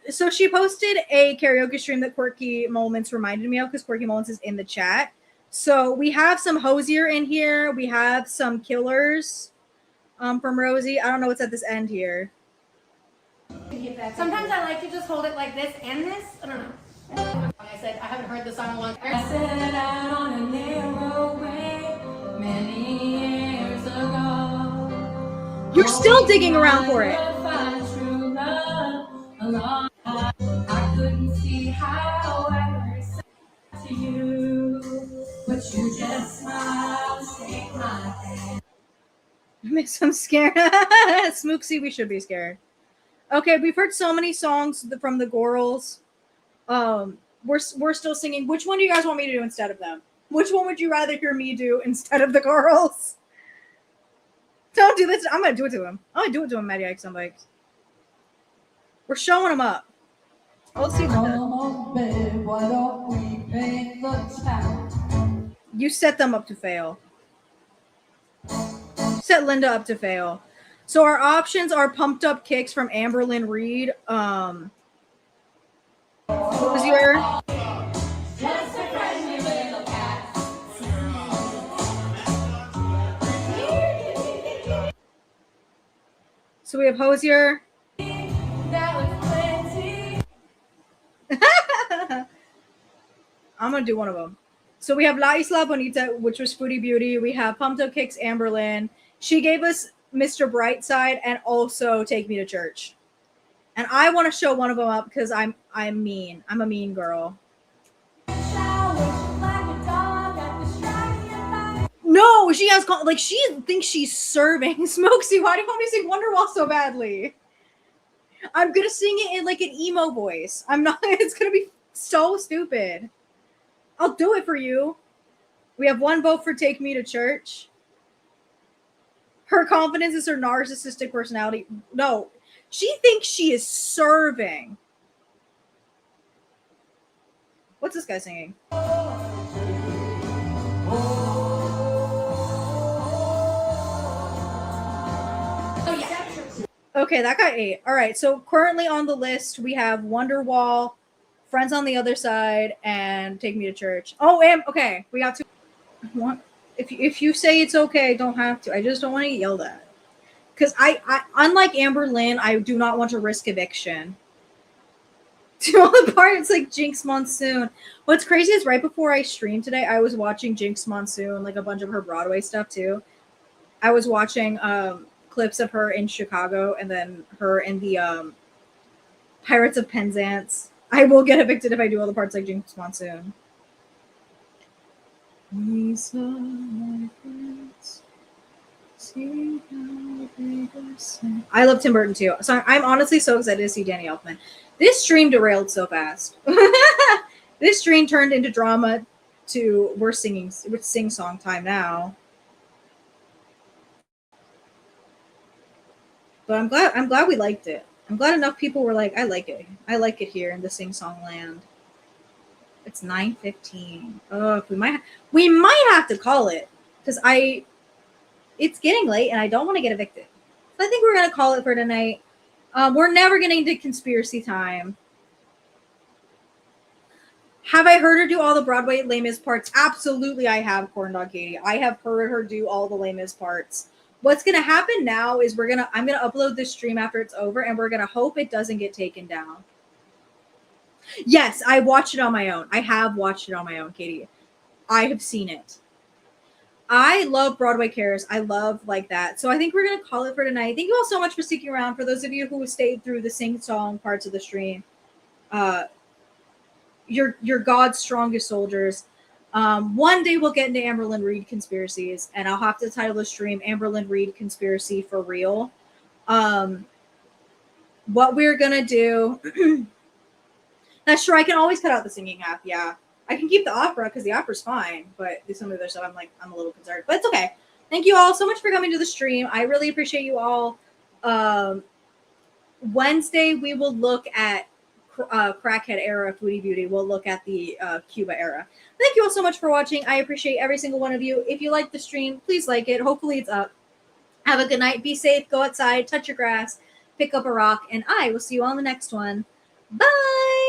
So she posted a karaoke stream that Quirky Moments reminded me of because Quirky Moments is in the chat. So we have some Hosier in here. We have some Killers from Rosie. I don't know what's at this end here. Sometimes I like to just hold it like this and this. I don't know. I said I haven't heard the song in a long time. I set out on a narrow way many years ago. You're still digging around for it. I couldn't see how I respond to you, but you just smiled, shake my hand. Miss, I'm scared. Smooksy, we should be scared. Okay, we've heard so many songs from the Gorals. We're still singing. Which one do you guys want me to do instead of them? Which one would you rather hear me do instead of the Gorals? Don't do this. I'm gonna do it to him. I'm gonna do it to him, Matty Ike on bikes. We're showing him up. Let's see. You set them up to fail. Set Linda up to fail. So our options are Pumped Up Kicks from Amberlynn Reed. What was your? So we have Hosier. I'm gonna do one of them. So we have La Isla Bonita, which was Foodie Beauty. We have Pumped Up Kicks, Amberlynn. She gave us Mr. Brightside and also Take Me to Church. And I want to show one of them up because I'm mean. I'm a mean girl. No, she has like she thinks she's serving. Smokesy, why do you want me to sing Wonderwall so badly? I'm gonna sing it in like an emo voice. I'm not. It's gonna be so stupid. I'll do it for you. We have one vote for Take Me to Church. Her confidence is her narcissistic personality. No, she thinks she is serving. What's this guy singing? Okay, that got 8. All right, so currently on the list, we have Wonderwall, Friends on the Other Side, and Take Me to Church. Oh, and okay, we got 2. What? If you say it's okay, I don't have to. I just don't want to get yelled at. Because I unlike Amberlynn, I do not want to risk eviction. To all the parts like Jinx Monsoon. What's crazy is right before I streamed today, I was watching Jinx Monsoon, like a bunch of her Broadway stuff too. I was watching clips of her in Chicago and then her in the Pirates of Penzance. I will get evicted if I do all the parts like Jinx Monsoon. We saw my friends. See how they sing. I love Tim Burton too. So I'm honestly so excited to see Danny Elfman. This stream derailed so fast. This stream turned into drama to we're sing song time now. But I'm glad we liked it. I'm glad enough people were like, I like it. I like it here in the sing song land. It's 9:15. Oh, we might have to call it because it's getting late and I don't want to get evicted. So I think we're gonna call it for tonight. We're never getting into conspiracy time. Have I heard her do all the Broadway Les Mis parts? Absolutely, I have, Corn Dog Katie. I have heard her do all the Les Mis parts. What's gonna happen now is I'm gonna upload this stream after it's over, and we're gonna hope it doesn't get taken down. Yes, I watched it on my own. I have watched it on my own, Katie. I have seen it. I love Broadway Cares. I love like that. So I think we're going to call it for tonight. Thank you all so much for sticking around. For those of you who stayed through the sing-song parts of the stream, you're God's strongest soldiers. One day we'll get into Amberlynn Reed conspiracies, and I'll have to title the stream Amberlynn Reed Conspiracy for Real. What we're going to do... That's true. I can always cut out the singing half. Yeah. I can keep the opera because the opera's fine, but some of the other stuff I'm a little concerned. But it's okay. Thank you all so much for coming to the stream. I really appreciate you all. Wednesday, we will look at crackhead era Foodie Beauty. We'll look at the Cuba era. Thank you all so much for watching. I appreciate every single one of you. If you like the stream, please like it. Hopefully it's up. Have a good night. Be safe. Go outside. Touch your grass. Pick up a rock. And I will see you on the next one. Bye.